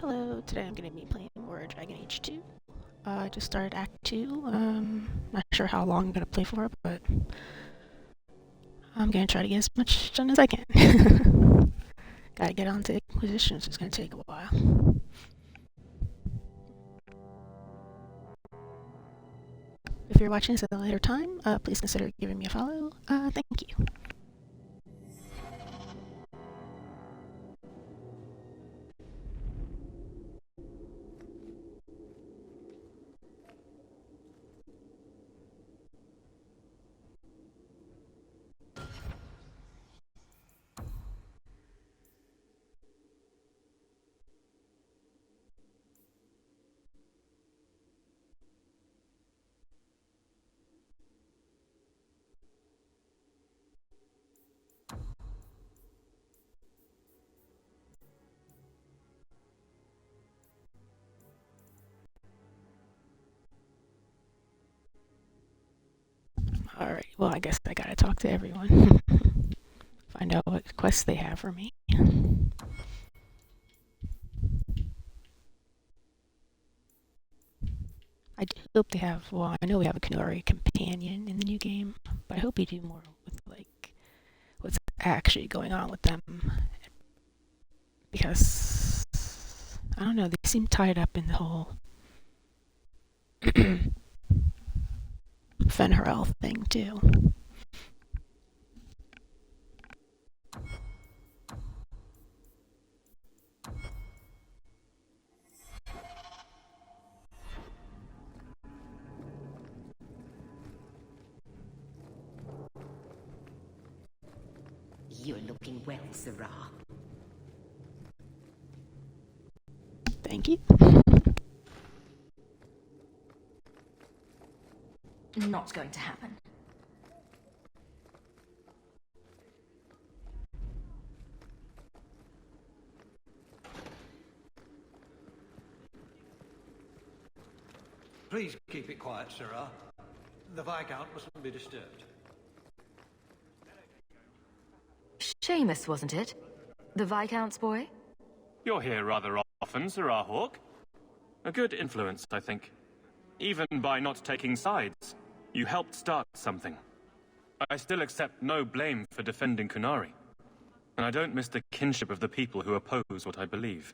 Hello, today I'm going to be playing more Dragon Age 2. I just started Act 2. Not sure how long I'm going to play for, but I'm going to try to get as much done as I can. Gotta get on to Inquisitions, it's going to take a while. If you're watching this at a later time, please consider giving me a follow. Thank you. Alright, well I guess I gotta talk to everyone. Find out what quests they have for me. I do hope they have, well I know we have a Kunari companion in the new game, but I hope we do more with like what's actually going on with them. Because, I don't know, they seem tied up in the whole Fenrirel thing too. You're looking well, Sarah. Thank you. Not going to happen. Please keep it quiet, Sarah. The Viscount mustn't be disturbed. Seamus, wasn't it? The Viscount's boy? You're here rather often, Sarah Hawk. A good influence, I think. Even by not taking sides, you helped start something. I still accept no blame for defending Kunari. And I don't miss the kinship of the people who oppose what I believe.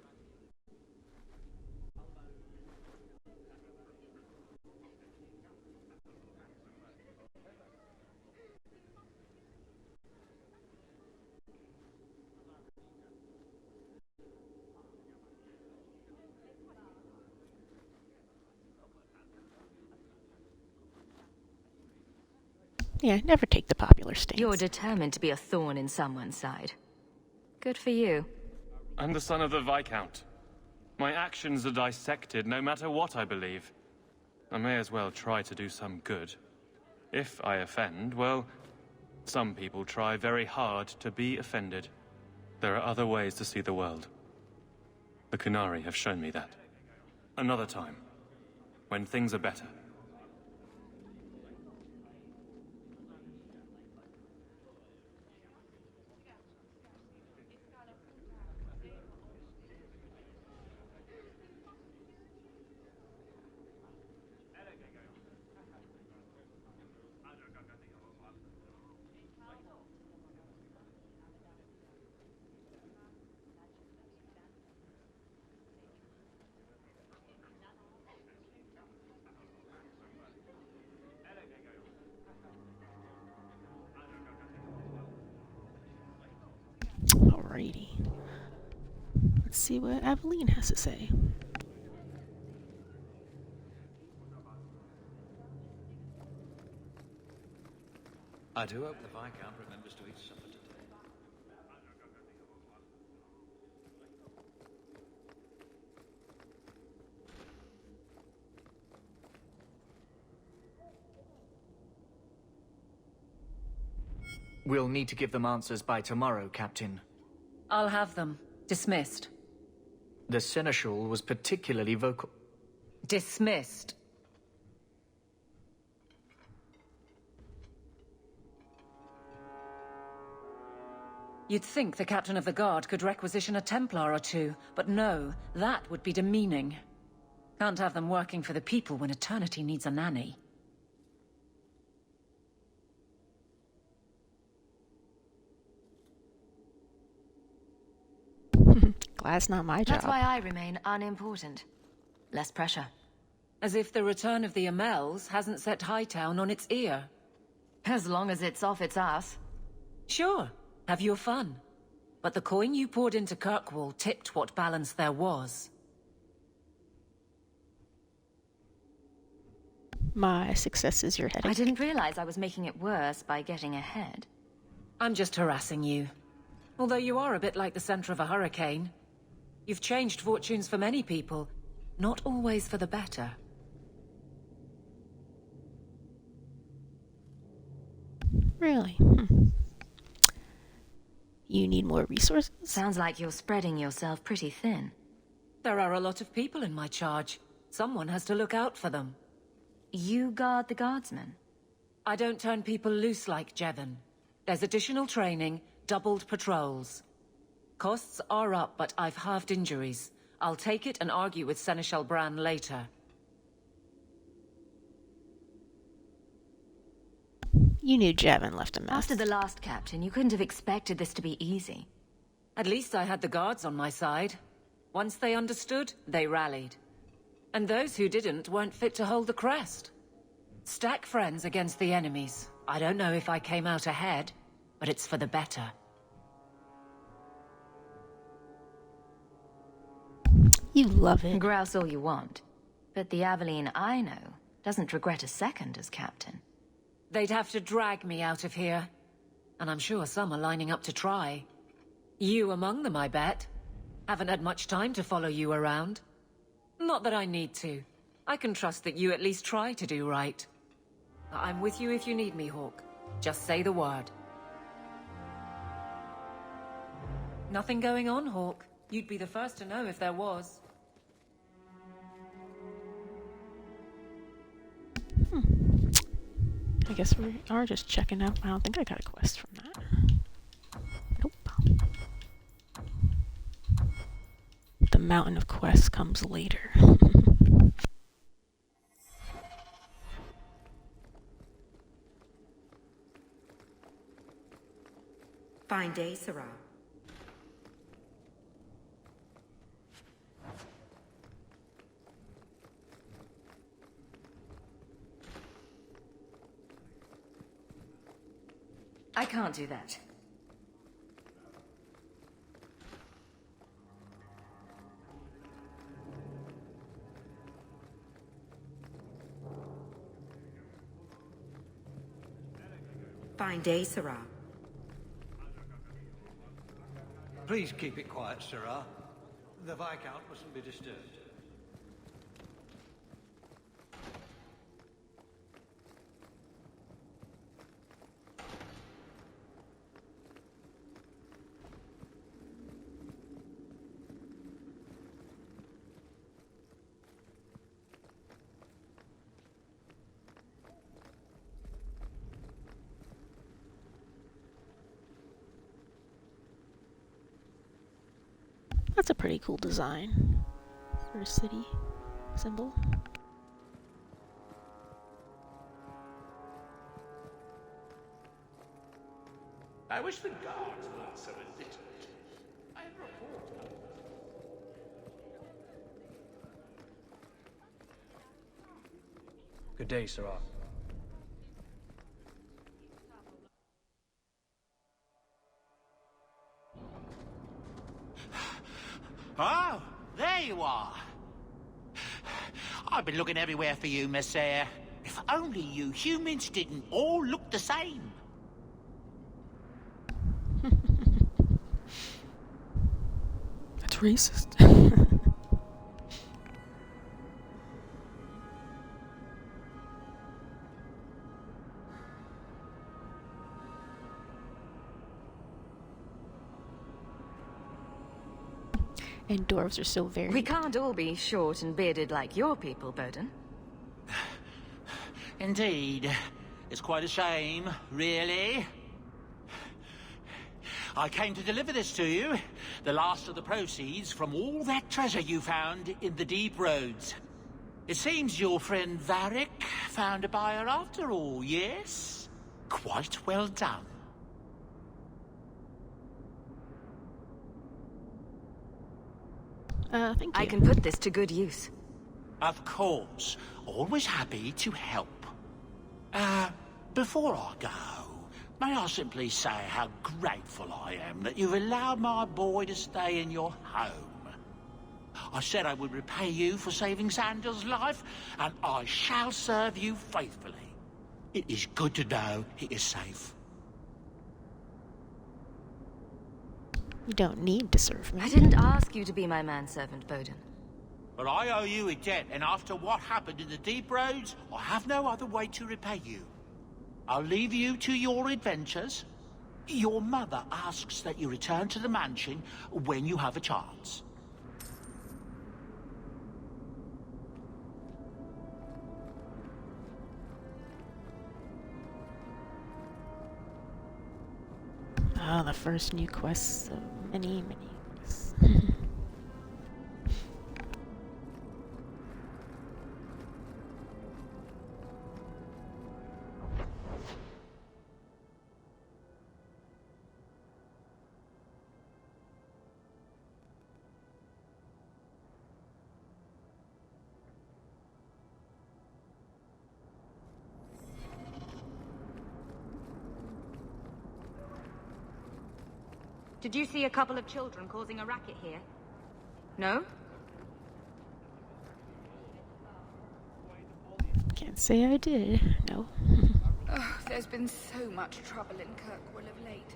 Yeah, never take the popular stance. You're determined to be a thorn in someone's side. Good for you. I'm the son of the Viscount. My actions are dissected no matter what I believe. I may as well try to do some good. If I offend, well, some people try very hard to be offended. There are other ways to see the world. The Kunari have shown me that. Another time, when things are better. Alrighty. Let's see what Aveline has to say. I do hope the Viscount remembers to eat supper today. We'll need to give them answers by tomorrow, Captain. I'll have them. Dismissed. The Seneschal was particularly vocal. Dismissed. You'd think the captain of the guard could requisition a Templar or two, but no, that would be demeaning. Can't have them working for the people when eternity needs a nanny. Glad it's not my job. That's why I remain unimportant. Less pressure. As if the return of the Amels hasn't set Hightown on its ear. As long as it's off its ass. Sure, have your fun. But the coin you poured into Kirkwall tipped what balance there was. My success is your headache. I didn't realize I was making it worse by getting ahead. I'm just harassing you. Although you are a bit like the center of a hurricane. You've changed fortunes for many people, not always for the better. Really? You need more resources? Sounds like you're spreading yourself pretty thin. There are a lot of people in my charge. Someone has to look out for them. You guard the guardsmen? I don't turn people loose like Jevon. There's additional training, doubled patrols. Costs are up, but I've halved injuries. I'll take it and argue with Seneschal Bran later. You knew Jevon left a mess. After the last captain, you couldn't have expected this to be easy. At least I had the guards on my side. Once they understood, they rallied. And those who didn't weren't fit to hold the crest. Stack friends against the enemies. I don't know if I came out ahead, but it's for the better. You love it. Grouse all you want. But the Aveline I know doesn't regret a second as captain. They'd have to drag me out of here. And I'm sure some are lining up to try. You among them, I bet. Haven't had much time to follow you around. Not that I need to. I can trust that you at least try to do right. I'm with you if you need me, Hawk. Just say the word. Nothing going on, Hawk. You'd be the first to know if there was. I guess we are just checking out. I don't think I got a quest from that. Nope. The mountain of quests comes later. Fine day, Sarah. I can't do that. Fine day, Sarah. Please keep it quiet, Sarah. The Viscount mustn't be disturbed. That's a pretty cool design for a city symbol. I wish the guards weren't so illiterate. I have a report. Good day, Sarah. Oh, there you are. I've been looking everywhere for you, Messiah. If only you humans didn't all look the same. That's racist. And dwarves are so very... We can't all be short and bearded like your people, Bowden. Indeed. It's quite a shame, really. I came to deliver this to you. The last of the proceeds from all that treasure you found in the deep roads. It seems your friend Varric found a buyer after all, yes? Quite well done. Thank you. I can put this to good use. Of course. Always happy to help. Before I go, may I simply say how grateful I am that you've allowed my boy to stay in your home. I said I would repay you for saving Sandal's life, and I shall serve you faithfully. It is good to know he is safe. You don't need to serve me. I didn't ask you to be my manservant, Bowden. But I owe you a debt, and after what happened in the deep roads, I have no other way to repay you. I'll leave you to your adventures. Your mother asks that you return to the mansion when you have a chance. Oh, the first new quests of many, many quests. Did you see a couple of children causing a racket here? No? Can't say I did. No. Oh, there's been so much trouble in Kirkwall of late.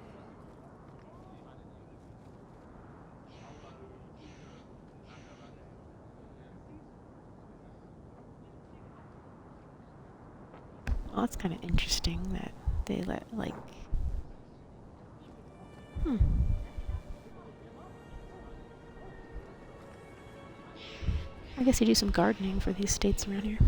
Well, that's kind of interesting that they let, like... I guess you do some gardening for the estates around here.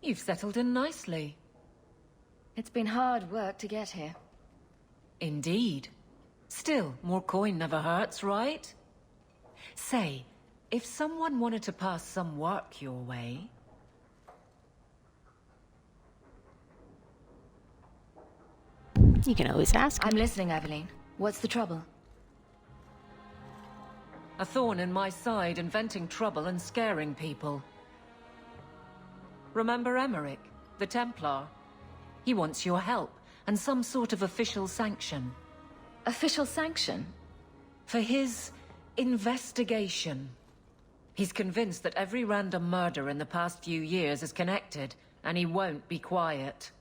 You've settled in nicely. It's been hard work to get here. Indeed. Still, more coin never hurts, right? Say, if someone wanted to pass some work your way... You can always ask. I'm listening, Aveline. What's the trouble? A thorn in my side, inventing trouble and scaring people. Remember Emmerich, the Templar? He wants your help, and some sort of official sanction. Official sanction? For his investigation. He's convinced that every random murder in the past few years is connected, and he won't be quiet.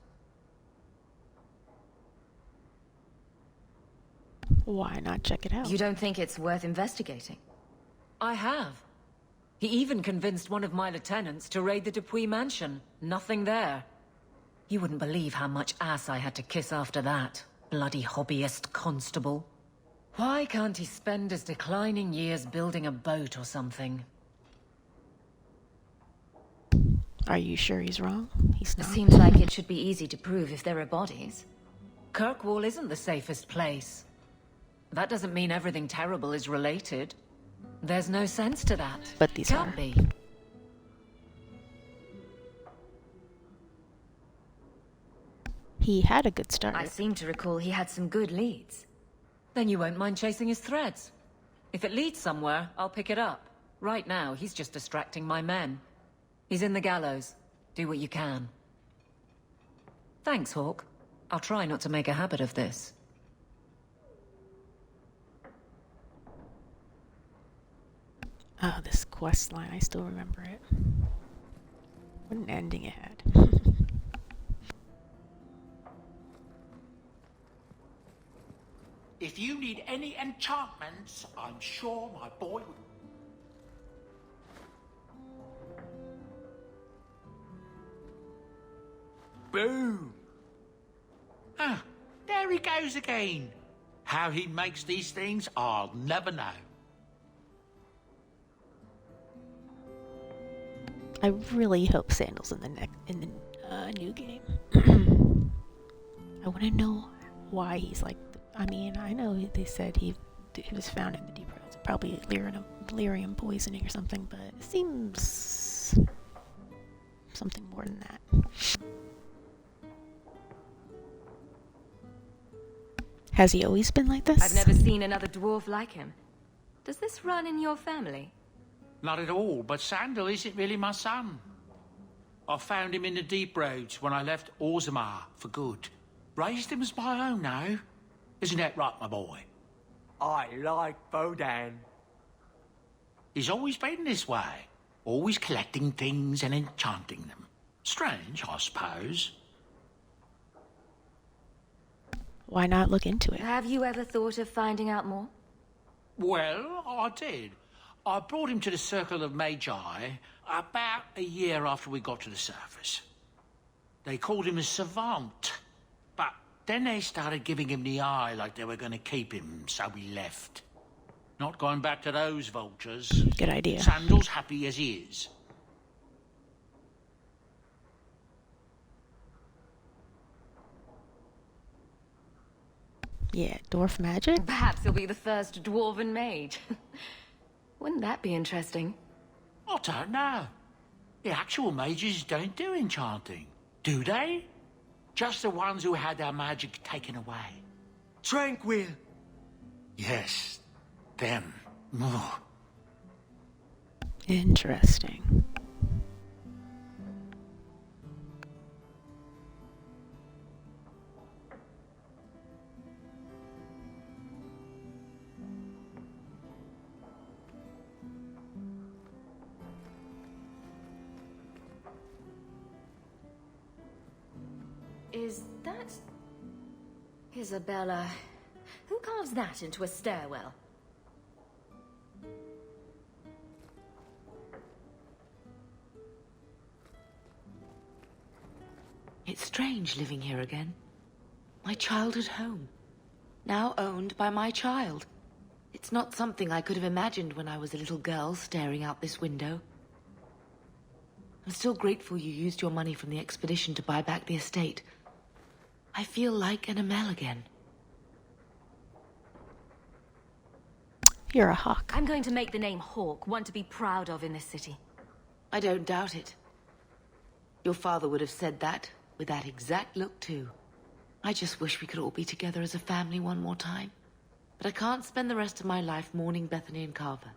Why not check it out? You don't think it's worth investigating? I have. He even convinced one of my lieutenants to raid the Dupuis mansion. Nothing there. You wouldn't believe how much ass I had to kiss after that. Bloody hobbyist constable. Why can't he spend his declining years building a boat or something? Are you sure he's wrong? He's not. Seems like it should be easy to prove if there are bodies. Kirkwall isn't the safest place. That doesn't mean everything terrible is related. There's no sense to that. But these Can't are. be. He had a good start. I seem to recall he had some good leads. Then you won't mind chasing his threads. If it leads somewhere, I'll pick it up. Right now, he's just distracting my men. He's in the gallows. Do what you can. Thanks, Hawk. I'll try not to make a habit of this. Oh, this quest line, I still remember it. What an ending it had. If you need any enchantments, I'm sure my boy would... Boom! Ah, there he goes again. How he makes these things, I'll never know. I really hope Sandal's in the new game. I want to know why he's like. I mean, I know they said he was found in the deep roads, probably lyrium poisoning or something, but it seems something more than that. Has he always been like this? I've never seen another dwarf like him. Does this run in your family? Not at all, but Sandal isn't really my son. I found him in the deep roads when I left Orzammar for good. Raised him as my own now. Isn't that right, my boy? I like Bodan. He's always been this way. Always collecting things and enchanting them. Strange, I suppose. Why not look into it? Have you ever thought of finding out more? Well, I did. I brought him to the Circle of Magi about a year after we got to the surface. They called him a savant, but then they started giving him the eye like they were going to keep him, so we left. Not going back to those vultures. Good idea. Sandal's happy as he is. Yeah, dwarf magic? Perhaps he'll be the first dwarven mage. Wouldn't that be interesting? I don't know. The actual mages don't do enchanting, do they? Just the ones who had their magic taken away. Tranquil. Yes, them. Ugh. Interesting. Is that... Isabella? Who carves that into a stairwell? It's strange living here again. My childhood home. Now owned by my child. It's not something I could have imagined when I was a little girl staring out this window. I'm still grateful you used your money from the expedition to buy back the estate. I feel like an Amel again. You're a hawk. I'm going to make the name Hawk one to be proud of in this city. I don't doubt it. Your father would have said that, with that exact look too. I just wish we could all be together as a family one more time. But I can't spend the rest of my life mourning Bethany and Carver.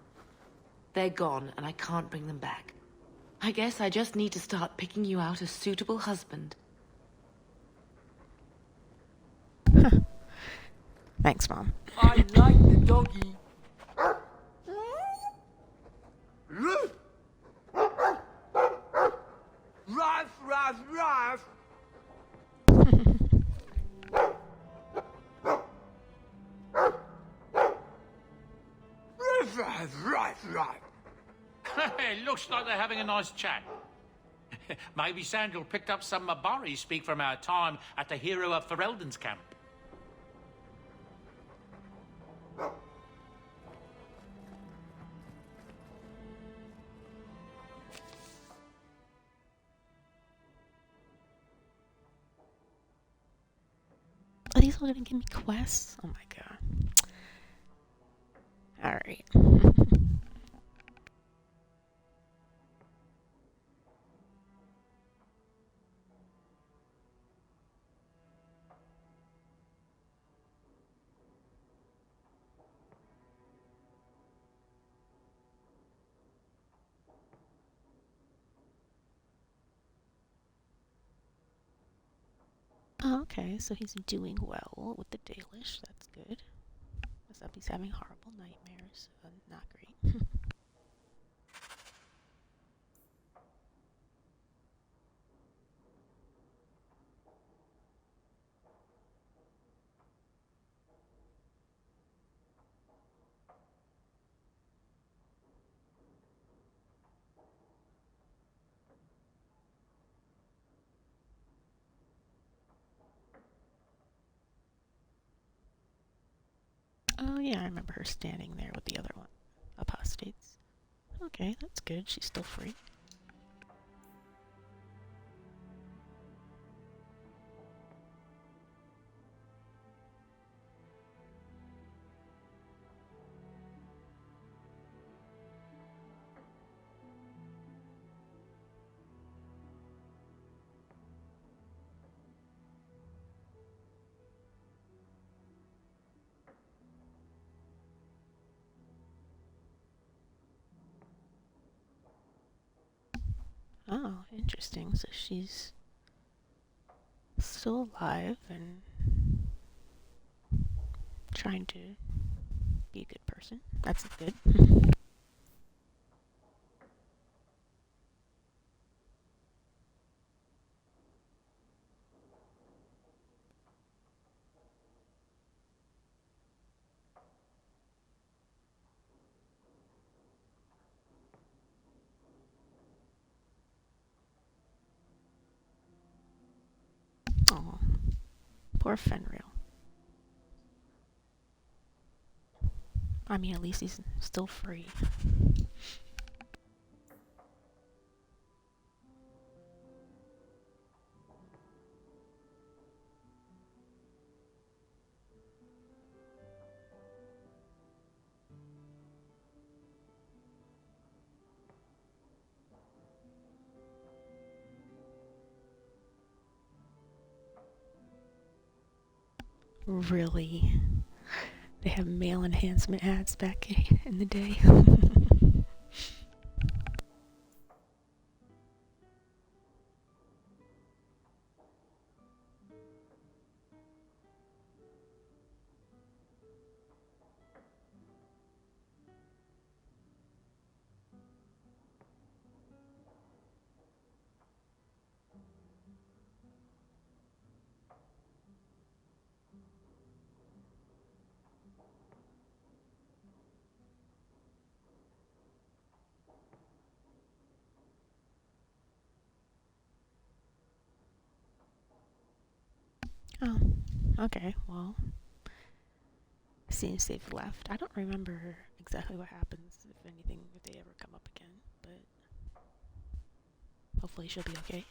They're gone, and I can't bring them back. I guess I just need to start picking you out a suitable husband. Thanks, Mom. I like the doggy. Ruff, ruff, ruff. Ruff, ruff, ruff, ruff. It looks like they're having a nice chat. Maybe Sandal picked up some Mabari speak from our time at the Hero of Ferelden's camp. Are these all gonna give me quests? Oh my god. Alright. Oh, okay, so he's doing well with the Dalish. That's good. What's up? He's having horrible nightmares. Not great. Oh yeah, I remember her standing there with the other one. Apostates. Okay, that's good. She's still free. Oh, interesting. So she's still alive and trying to be a good person. That's good. Oh, poor Fenrir. I mean, at least he's still free. Really? They have male enhancement ads back in the day. Oh, okay, well, since they've left, I don't remember exactly what happens, if anything, if they ever come up again, but hopefully she'll be okay.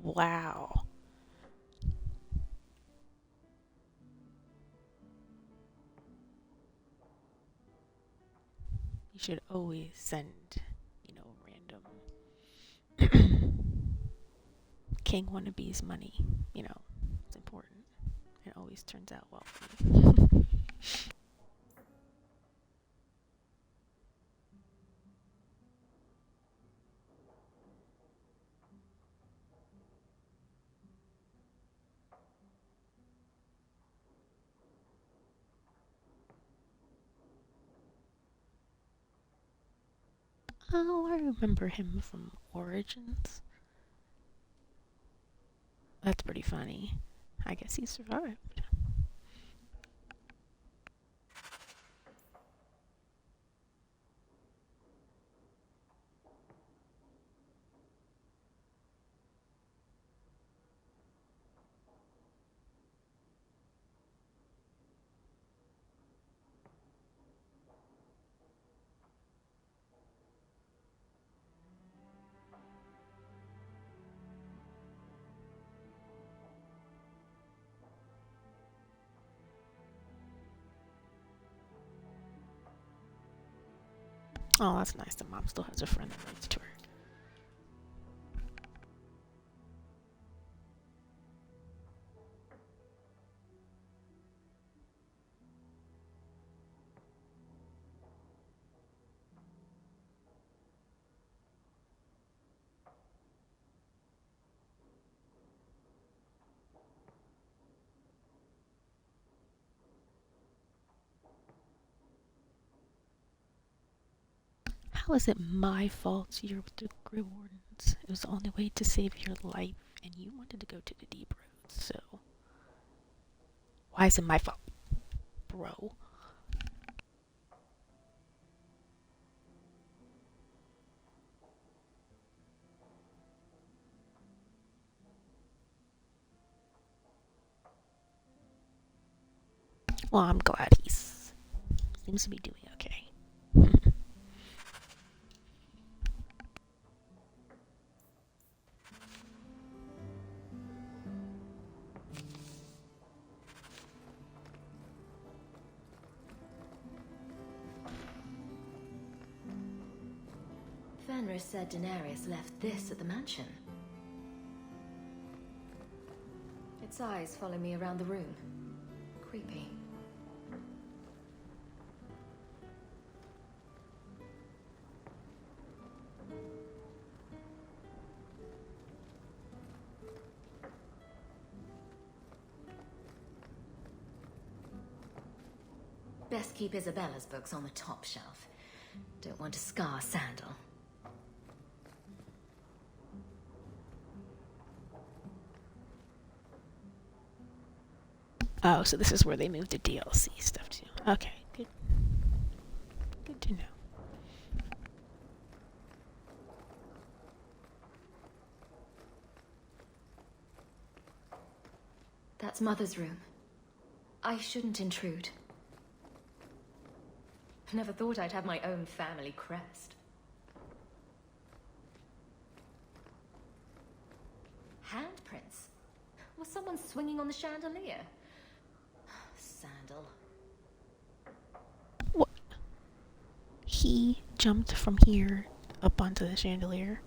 Wow. You should always send, random king wannabes money. It's important. It always turns out well for you. Oh, I remember him from Origins. That's pretty funny. I guess he survived. Oh, that's nice. The mom still has a friend that writes to her. How is it my fault you're with the Grey Wardens? It was the only way to save your life, and you wanted to go to the deep road, so... Why is it my fault, bro? Well, I'm glad he's... seems to be doing okay. Fenris said Daenerys left this at the mansion. Its eyes follow me around the room. Creepy. Best keep Isabella's books on the top shelf. Don't want to scar Sandal. Oh, so this is where they moved the DLC stuff to. Okay, good. Good to know. That's Mother's room. I shouldn't intrude. Never thought I'd have my own family crest. Handprints? Was someone swinging on the chandelier? Sandal. What? He jumped from here up onto the chandelier.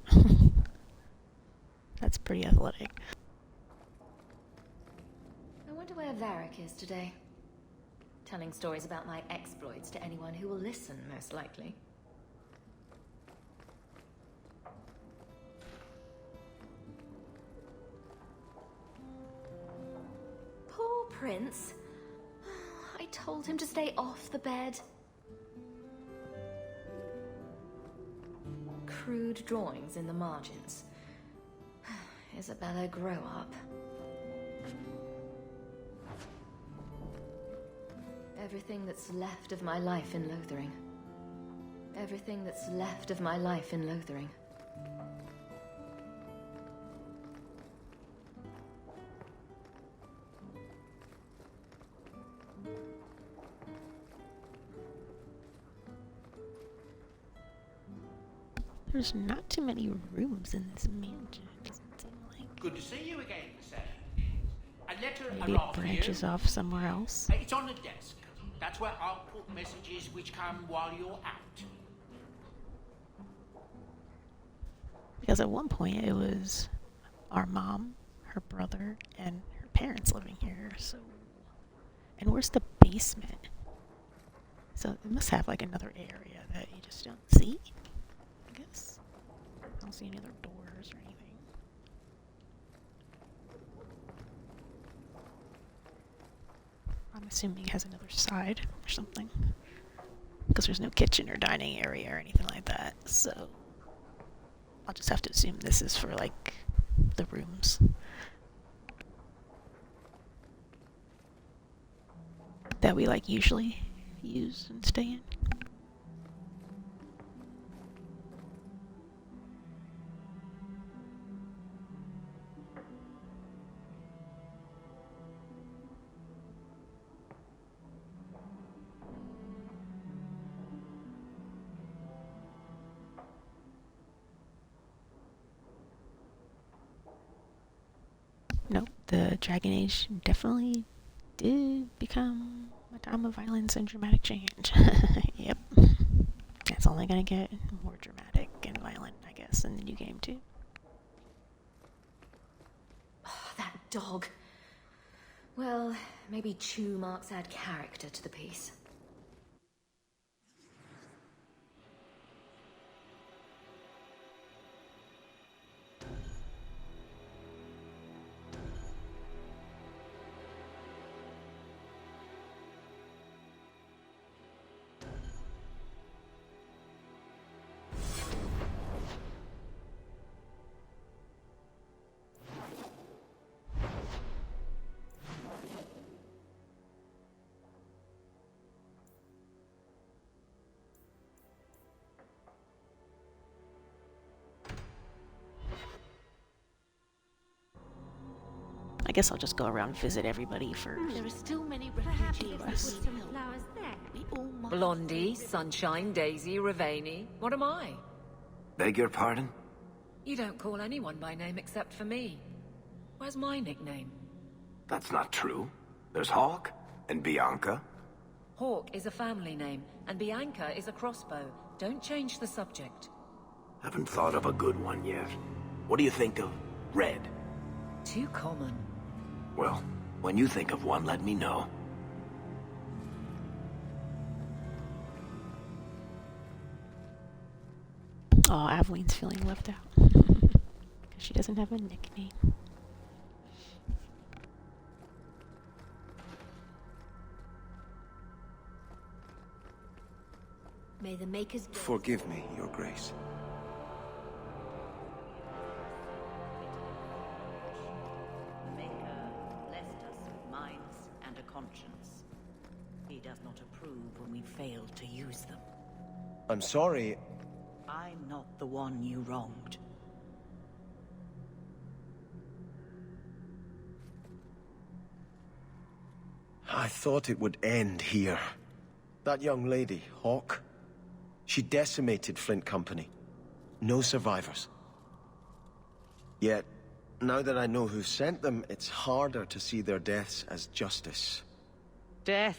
That's pretty athletic. I wonder where Varric is today. Telling stories about my exploits to anyone who will listen, most likely. Poor Prince. I told him to stay off the bed. Crude drawings in the margins. Isabella, grow up. Everything that's left of my life in Lothering. Everything that's left of my life in Lothering. There's not too many rooms in this mansion, doesn't seem like. Good to see you again, sir. A letter Maybe it branches off somewhere else. It's on the desk. That's where I'll put messages which come while you're out. Because at one point it was our mom, her brother, and her parents living here, so... And where's the basement? So it must have like another area that you just don't see, I guess. I don't see any other doors or anything. I'm assuming it has another side or something. Because there's no kitchen or dining area or anything like that, so... I'll just have to assume this is for, like, the rooms. That we, like, usually use and stay in. Nope, the Dragon Age definitely did become a time of violence and dramatic change. Yep. That's all only gonna get more dramatic and violent, I guess, in the new game too. Oh, that dog. Well, maybe chew marks add character to the piece. I guess I'll just go around and visit everybody first. There are still many refugees. Blondie, Sunshine, Daisy, Ravani. What am I? Beg your pardon? You don't call anyone by name except for me. Where's my nickname? That's not true. There's Hawk and Bianca. Hawk is a family name, and Bianca is a crossbow. Don't change the subject. Haven't thought of a good one yet. What do you think of Red? Too common. Well, when you think of one, let me know. Oh, Aveline's feeling left out. Because she doesn't have a nickname. May the Maker's... Forgive me, Your Grace. The Maker blessed us with minds and a conscience. He does not approve when we fail to use them. I'm sorry. I'm not the one you wronged. I thought it would end here. That young lady, Hawk, she decimated Flint Company. No survivors. Yet, now that I know who sent them, it's harder to see their deaths as justice. Death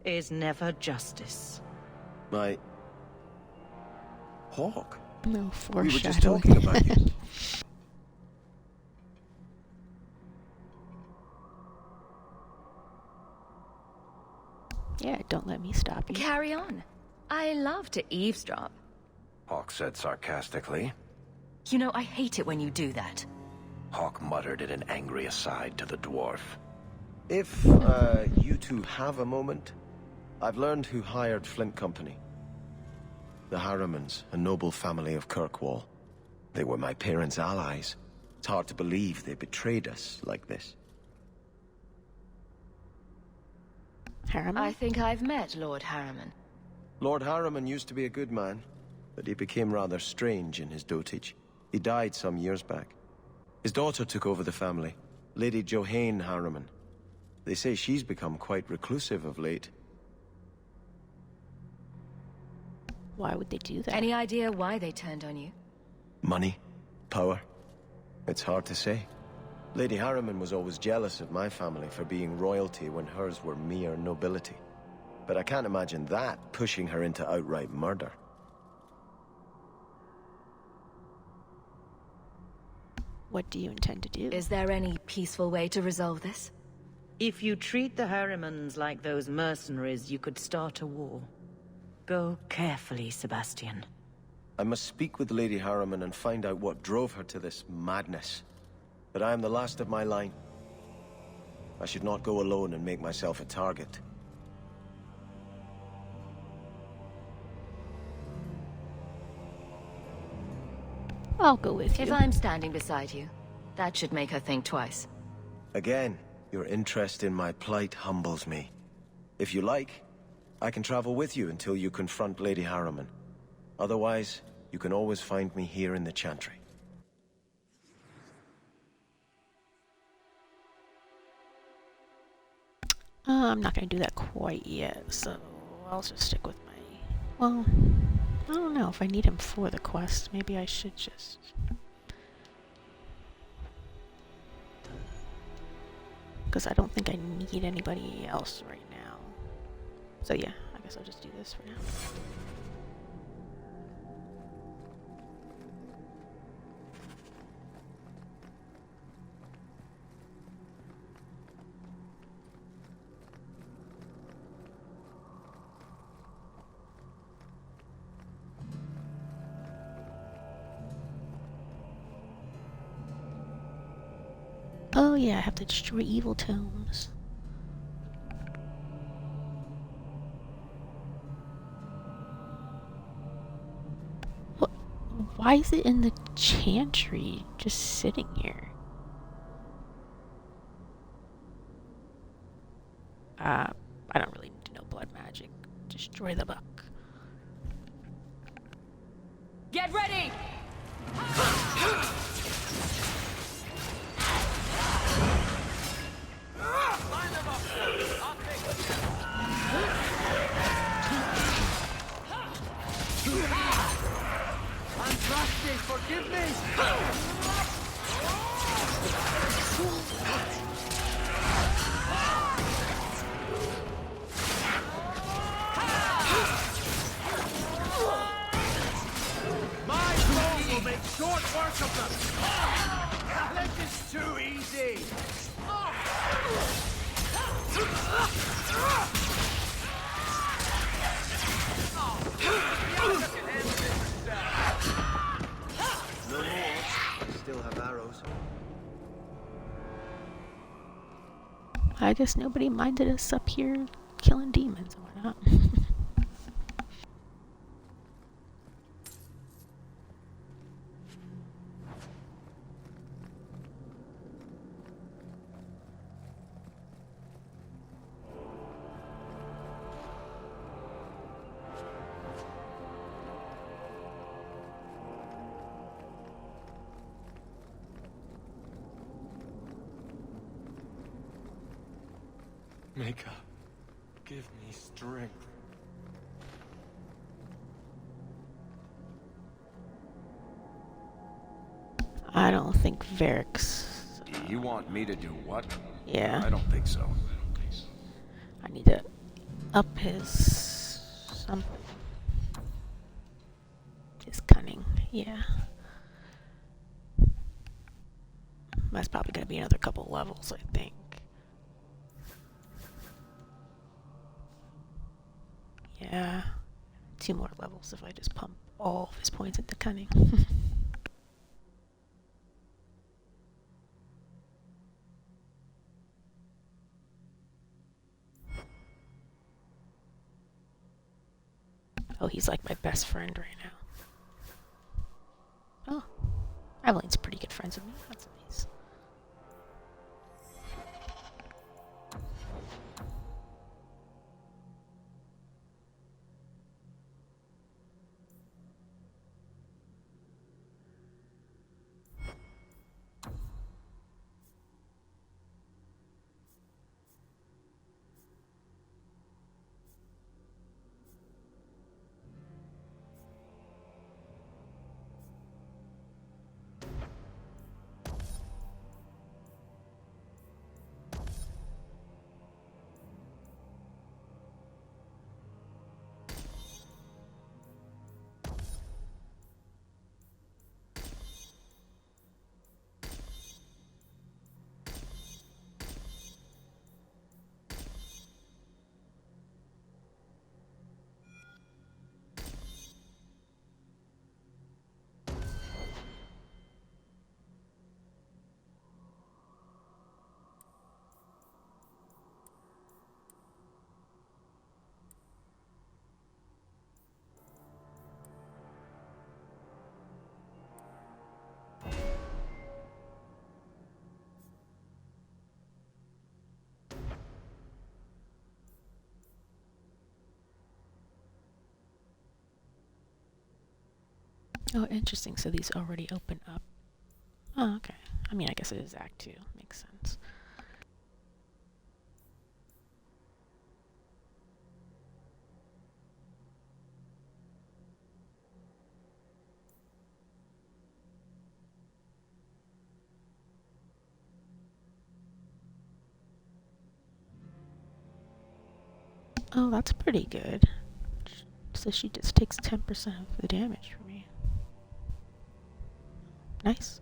is never justice. My... Hawk? No We were just foreshadowing. talking about you. Yeah, don't let me stop you. Carry on. I love to eavesdrop. Hawk said sarcastically. You know, I hate it when you do that. Hawk muttered in an angry aside to the dwarf. If, you two have a moment, I've learned who hired Flint Company. The Harrimans, a noble family of Kirkwall. They were my parents' allies. It's hard to believe they betrayed us like this. Harriman? I think I've met Lord Harriman. Lord Harriman used to be a good man, but he became rather strange in his dotage. He died some years back. His daughter took over the family, Lady Johanne Harriman. They say she's become quite reclusive of late. Why would they do that? Any idea why they turned on you? Money? Power? It's hard to say. Lady Harriman was always jealous of my family for being royalty when hers were mere nobility. But I can't imagine that pushing her into outright murder. What do you intend to do? Is there any peaceful way to resolve this? If you treat the Harrimans like those mercenaries, you could start a war. Go carefully, Sebastian. I must speak with Lady Harriman and find out what drove her to this madness. But I am the last of my line. I should not go alone and make myself a target. I'll go with you. If I'm standing beside you, that should make her think twice. Again, your interest in my plight humbles me. If you like, I can travel with you until you confront Lady Harriman. Otherwise, you can always find me here in the Chantry. I'm not going to do that quite yet, so I'll just stick with my... Well, I don't know if I need him for the quest. Maybe I should just... Because I don't think I need anybody else right now. So yeah, I guess I'll just do this for now. Oh yeah, I have to destroy evil tomes. What? Why is it in the chantry just sitting here? I don't really need to know blood magic. Destroy the book. Get ready! Andraste, forgive me! My foes will make short work of them! This is too easy! No more. Still have arrows. I guess nobody minded us up here killing demons and whatnot. Maker, give me strength. I don't think Varric's... You want me to do what? Yeah. I don't think so. I need to up his... something. His cunning, yeah. That's probably gonna be another couple levels, I think. Yeah. 2 more levels if I just pump all of his points into cunning. Oh, he's like my best friend right now. Oh, Evelyn's pretty good friends with me. That's nice. Oh, interesting. So these already open up. Oh, okay. I mean, I guess it is Act 2. Makes sense. Oh, that's pretty good. So she just takes 10% of the damage from me. Nice.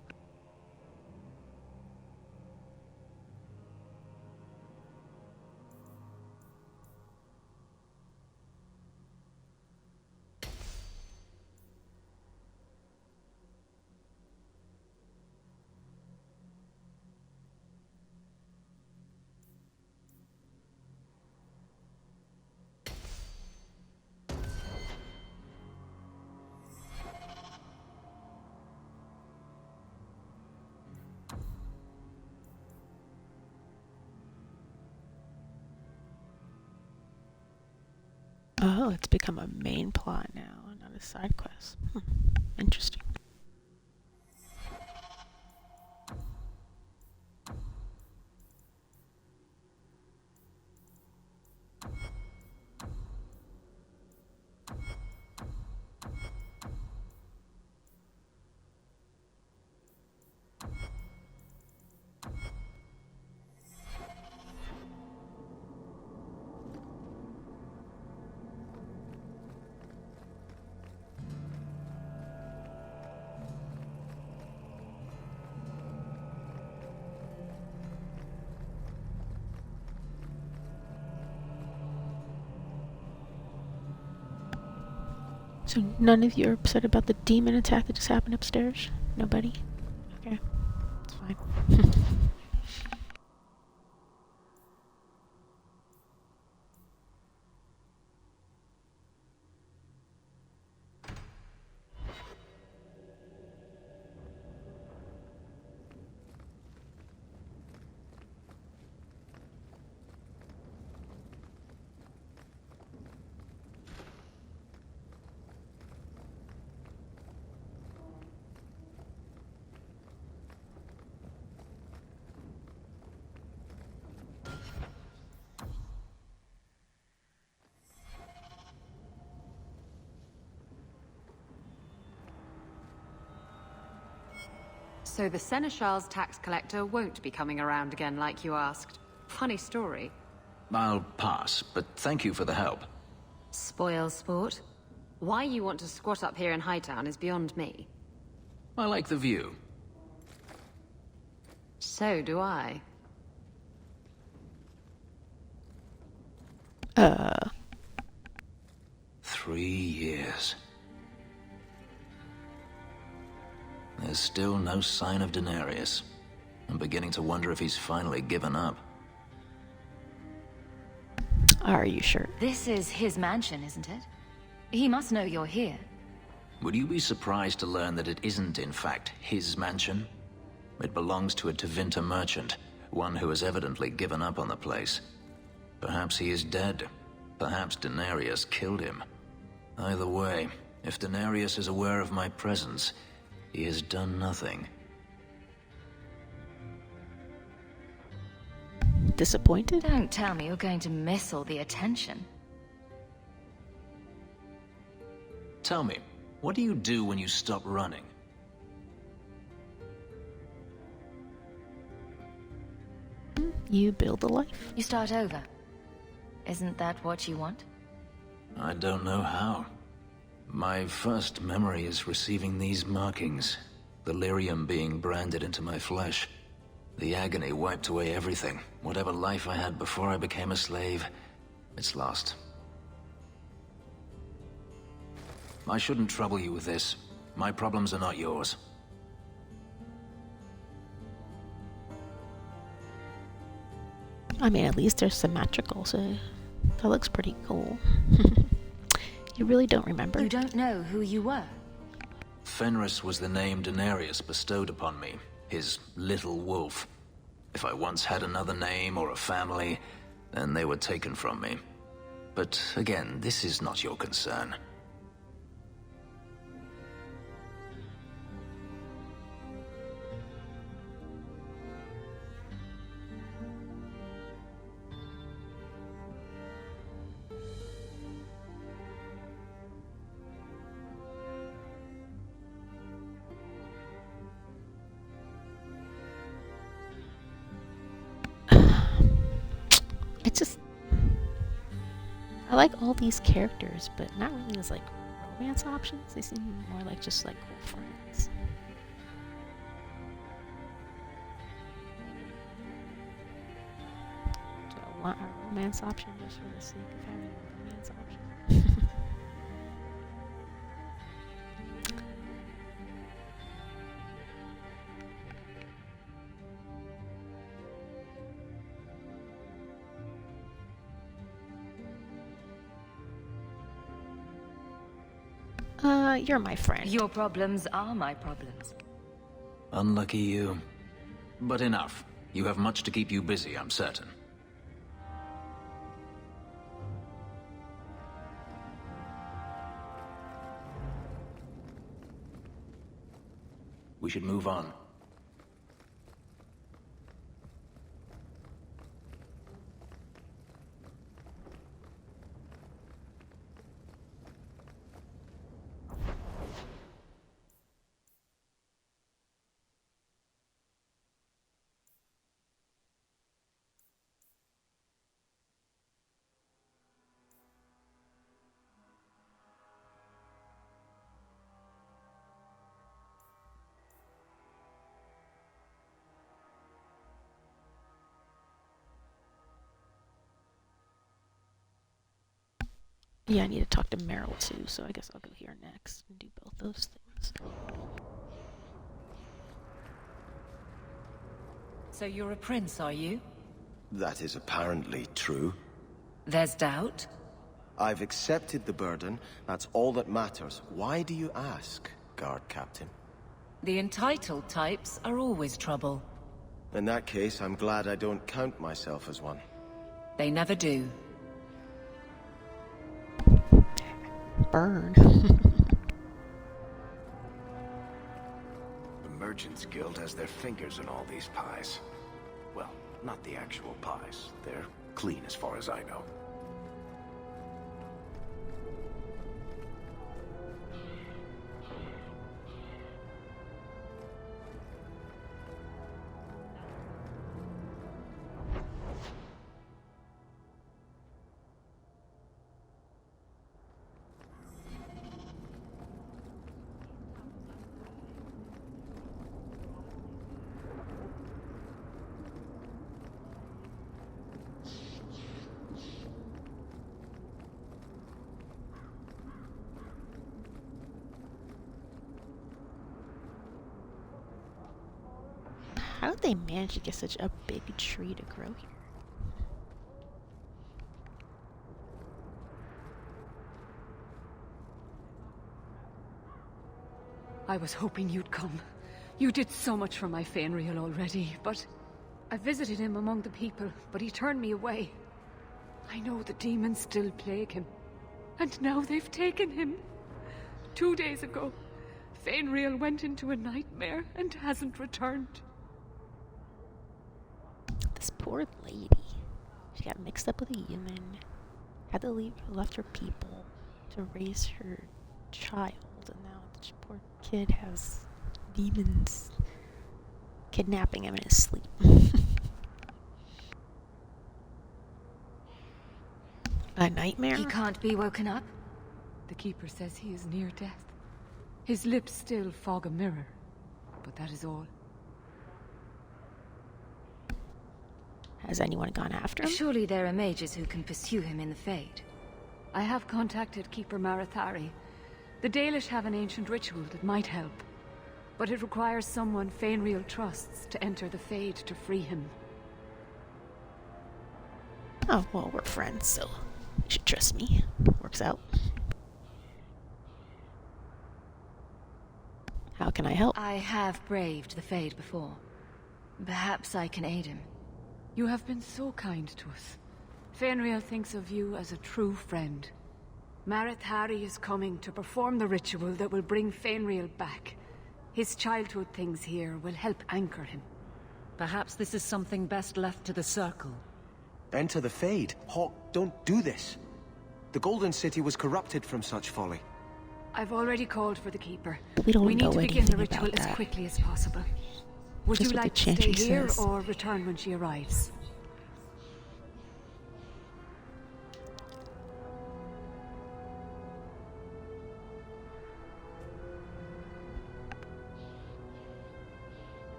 Oh, it's become a main plot now, not a side quest. Interesting. So none of you are upset about the demon attack that just happened upstairs? Nobody? Okay. It's fine. So the Seneschal's tax collector won't be coming around again like you asked. Funny story. I'll pass, but thank you for the help. Spoil sport. Why you want to squat up here in Hightown is beyond me. I like the view. So do I. 3 years. There's still no sign of Denarius. I'm beginning to wonder if he's finally given up. Are you sure? This is his mansion, isn't it? He must know you're here. Would you be surprised to learn that it isn't, in fact, his mansion? It belongs to a Tevinter merchant, one who has evidently given up on the place. Perhaps he is dead. Perhaps Denarius killed him. Either way, if Denarius is aware of my presence, he has done nothing. Disappointed? Don't tell me you're going to miss all the attention. Tell me, what do you do when you stop running? You build a life. You start over. Isn't that what you want? I don't know how. My first memory is receiving these markings, the lyrium being branded into my flesh. The agony wiped away everything. Whatever life I had before I became a slave, it's lost. I shouldn't trouble you with this. My problems are not yours. I mean, at least they're symmetrical, so that looks pretty cool. You really don't remember? You don't know who you were? Fenris was the name Denarius bestowed upon me, his little wolf. If I once had another name or a family, then they were taken from me. But again, this is not your concern. I like all these characters, but not really as like romance options. They seem more like just like cool friends. Do I want a romance option just for the sake of having a romance option? You're my friend. Your problems are my problems. Unlucky you. But enough. You have much to keep you busy, I'm certain. We should move on. Yeah, I need to talk to Meryl too, so I guess I'll go here next and do both those things. So you're a prince, are you? That is apparently true. There's doubt? I've accepted the burden. That's all that matters. Why do you ask, guard captain? The entitled types are always trouble. In that case, I'm glad I don't count myself as one. They never do. Burn. The Merchants Guild has their fingers in all these pies. Well, not the actual pies. They're clean as far as I know. How did they manage to get such a big tree to grow here? I was hoping you'd come. You did so much for my Fainreal already, but I visited him among the people, but he turned me away. I know the demons still plague him, and now they've taken him. 2 days ago, Fainreal went into a nightmare and hasn't returned. This poor lady. She got mixed up with a human, had to leave, left her people to raise her child, and now this poor kid has demons kidnapping him in his sleep. A nightmare? He can't be woken up? The Keeper says he is near death. His lips still fog a mirror, but that is all. Has anyone gone after him? Surely there are mages who can pursue him in the Fade. I have contacted Keeper Marathari. The Dalish have an ancient ritual that might help, but it requires someone Fainreal trusts to enter the Fade to free him. Oh, well, we're friends, so you should trust me. Works out. How can I help? I have braved the Fade before. Perhaps I can aid him. You have been so kind to us. Fainreal thinks of you as a true friend. Marathari is coming to perform the ritual that will bring Fainreal back. His childhood things here will help anchor him. Perhaps this is something best left to the Circle. Enter the Fade. Hawk, don't do this. The Golden City was corrupted from such folly. I've already called for the Keeper. We don't need know to begin the anything ritual about as that. quickly as possible. Would Just you what like the to stay chanting here says. or return when she arrives?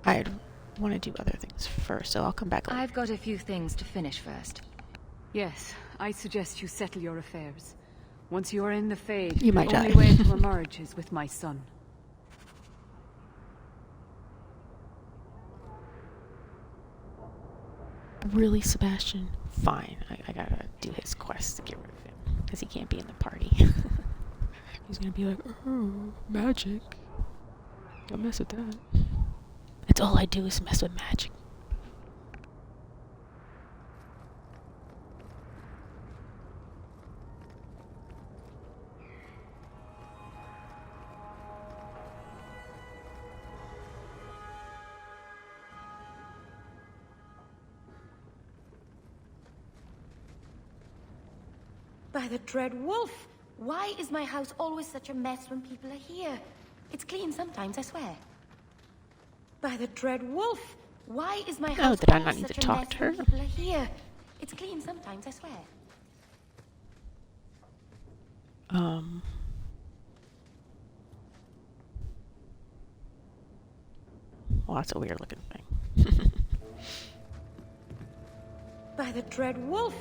I'd want to do other things first, so I'll come back later. I've got a few things to finish first. Yes, I suggest you settle your affairs. Once you are in the Fade, You might the only die. way to emerge is with my son. Really, Sebastian? Fine, I gotta do his quest to get rid of him, because he can't be in the party. He's gonna be like, oh, magic. Don't mess with that. That's all I do is mess with magic. By the dread wolf! Why is my house always such a mess when people are here? It's clean sometimes, I swear. By the dread wolf! Why is my house did I not always need to such a talk mess to her? when people are here? It's clean sometimes, I swear. Well, that's a weird looking thing. By the dread wolf!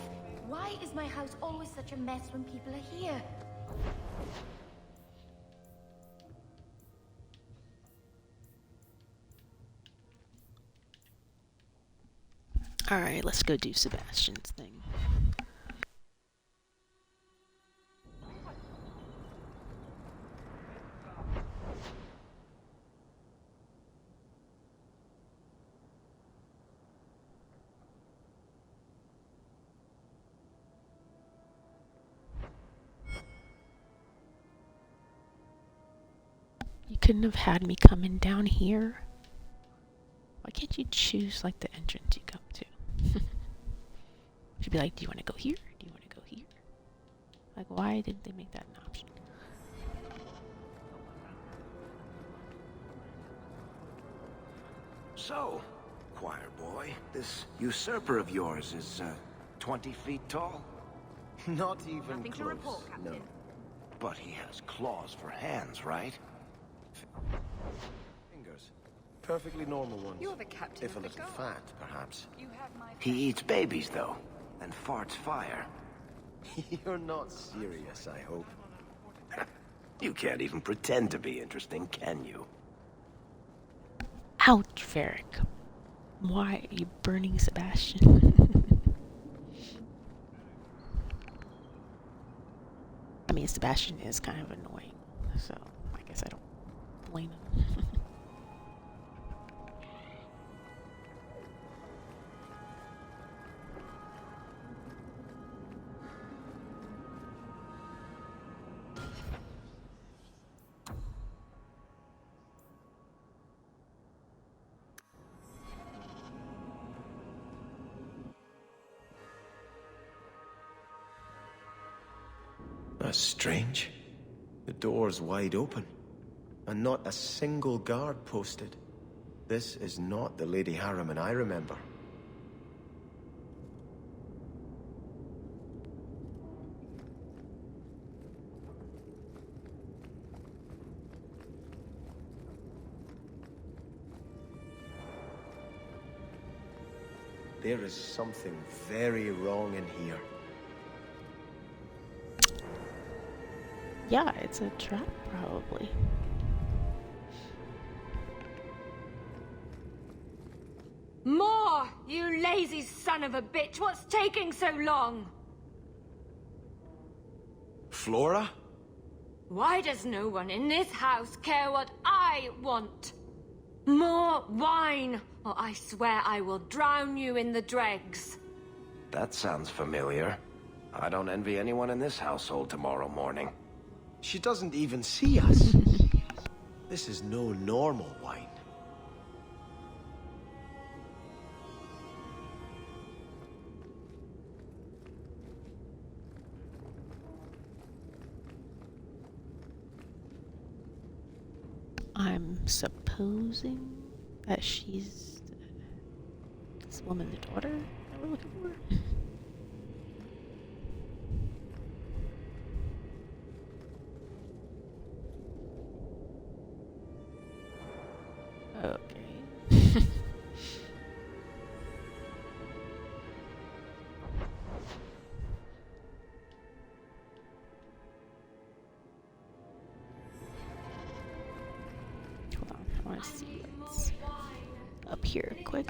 Why is my house always such a mess when people are here? Alright, let's go do Sebastian's thing. You couldn't have had me coming down here. Why can't you choose like the entrance you come to? She'd be like, do you want to go here? Do you want to go here? Like, why didn't they make that an option? So, choir boy, this usurper of yours is 20 feet tall? Not even Nothing close. to report, Captain. No. But he has claws for hands, right? Fingers. Perfectly normal ones. You're the captain If a of the little guard. fat, perhaps. You have my He eats babies, though, and farts fire. You're not serious, I hope. You can't even pretend to be interesting, can you? Ouch, Varric. Why are you burning Sebastian? I mean, Sebastian is kind of annoying, so I guess I don't blame him. That's strange. The door's wide open, and not a single guard posted. This is not the Lady Harriman I remember. There is something very wrong in here. Yeah, it's a trap, probably. More! You lazy son of a bitch! What's taking so long? Flora? Why does no one in this house care what I want? More wine, or I swear I will drown you in the dregs. That sounds familiar. I don't envy anyone in this household tomorrow morning. She doesn't even see us. This is no normal wine. I'm supposing that she's this woman, the daughter that we're looking for. Okay. Hold on, I want to see what's up here quick.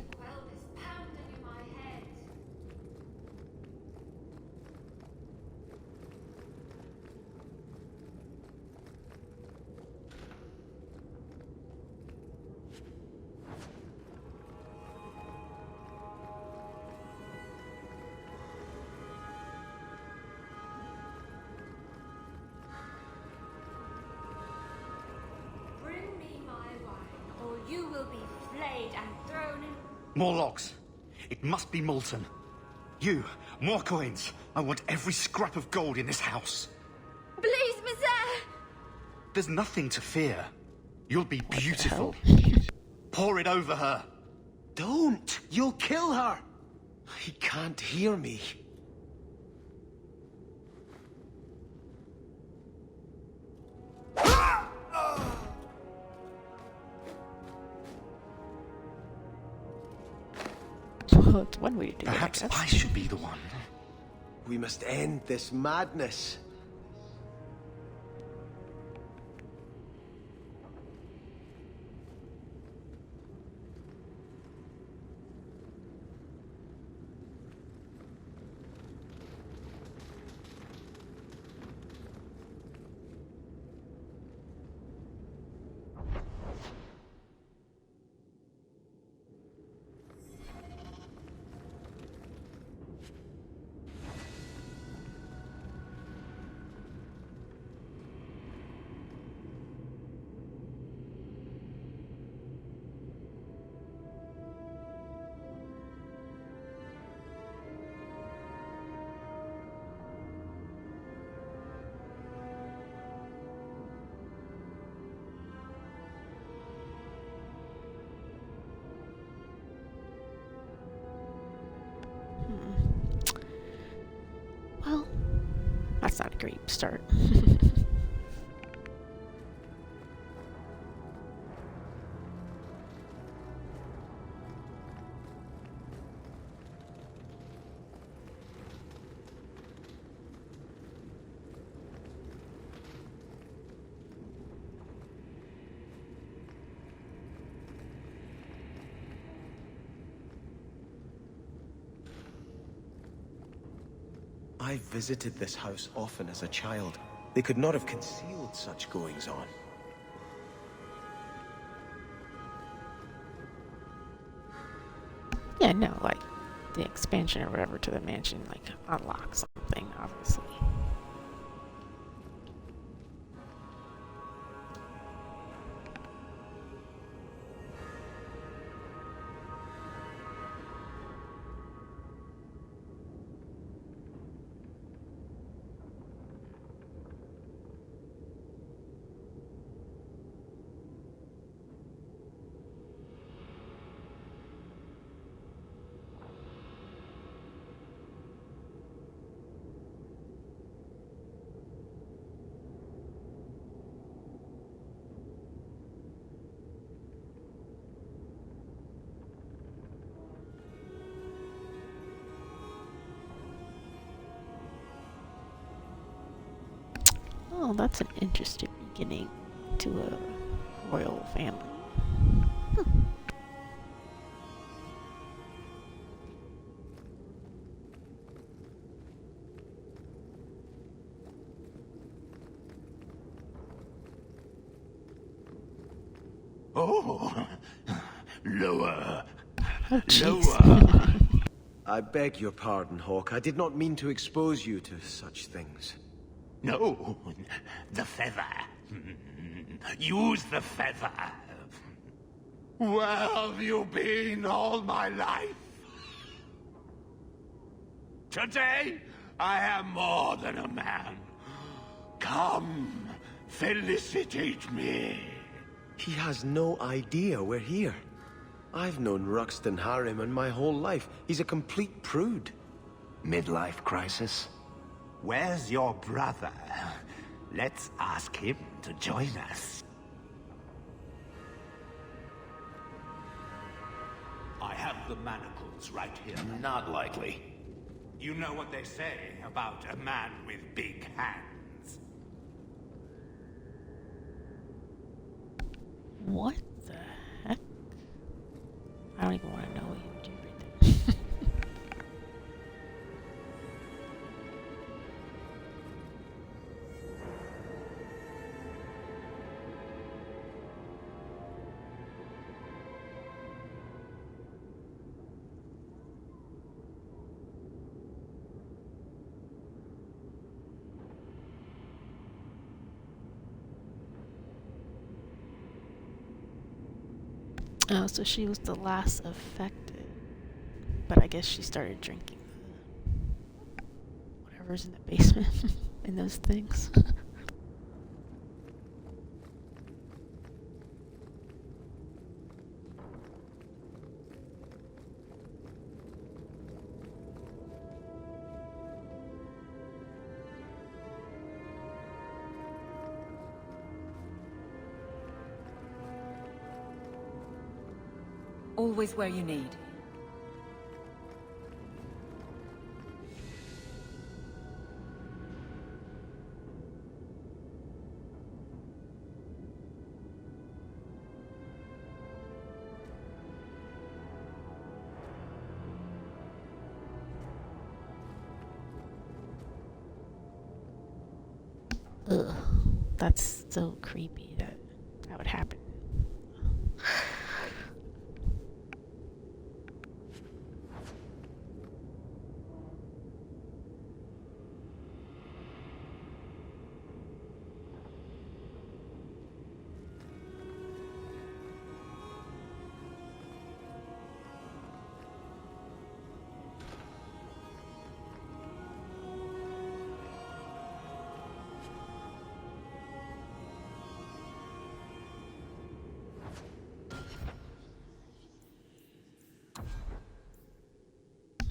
You will be flayed and thrown in. More logs. It must be molten. You, more coins. I want every scrap of gold in this house. Please, monsieur! There's nothing to fear. You'll be beautiful. Pour it over her. Don't! You'll kill her! He can't hear me. Well, it's one way to do Perhaps it, I should be the one. We must end this madness. Well, that's not a great start. I visited this house often as a child. They could not have concealed such goings-on. Yeah, no, like, the expansion or whatever to the mansion, like, unlocks something, obviously. Oh, that's an interesting beginning to a royal family. Oh, lower. Oh, Lower. I beg your pardon, Hawk. I did not mean to expose you to such things. No, the feather. Use the feather. Where have you been all my life? Today, I am more than a man. Come, felicitate me. He has no idea we're here. I've known Ruxton Harriman my whole life. He's a complete prude. Midlife crisis? Where's your brother? Let's ask him to join us. I have the manacles right here. Not likely. You know what they say about a man with big hands. What the heck? I don't even want to know what you do right there. Oh, so she was the last affected. But I guess she started drinking whatever's in the basement in those things. Always where you need. Ugh, that's so creepy that that would happen.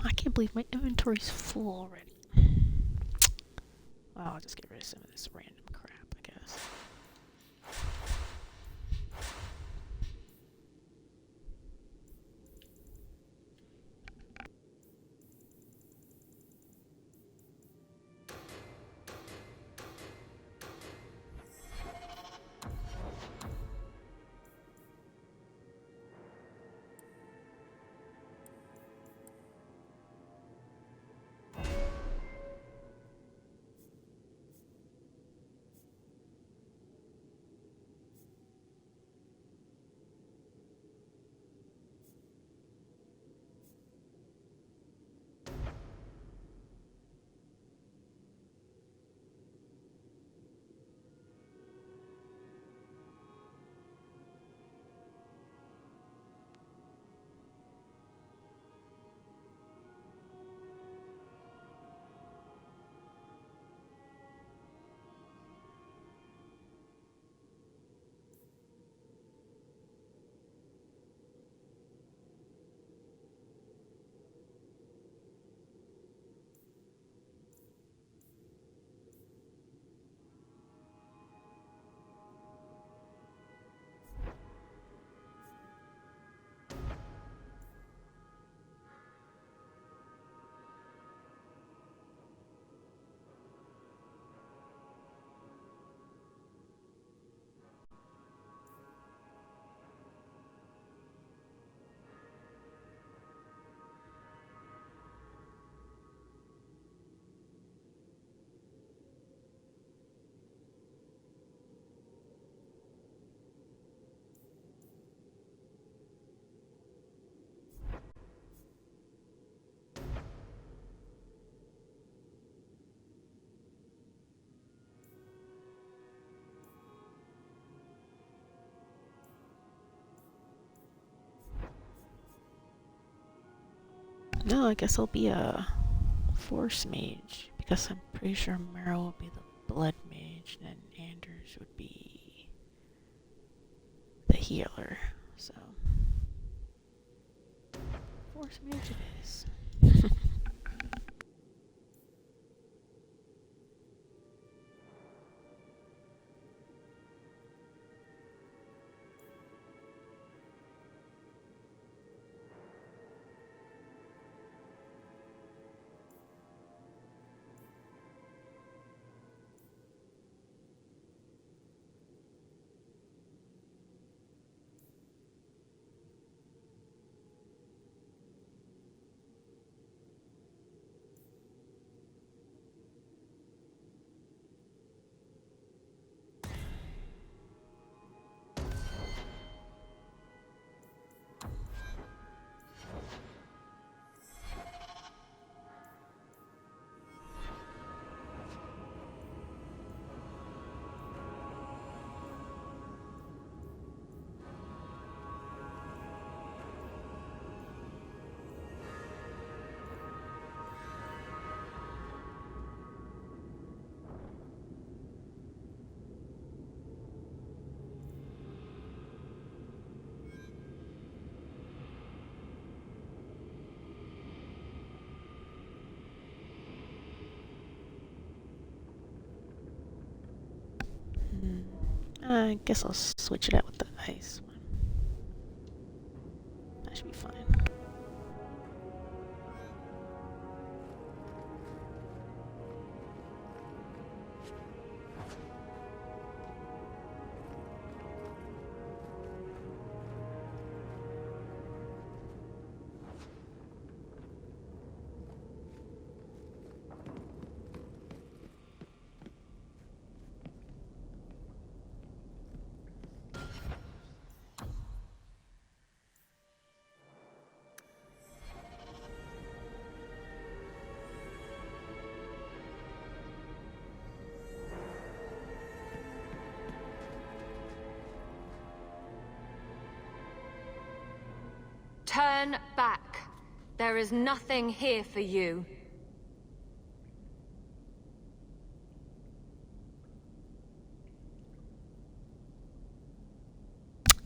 I can't believe my inventory's full already. Well, I'll just get rid of some of this random crap, I guess. No, I guess I'll be a force mage, because I'm pretty sure Meryl will be the blood mage, and Anders would be the healer, so force mage it is. I guess I'll switch it out with the ice one. That should be fine. Turn back. There is nothing here for you.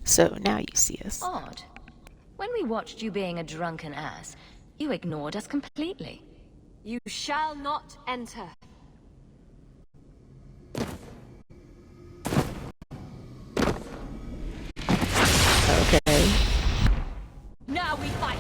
So now you see us. Odd. When we watched you being a drunken ass, you ignored us completely. You shall not enter. Okay. Now we fight!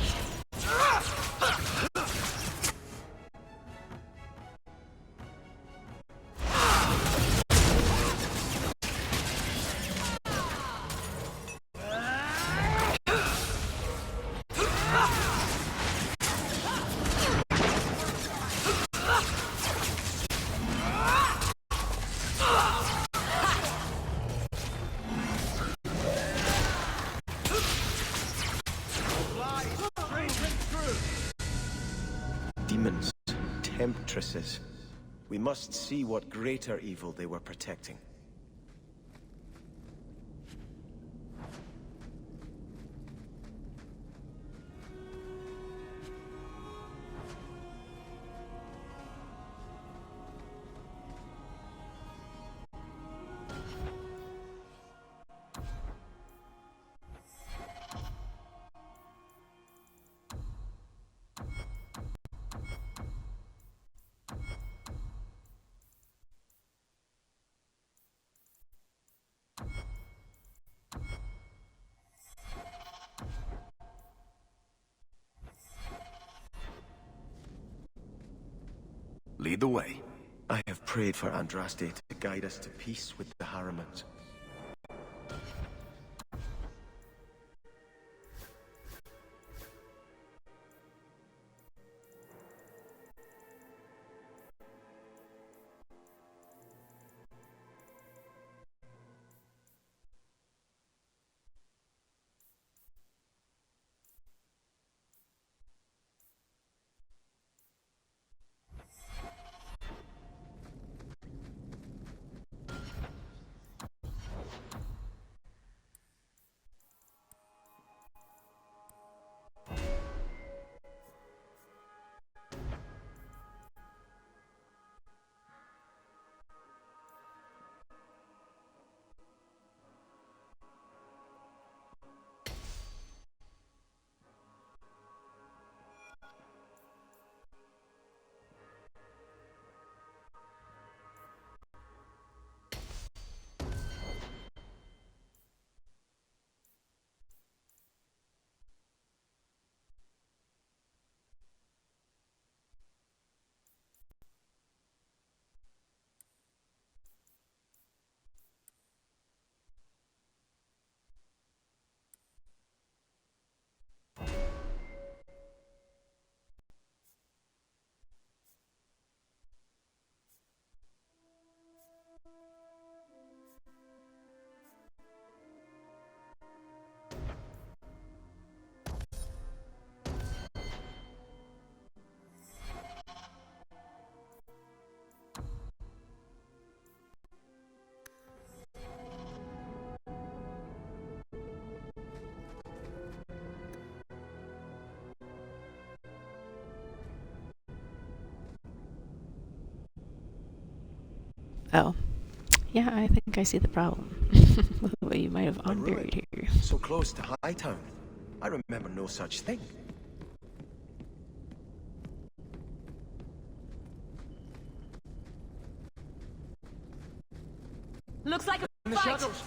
Demons, temptresses. We must see what greater evil they were protecting. Lead the way. I have prayed for Andraste to guide us to peace with the Harrimans. Oh. Yeah, I think I see the problem. The way you might have unburied here. So close to Hightown. I remember no such thing. Looks like a In the fight! shadows!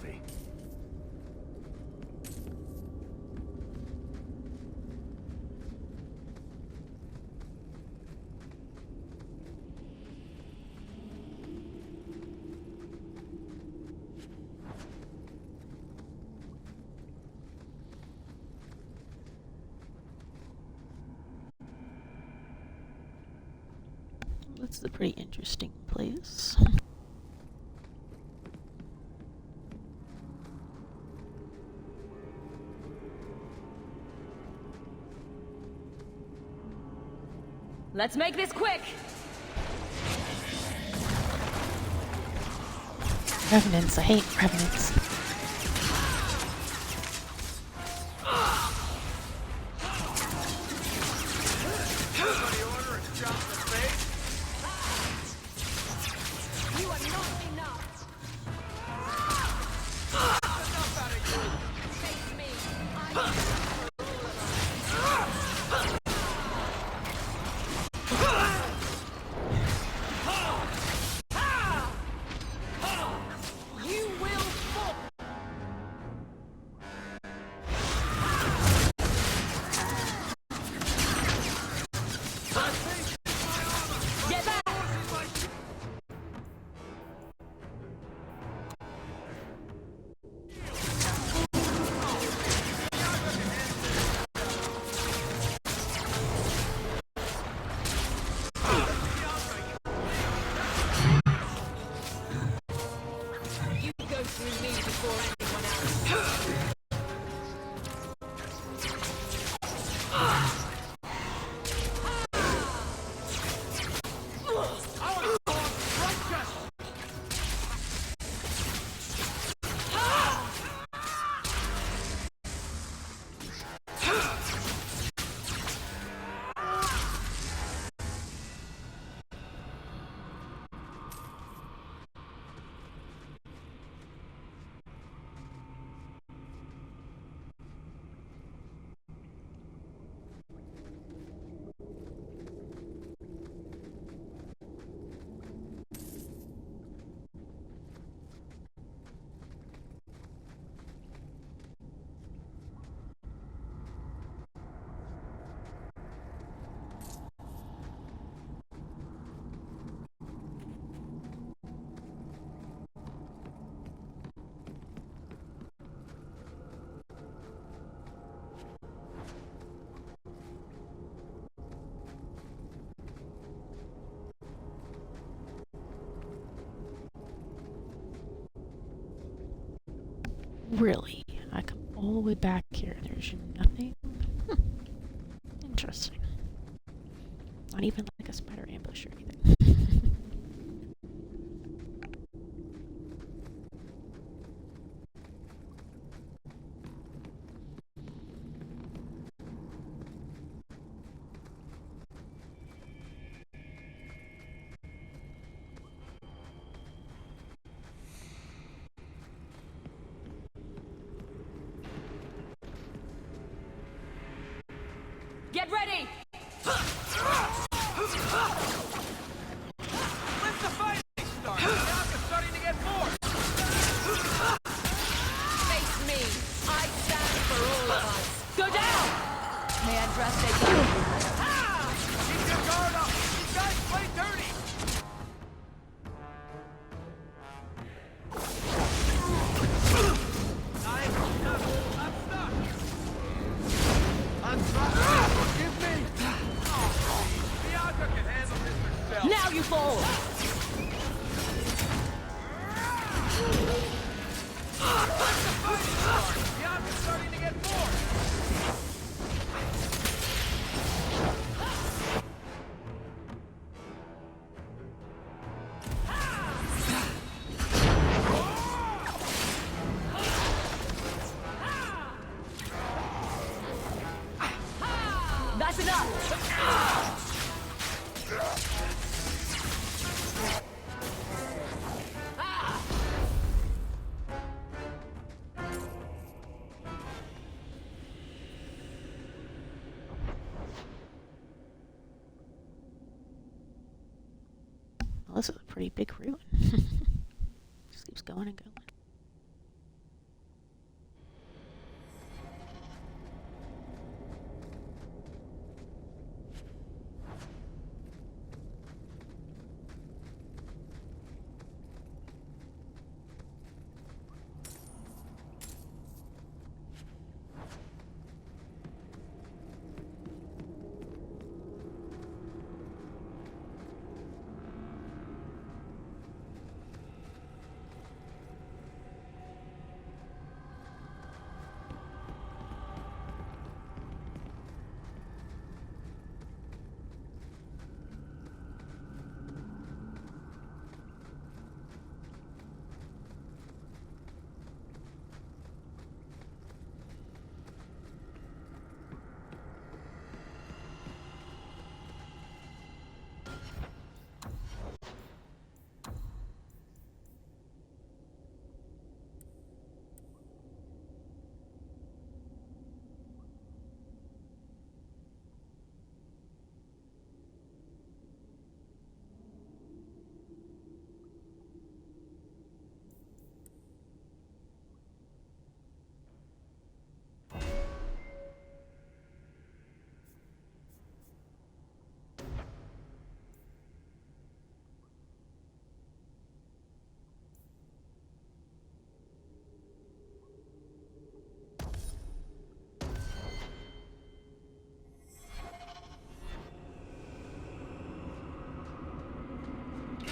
me. This is a pretty interesting place. Let's make this quick! Revenants, I hate revenants. Really? I come all the way back here. There's nothing? Interesting. Not even like a spider ambush or anything. Get ready! Let the fighting start! Now they're starting to get more! Face me! I stand for all of us! Go down! May I dress take you? Keep your guard up! These guys play dirty! I'm stuck! I'm stuck! Forgive me! Bianca can handle this herself! Now you fall! Let the fighting start! Bianca's starting to get more! That's enough! Well, this is a pretty big ruin. Just keeps going and going.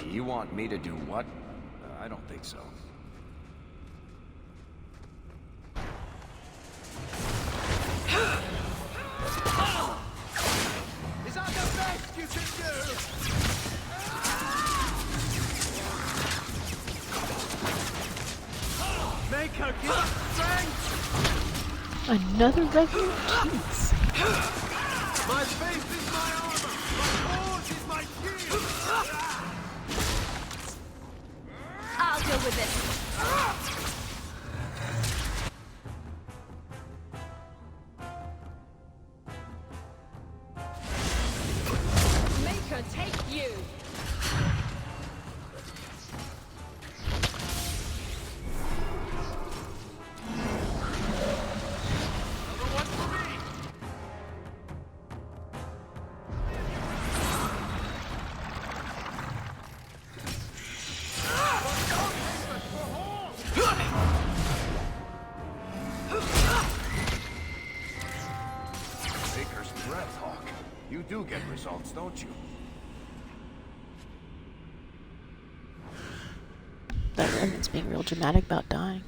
You want me to do what? I don't think so. Is that the best you can do? Make her give us strength! Another revenant? Jeez. My faith is my armor! My forge is my shield! I'll deal with this. Make her take you! Baker's breath, Hawk. You do get results, don't you? That revenant's being real dramatic about dying.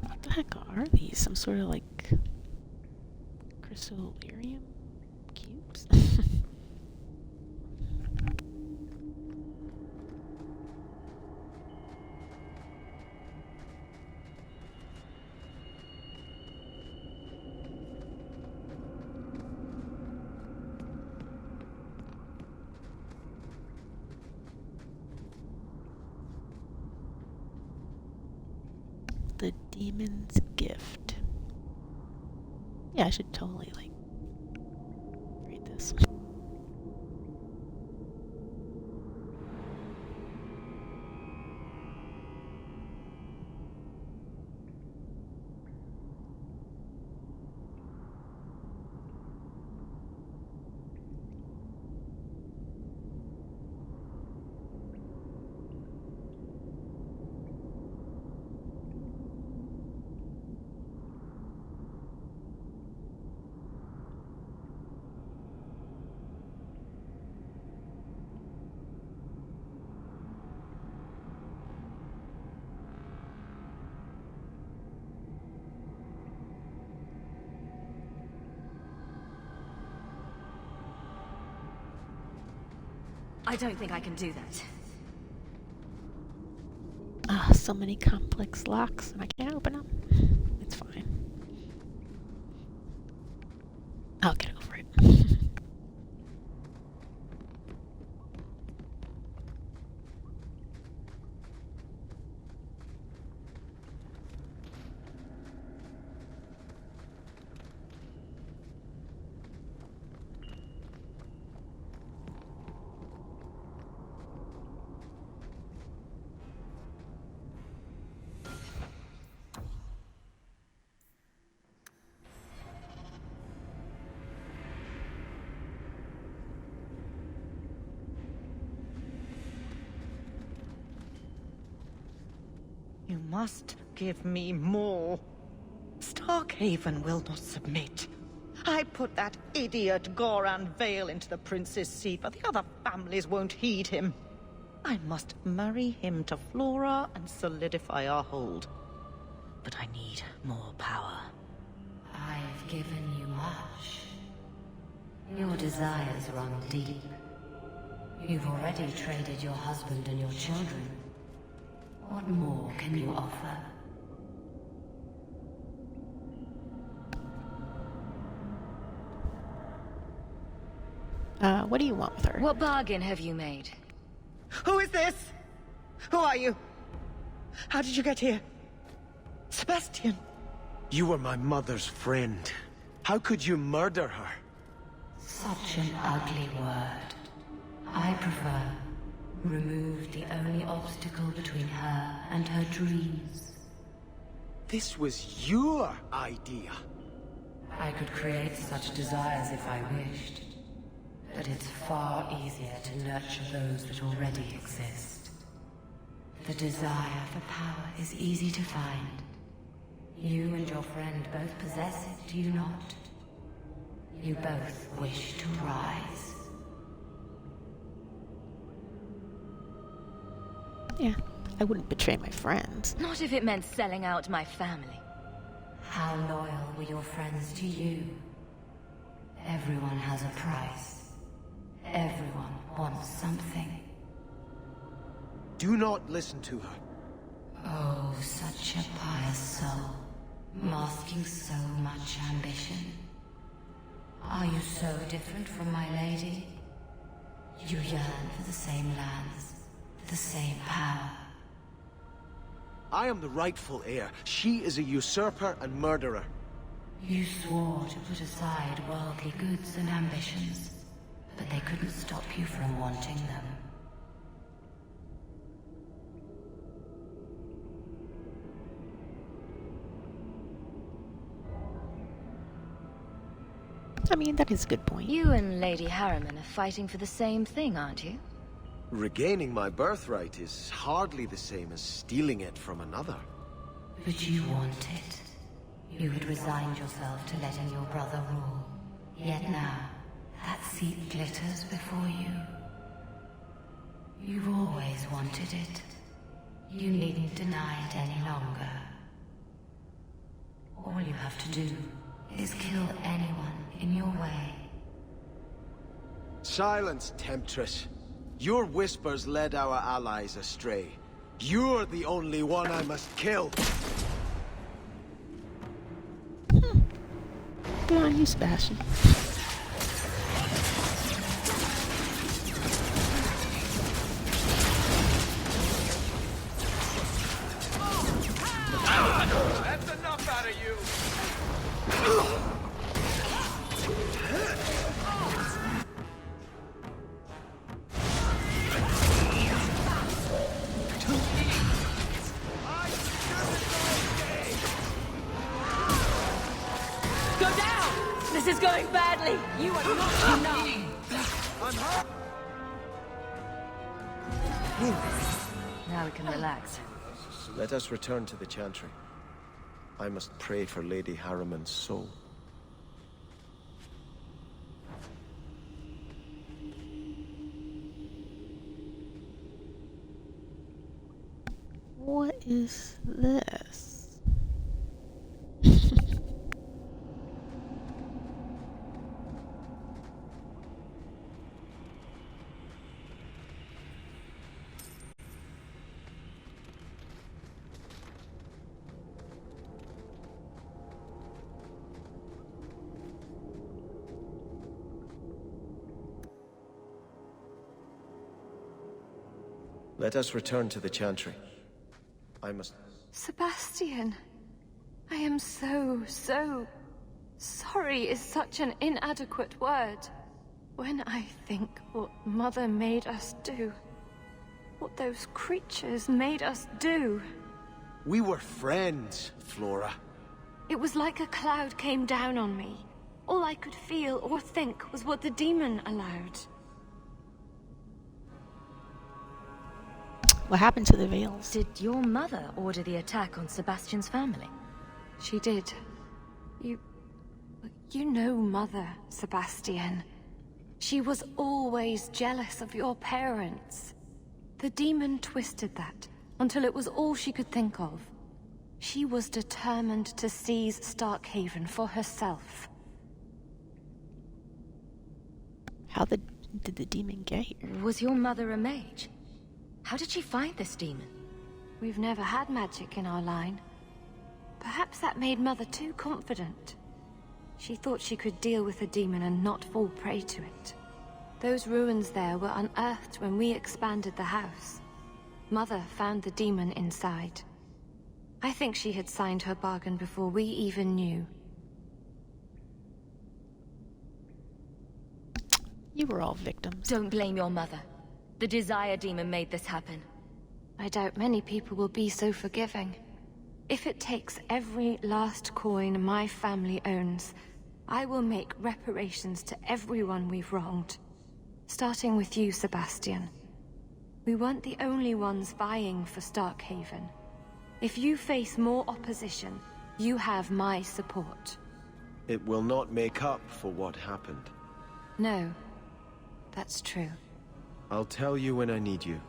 What the heck are these? Some sort of like crystallarium cubes? The Demon's Gift. Yeah, I should totally, like, read this. I don't think I can do that. Ah, so many complex locks and I can't open them. It's fine. I'll get over it. must give me more. Starkhaven will not submit. I put that idiot Goran Vale into the prince's seat, but the other families won't heed him. I must marry him to Flora and solidify our hold. But I need more power. I've given you much. Your desires run deep. You've already traded your husband and your children. What more can you offer? What do you want with her? What bargain have you made? Who is this? Who are you? How did you get here? Sebastian! You were my mother's friend. How could you murder her? Such an ugly word. I prefer remove the only obstacle between her and her dreams. This was your idea. I could create such desires if I wished. But it's far easier to nurture those that already exist. The desire for power is easy to find. You and your friend both possess it, do you not? You both wish to rise. Yeah, I wouldn't betray my friends. Not if it meant selling out my family. How loyal were your friends to you? Everyone has a price. Everyone wants something. Do not listen to her. Oh, such a pious soul, masking so much ambition. Are you so different from my lady? You yearn for the same lands, the same power. I am the rightful heir. She is a usurper and murderer. You swore to put aside worldly goods and ambitions, but they couldn't stop you from wanting them. I mean, that is a good point. You and Lady Harriman are fighting for the same thing, aren't you? Regaining my birthright is hardly the same as stealing it from another. But you want it. You had resigned yourself to letting your brother rule. Yet now, that seat glitters before you. You've always wanted it. You needn't deny it any longer. All you have to do is kill anyone in your way. Silence, Temptress. Your whispers led our allies astray. You're the only one I must kill. Good on you, Sebastian. That's enough out of you! Go down! This is going badly! You are not enough! I'm hurt! Now we can relax. Let us return to the Chantry. I must pray for Lady Harriman's soul. What is this? Let us return to the Chantry. I must... Sebastian, I am so sorry is such an inadequate word. When I think what Mother made us do, what those creatures made us do. We were friends, Flora. It was like a cloud came down on me. All I could feel or think was what the demon allowed. What happened to the Veils? Did your mother order the attack on Sebastian's family? She did. You know Mother, Sebastian. She was always jealous of your parents. The demon twisted that until it was all she could think of. She was determined to seize Starkhaven for herself. How did the demon get here? Was your mother a mage? How did she find this demon? We've never had magic in our line. Perhaps that made Mother too confident. She thought she could deal with the demon and not fall prey to it. Those ruins there were unearthed when we expanded the house. Mother found the demon inside. I think she had signed her bargain before we even knew. You were all victims. Don't blame your mother. The desire demon made this happen. I doubt many people will be so forgiving. If it takes every last coin my family owns, I will make reparations to everyone we've wronged. Starting with you, Sebastian. We weren't the only ones vying for Starkhaven. If you face more opposition, you have my support. It will not make up for what happened. No, that's true. I'll tell you when I need you.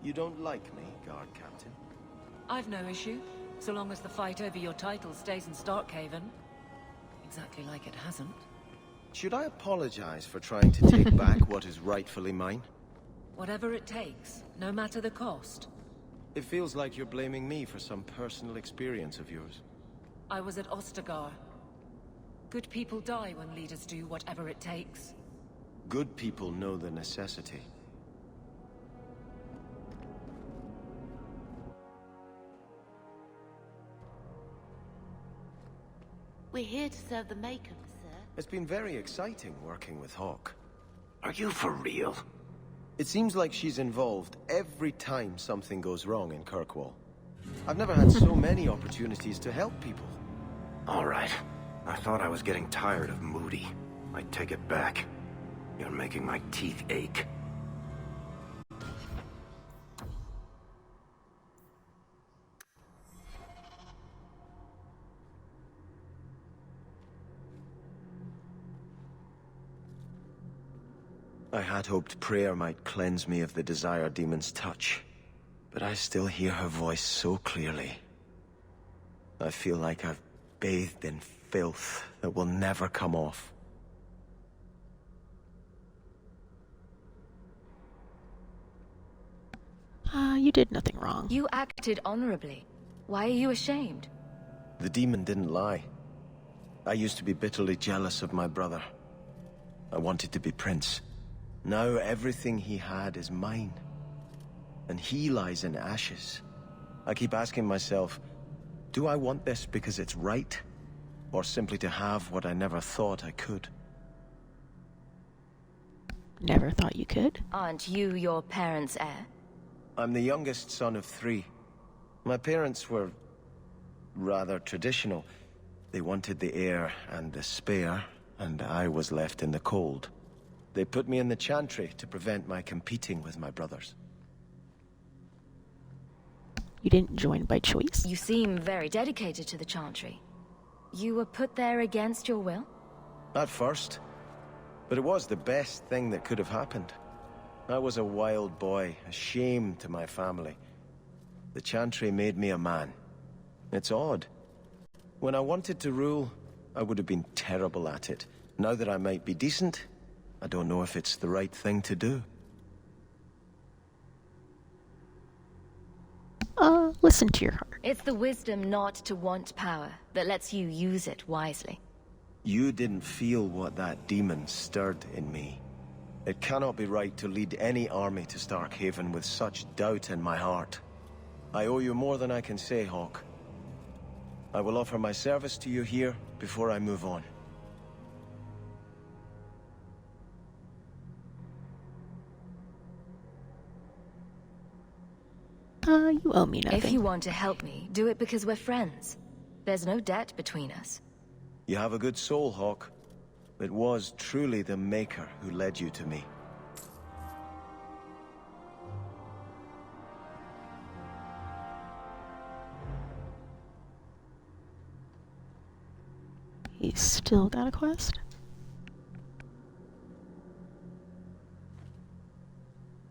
You don't like me, Guard Captain? I've no issue, so long as the fight over your title stays in Starkhaven. Exactly like it hasn't. Should I apologize for trying to take back what is rightfully mine? Whatever it takes, no matter the cost. It feels like you're blaming me for some personal experience of yours. I was at Ostagar. Good people die when leaders do whatever it takes. Good people know the necessity. We're here to serve the Makers, sir. It's been very exciting working with Hawk. Are you for real? It seems like she's involved every time something goes wrong in Kirkwall. I've never had so many opportunities to help people. All right. I thought I was getting tired of Moody. I take it back. You're making my teeth ache. I had hoped prayer might cleanse me of the Desire Demon's touch, but I still hear her voice so clearly. I feel like I've bathed in filth that will never come off. You did nothing wrong. You acted honorably. Why are you ashamed? The demon didn't lie. I used to be bitterly jealous of my brother. I wanted to be prince. Now everything he had is mine. And he lies in ashes. I keep asking myself, do I want this because it's right? Or simply to have what I never thought I could? Never thought you could? Aren't you your parents' heir? I'm the youngest son of 3. My parents were rather traditional. They wanted the heir and the spare, and I was left in the cold. They put me in the chantry to prevent my competing with my brothers. You didn't join by choice? You seem very dedicated to the Chantry. You were put there against your will? At first. But it was the best thing that could have happened. I was a wild boy, a shame to my family. The Chantry made me a man. It's odd. When I wanted to rule, I would have been terrible at it. Now that I might be decent, I don't know if it's the right thing to do. Listen to your heart. It's the wisdom not to want power that lets you use it wisely. You didn't feel what that demon stirred in me. It cannot be right to lead any army to Starkhaven with such doubt in my heart. I owe you more than I can say, Hawke. I will offer my service to you here before I move on. You owe me nothing. If you want to help me, do it because we're friends. There's no debt between us. You have a good soul, Hawke. It was truly the Maker who led you to me. He's still got a quest?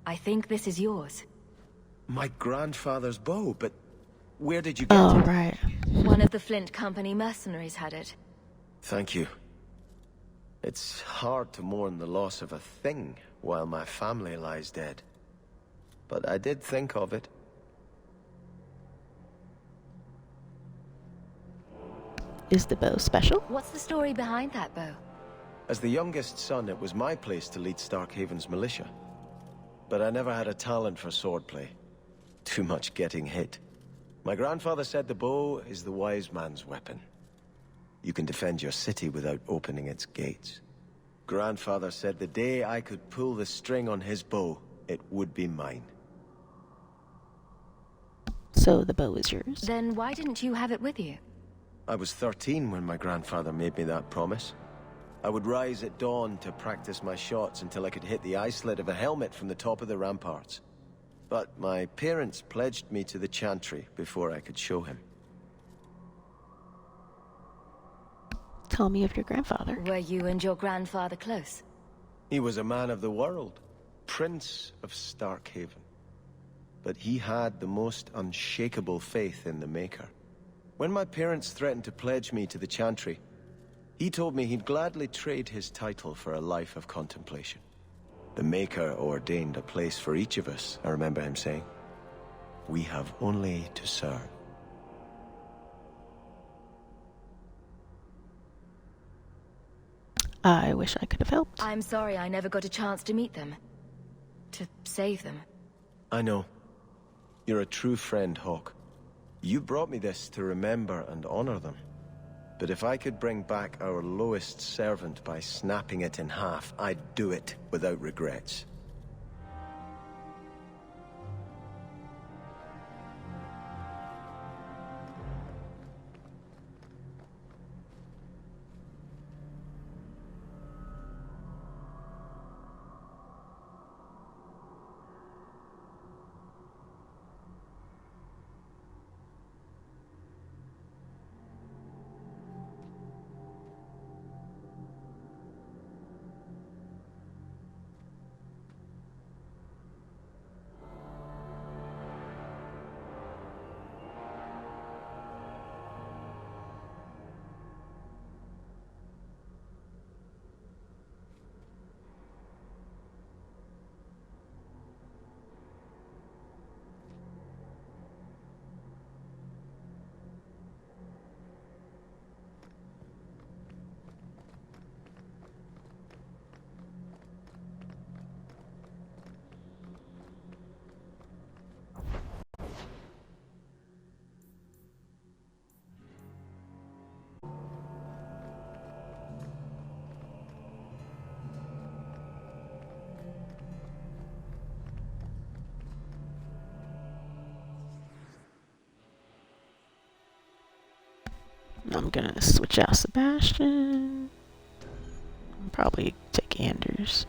I think this is yours. My grandfather's bow, but where did you get it? Oh, right. One of the Flint Company mercenaries had it. Thank you. It's hard to mourn the loss of a thing while my family lies dead. But I did think of it. Is the bow special? What's the story behind that bow? As the youngest son, it was my place to lead Starkhaven's militia. But I never had a talent for swordplay. Too much getting hit. My grandfather said the bow is the wise man's weapon. You can defend your city without opening its gates. Grandfather said the day I could pull the string on his bow, it would be mine. So the bow is yours? Then why didn't you have it with you? I was 13 when my grandfather made me that promise. I would rise at dawn to practice my shots until I could hit the eye slit of a helmet from the top of the ramparts. But my parents pledged me to the Chantry before I could show him. Tell me of your grandfather. Were you and your grandfather close? He was a man of the world, Prince of Starkhaven. But he had the most unshakable faith in the Maker. When my parents threatened to pledge me to the Chantry, he told me he'd gladly trade his title for a life of contemplation. The Maker ordained a place for each of us, I remember him saying. We have only to serve. I wish I could have helped. I'm sorry I never got a chance to meet them. To save them. I know. You're a true friend, Hawke. You brought me this to remember and honor them. But if I could bring back our lowest servant by snapping it in half, I'd do it without regrets. I'm gonna switch out Sebastian. I'll probably take Anders.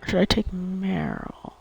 Or should I take Meryl?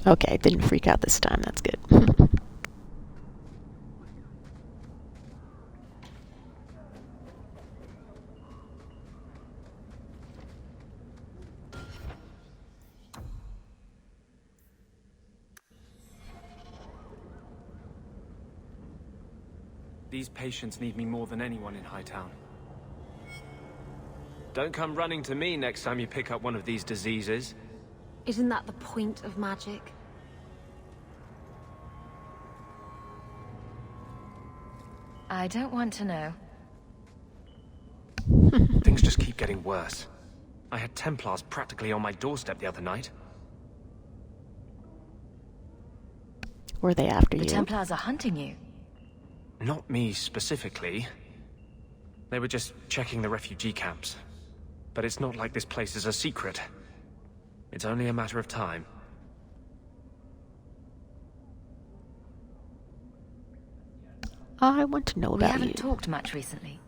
Okay, didn't freak out this time. That's good. These patients need me more than anyone in Hightown. Don't come running to me next time you pick up one of these diseases. Isn't that the point of magic? I don't want to know. Things just keep getting worse. I had Templars practically on my doorstep the other night. Were they after you? The Templars are hunting you. Not me specifically. They were just checking the refugee camps. But it's not like this place is a secret. It's only a matter of time. I want to know We about you. haven't talked much recently.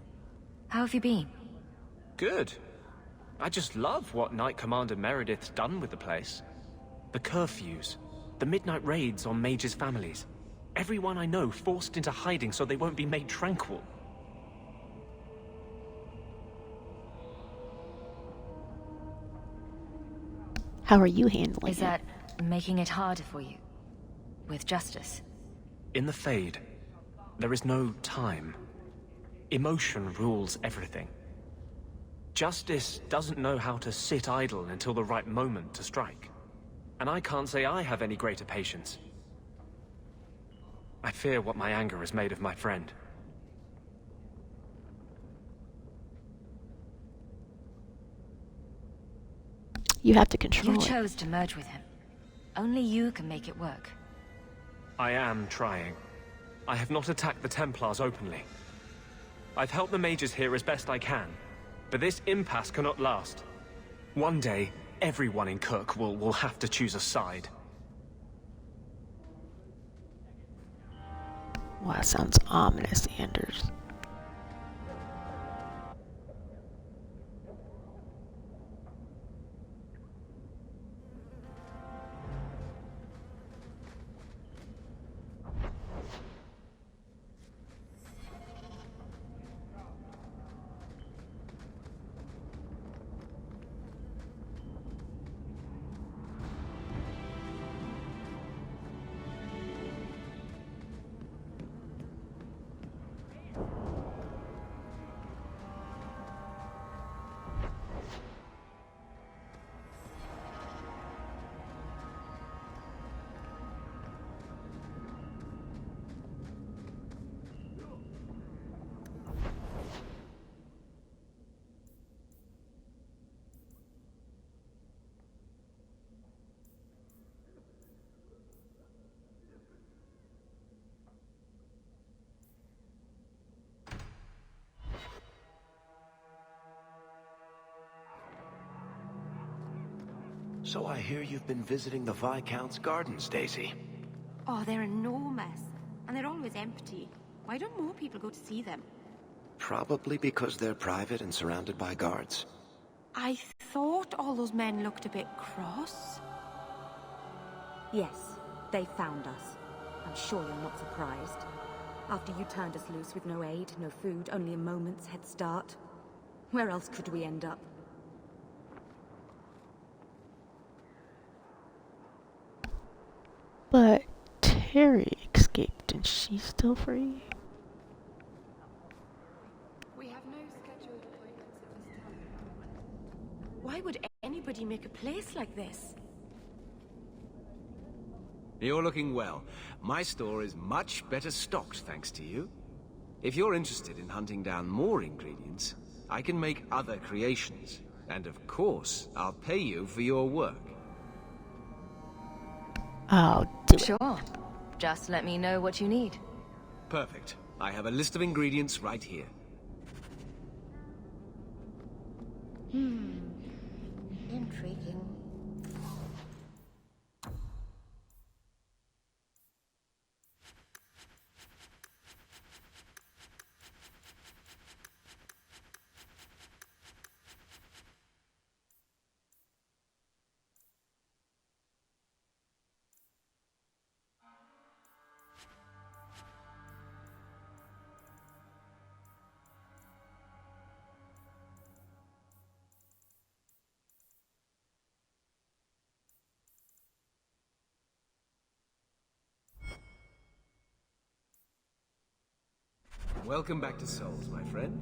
How have you been? Good. I just love what Knight Commander Meredith's done with the place. The curfews, the midnight raids on mages' families. Everyone I know forced into hiding so they won't be made tranquil. How are you handling Is that making it harder for you? With justice? In the Fade, there is no time. Emotion rules everything. Justice doesn't know how to sit idle until the right moment to strike. And I can't say I have any greater patience. I fear what my anger has made of my friend. You have to control You it. chose to merge with him. Only you can make it work. I am trying. I have not attacked the Templars openly. I've helped the mages here as best I can, but this impasse cannot last. One day, everyone in Kirk will have to choose a side. Wow, that sounds ominous, Anders. So I hear you've been visiting the Viscount's gardens, Daisy. Oh, they're enormous. And they're always empty. Why don't more people go to see them? Probably because they're private and surrounded by guards. I thought all those men looked a bit cross. Yes, they found us. I'm sure you're not surprised. After you turned us loose with no aid, no food, only a moment's head start. Where else could we end up? But Terry escaped and she's still free? We have no scheduled appointments at this time. Why would anybody make a place like this? You're looking well. My store is much better stocked thanks to you. If you're interested in hunting down more ingredients, I can make other creations. And of course, I'll pay you for your work. I'll do it. Sure. Just let me know what you need. Perfect. I have a list of ingredients right here. Intriguing. Welcome back to Souls, my friend.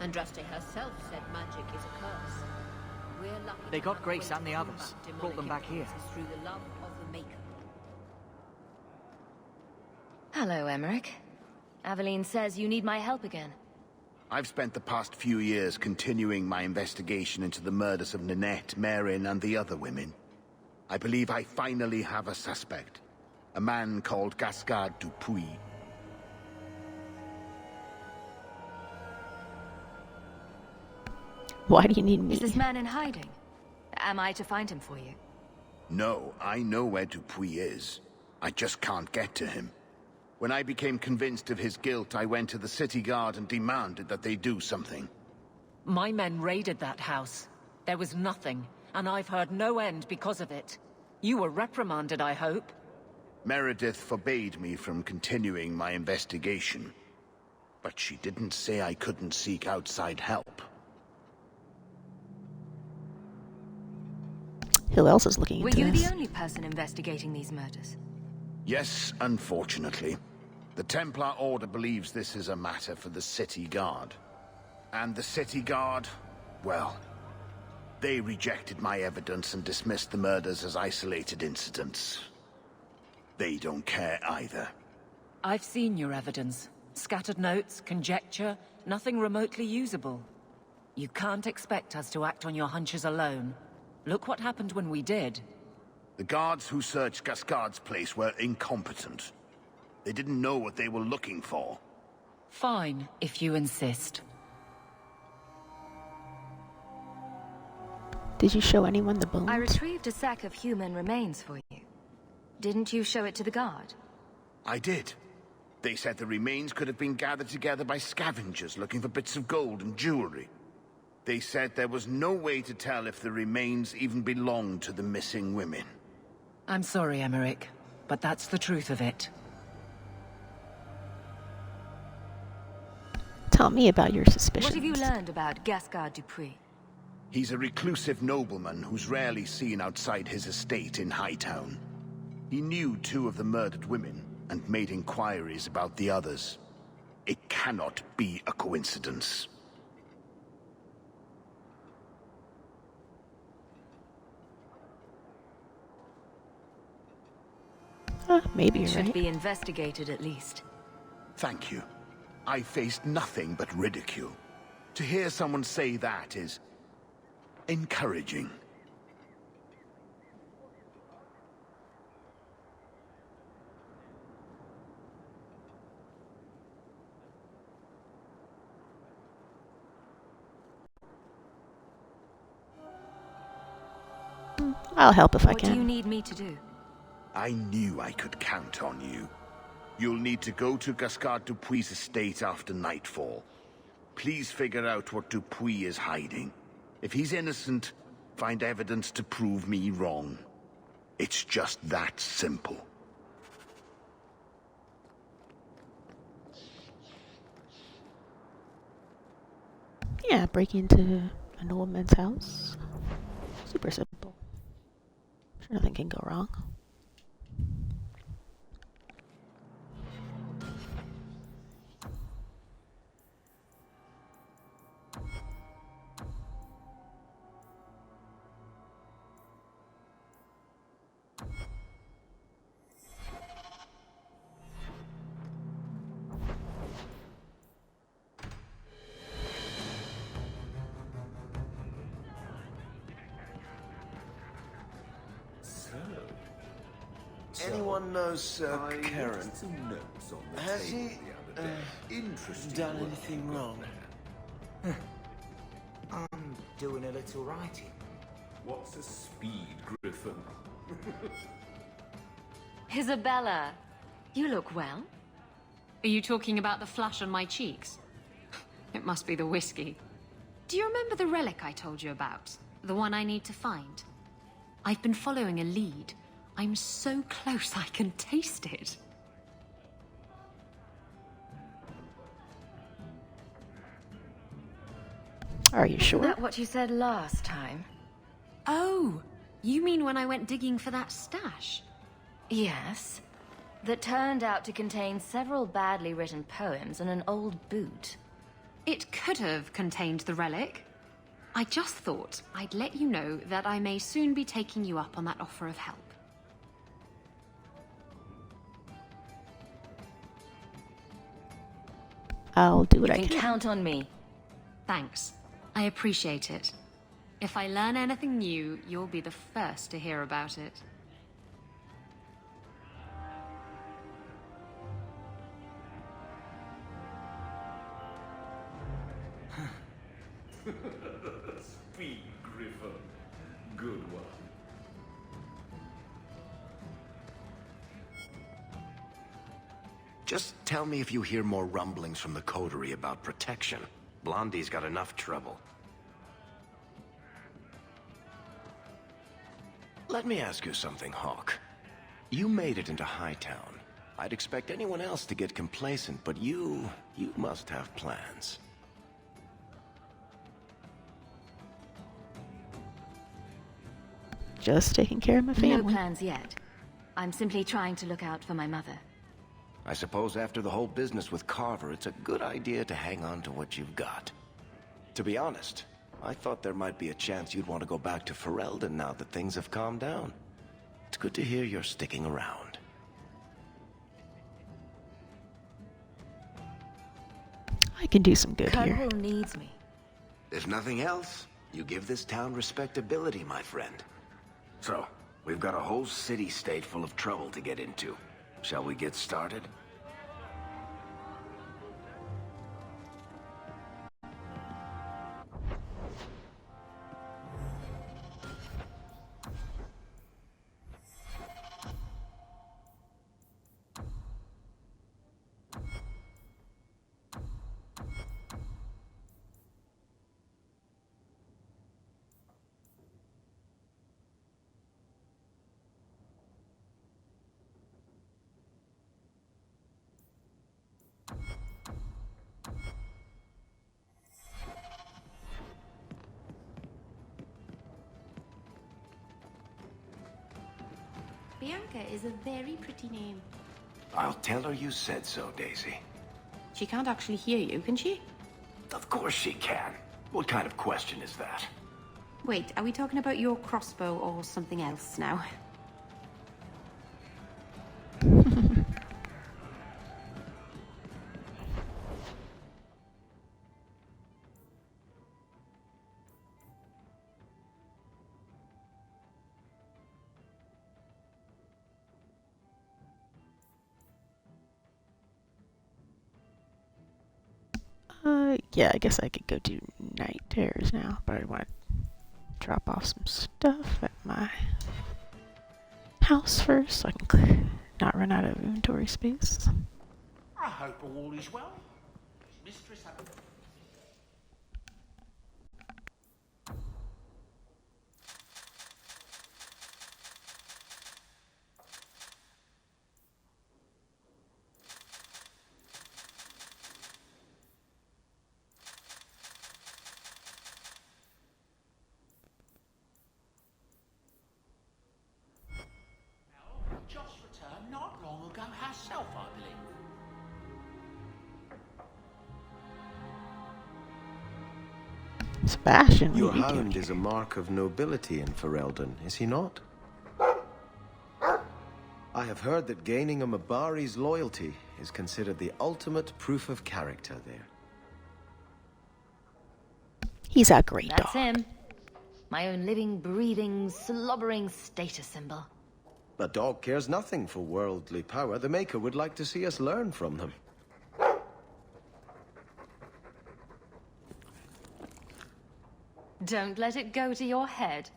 Andraste herself said magic is a curse. We're lucky They to got have Grace ways and the to others, combat brought them demonic back here. influences through the love of the Maker. Hello, Emmerich. Aveline says you need my help again. I've spent the past few years continuing my investigation into the murders of Ninette, Marin, and the other women. I believe I finally have a suspect. A man called Gascard Dupuis. Why do you need me? Is this man in hiding? Am I to find him for you? No, I know where Dupuis is. I just can't get to him. When I became convinced of his guilt, I went to the city guard and demanded that they do something. My men raided that house. There was nothing, and I've heard no end because of it. You were reprimanded, I hope? Meredith forbade me from continuing my investigation. But she didn't say I couldn't seek outside help. Who else is looking Were into you this? the only person investigating these murders? Yes, unfortunately. The Templar Order believes this is a matter for the City Guard. And the City Guard, well, they rejected my evidence and dismissed the murders as isolated incidents. They don't care either. I've seen your evidence. Scattered notes, conjecture, nothing remotely usable. You can't expect us to act on your hunches alone. Look what happened when we did. The guards who searched Gascard's place were incompetent. They didn't know what they were looking for. Fine, if you insist. Did you show anyone the bones? I retrieved a sack of human remains for you. Didn't you show it to the guard? I did. They said the remains could have been gathered together by scavengers looking for bits of gold and jewelry. They said there was no way to tell if the remains even belonged to the missing women. I'm sorry, Emmerich, but that's the truth of it. Tell me about your suspicions. What have you learned about Gascard Dupuis? He's a reclusive nobleman who's rarely seen outside his estate in Hightown. He knew 2 of the murdered women and made inquiries about the others. It cannot be a coincidence. Maybe you're Should right. be investigated at least. Thank you. I faced nothing but ridicule. To hear someone say that is encouraging. I'll help if I What do you can. need me to do? I knew I could count on you. You'll need to go to Gascard Dupuis' estate after nightfall. Please figure out what Dupuis is hiding. If he's innocent, find evidence to prove me wrong. It's just that simple. Yeah, break into an old man's house. Super simple. Sure, nothing can go wrong. anyone know Sir Karen? Has he done anything wrong? I'm doing a little writing. What's a speed griffin? Isabella, you look well. Are you talking about the flush on my cheeks? It must be the whiskey. Do you remember the relic I told you about? The one I need to find? I've been following a lead. I'm so close I can taste it. Are you sure? Isn't that what you said last time? Oh, you mean when I went digging for that stash? Yes. That turned out to contain several badly written poems and an old boot. It could have contained the relic. I just thought I'd let you know that I may soon be taking you up on that offer of help. I'll do what I You can. can count on me. Thanks. I appreciate it. If I learn anything new, you'll be the first to hear about it. Speed griffin. Good one. Just tell me if you hear more rumblings from the coterie about protection. Blondie's got enough trouble. Let me ask you something, Hawk. You made it into Hightown. I'd expect anyone else to get complacent, but you must have plans. Just taking care of my family. No plans yet. I'm simply trying to look out for my mother. I suppose after the whole business with Carver, it's a good idea to hang on to what you've got. To be honest, I thought there might be a chance you'd want to go back to Ferelden now that things have calmed down. It's good to hear you're sticking around. I can do some good here. Cornwall needs me. If nothing else, you give this town respectability, my friend. So, we've got a whole city-state full of trouble to get into. Shall we get started? Bianca is a very pretty name. I'll tell her you said so, Daisy. She can't actually hear you, can she? Of course she can. What kind of question is that? Wait, are we talking about your crossbow or something else now? Yeah, I guess I could go do night terrors now, but I want to drop off some stuff at my house first so I can not run out of inventory space. I hope all is well. Mistress... Just returned not long ago herself, I believe. Sebastian, Your what are you doing hound is a mark of nobility in Ferelden, is he not? I have heard that gaining a Mabari's loyalty is considered the ultimate proof of character there. He's a great That's dog. him. My own living, breathing, slobbering status symbol. A dog cares nothing for worldly power. The Maker would like to see us learn from them. Don't let it go to your head.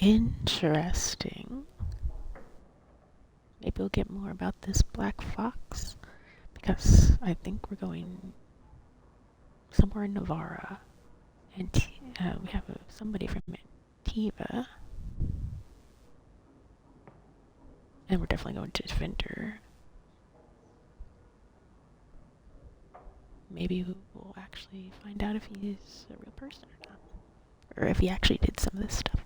Interesting. Maybe we'll get more about this black fox, because I think we're going somewhere in Navarra, and we have somebody from Antiva, and we're definitely going to Defender. Maybe we'll actually find out if he's a real person or not, or if he actually did some of this stuff.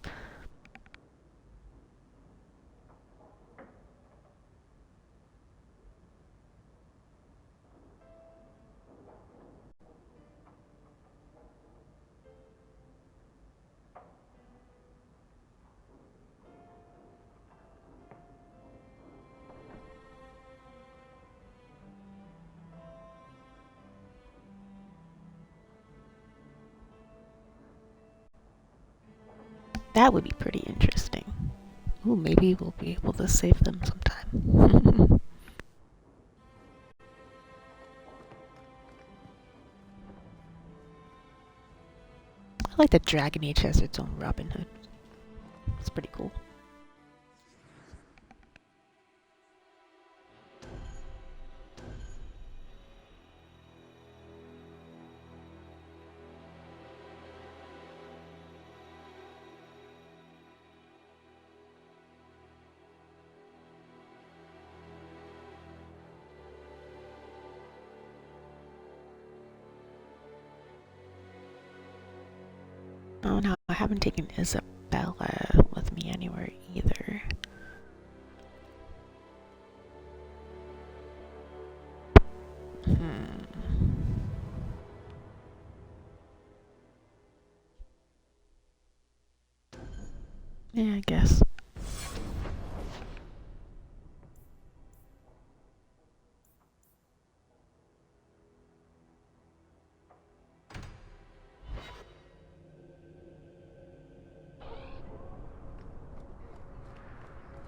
That would be pretty interesting. Ooh, maybe we'll be able to save them sometime. I like that Dragon Age has its own Robin Hood. It's pretty cool. Oh no, I haven't taken Isabella with me anywhere either. Yeah, I guess.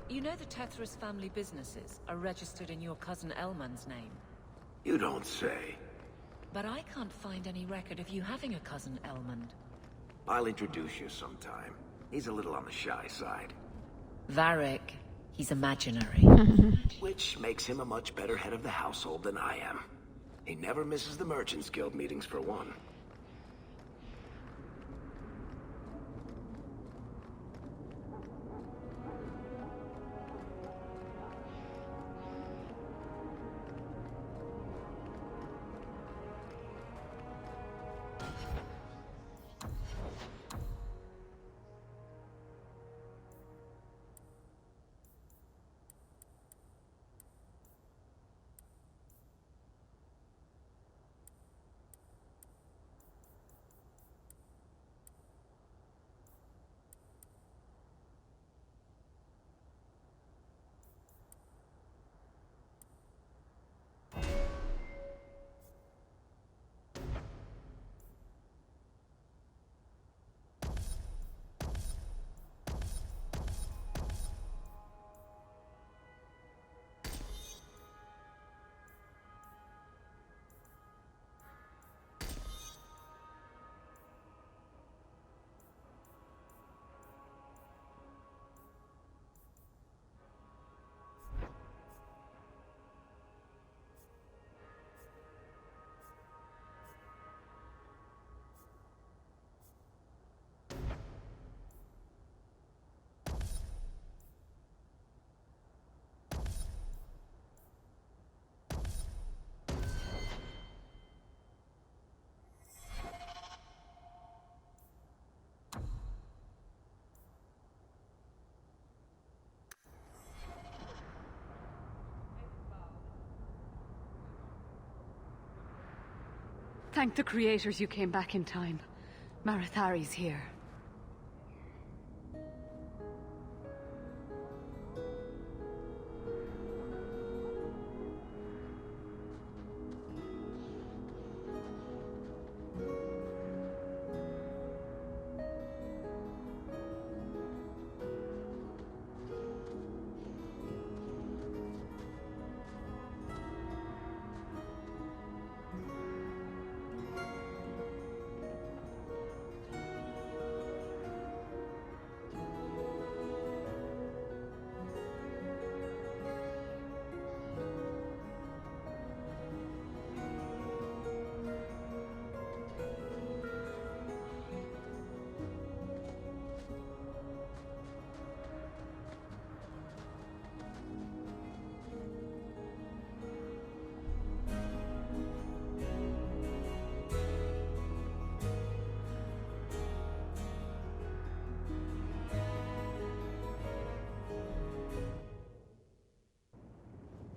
You know the Tethras family businesses are registered in your cousin Elman's name. You don't say. But I can't find any record of you having a cousin Elmond. I'll introduce you sometime. He's a little on the shy side. Varric, he's imaginary. Which makes him a much better head of the household than I am. He never misses the Merchants Guild meetings for one. Thank the creators you came back in time. Marathari's here.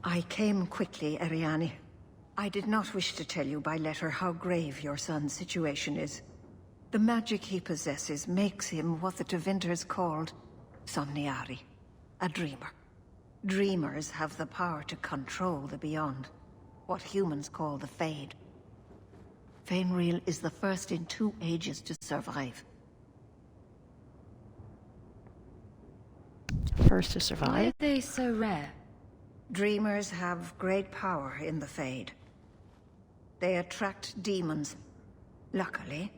I came quickly, Ariane. I did not wish to tell you by letter how grave your son's situation is. The magic he possesses makes him what the Tevinters called Somniari, a dreamer. Dreamers have the power to control the beyond, what humans call the Fade. Feynriel is the first in 2 ages to survive. First to survive? Why are they so rare? Dreamers have great power in the Fade. They attract demons. Luckily,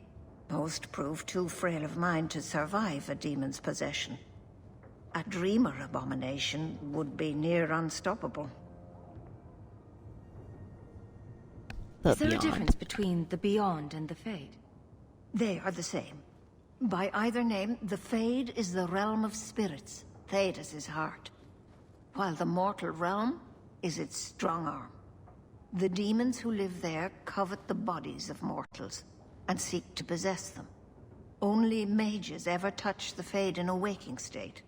most prove too frail of mind to survive a demon's possession. A dreamer abomination would be near unstoppable. Is there a difference between the Beyond and the Fade? They are the same. By either name, the Fade is the realm of spirits, Thedas' heart, while the mortal realm is its strong arm. The demons who live there covet the bodies of mortals and seek to possess them. Only mages ever touch the Fade in a waking state.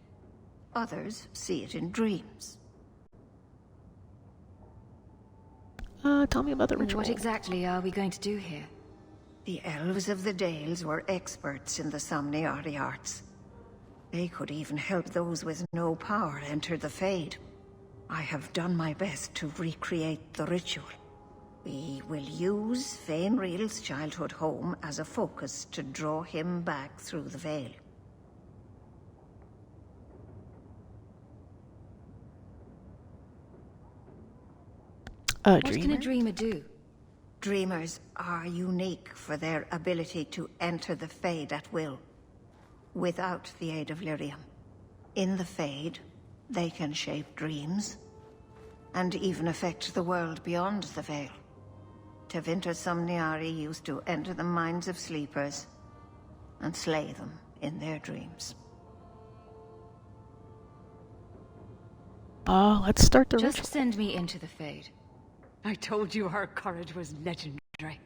Others see it in dreams. Tell me about the ritual. What exactly are we going to do here? The elves of the Dales were experts in the Somniari arts. They could even help those with no power enter the Fade. I have done my best to recreate the ritual. We will use Feynriel's childhood home as a focus to draw him back through the veil. What can a dreamer do? Dreamers are unique for their ability to enter the Fade at will, without the aid of lyrium. In the Fade, they can shape dreams, and even affect the world beyond the veil. Tevinter Somniari used to enter the minds of sleepers and slay them in their dreams. Let's start the Just ritual. send me into the Fade. I told you her courage was legendary.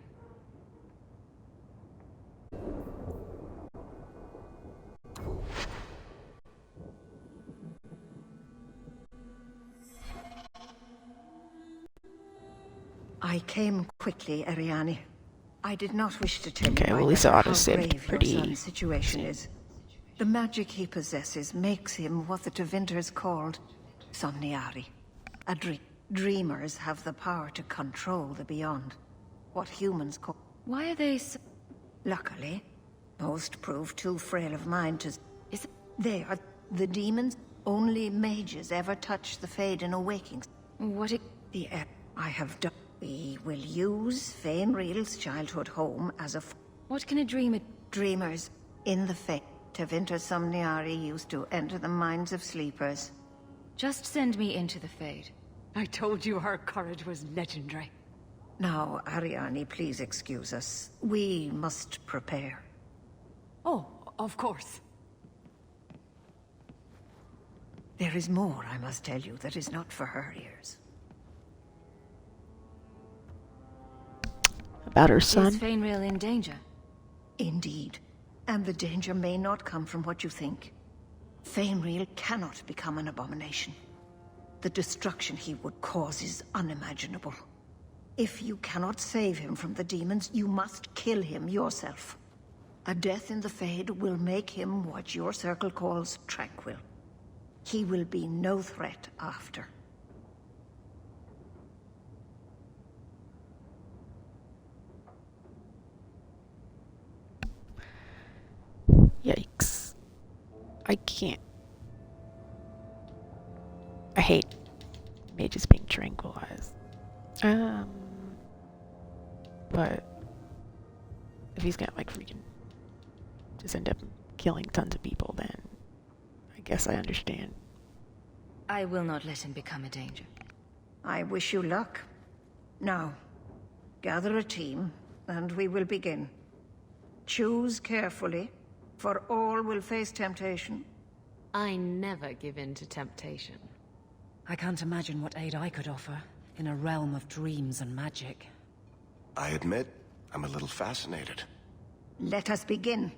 I came quickly, Ariane. I did not wish to tell you Okay, well, at least how Otto saved grave pretty your son's situation is. The magic he possesses makes him what the Tevinters called Somniari, a dream. Dreamers have the power to control the beyond, what humans call... Why are they so... Luckily, most prove too frail of mind to... They are the demons. Only mages ever touch the Fade in a waking... I have done... We will use Feynriel's childhood home as a... What can a dreamer... Dreamers in the Fade. Tevinter Somniari used to enter the minds of sleepers. Just send me into the Fade. I told you her courage was legendary. Now, Ariane, please excuse us. We must prepare. Oh, of course. There is more, I must tell you, that is not for her ears. About her son? Is Feynriel in danger? Indeed. And the danger may not come from what you think. Feynriel cannot become an abomination. The destruction he would cause is unimaginable. If you cannot save him from the demons, you must kill him yourself. A death in the Fade will make him what your circle calls tranquil. He will be no threat after. Yikes. I can't. I hate mages being tranquilized. But if he's gonna like freaking just end up killing tons of people, then I guess I understand. I will not let him become a danger. I wish you luck. Now, gather a team, and we will begin. Choose carefully, for all will face temptation. I never give in to temptation. I can't imagine what aid I could offer in a realm of dreams and magic. I admit, I'm a little fascinated. Let us begin.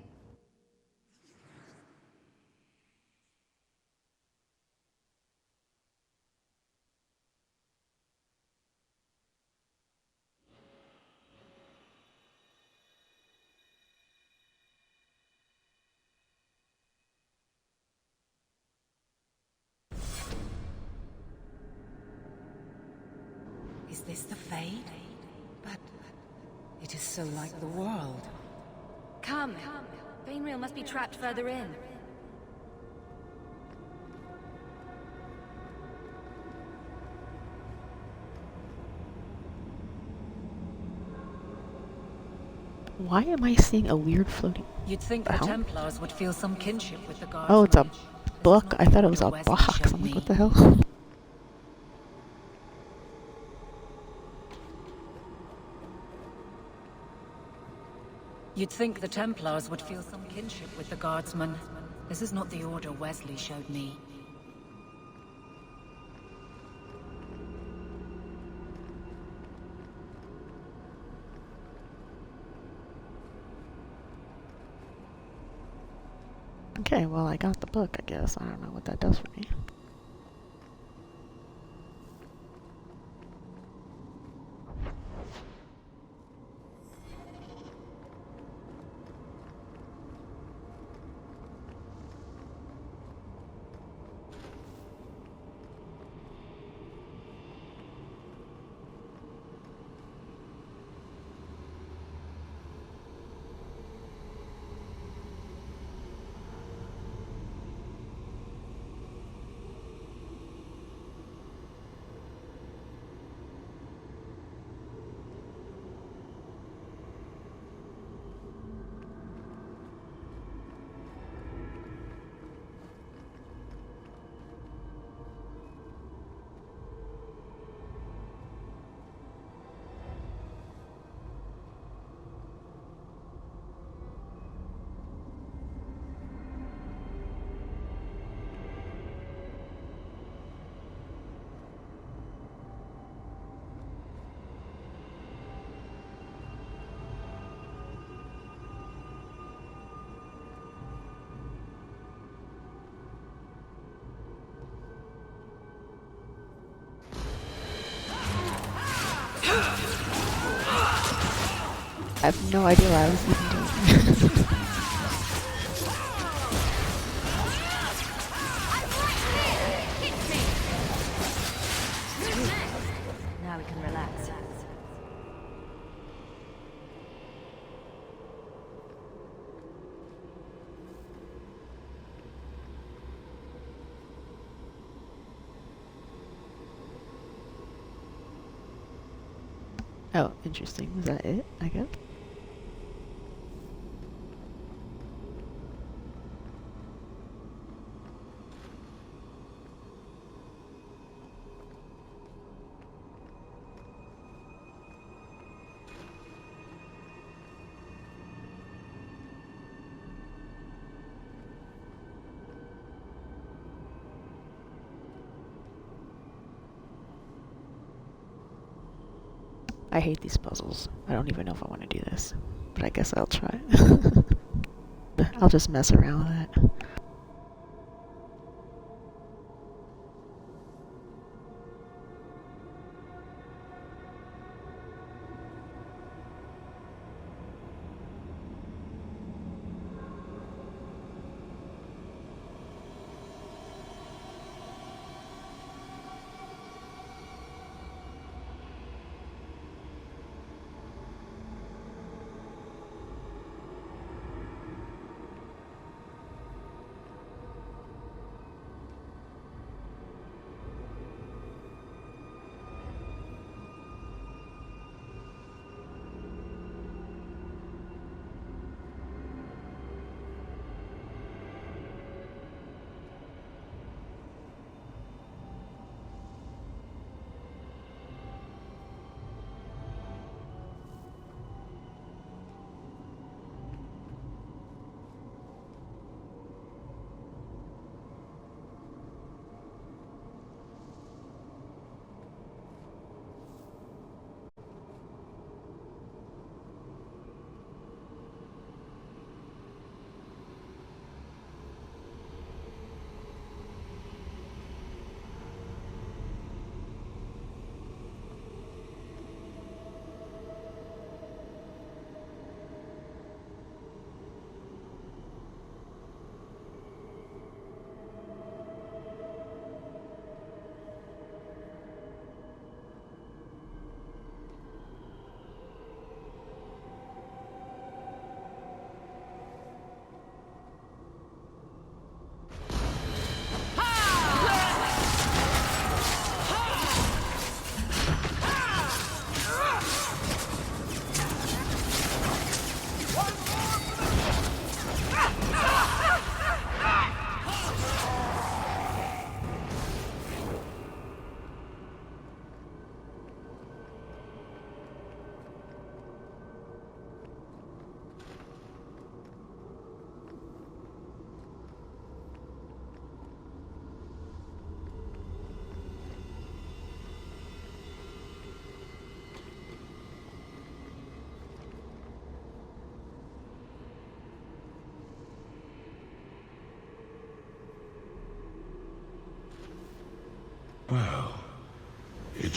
Is this the Fade? But it is so like the world. Come. Bainreal must be trapped further in. Why am I seeing a weird floating? You'd think the Templars would feel some kinship with the guards. Oh, it's a book. I thought it was a box. I'm like, what the hell? You'd think the Templars would feel some kinship with the guardsmen. This is not the order Wesley showed me. Okay, well, I got the book, I guess. I don't know what that does for me. I have no idea what I was even doing. Now we can relax. Oh, interesting. Was that it, I guess? I hate these puzzles. I don't even know if I want to do this, but I guess I'll try. I'll just mess around with it.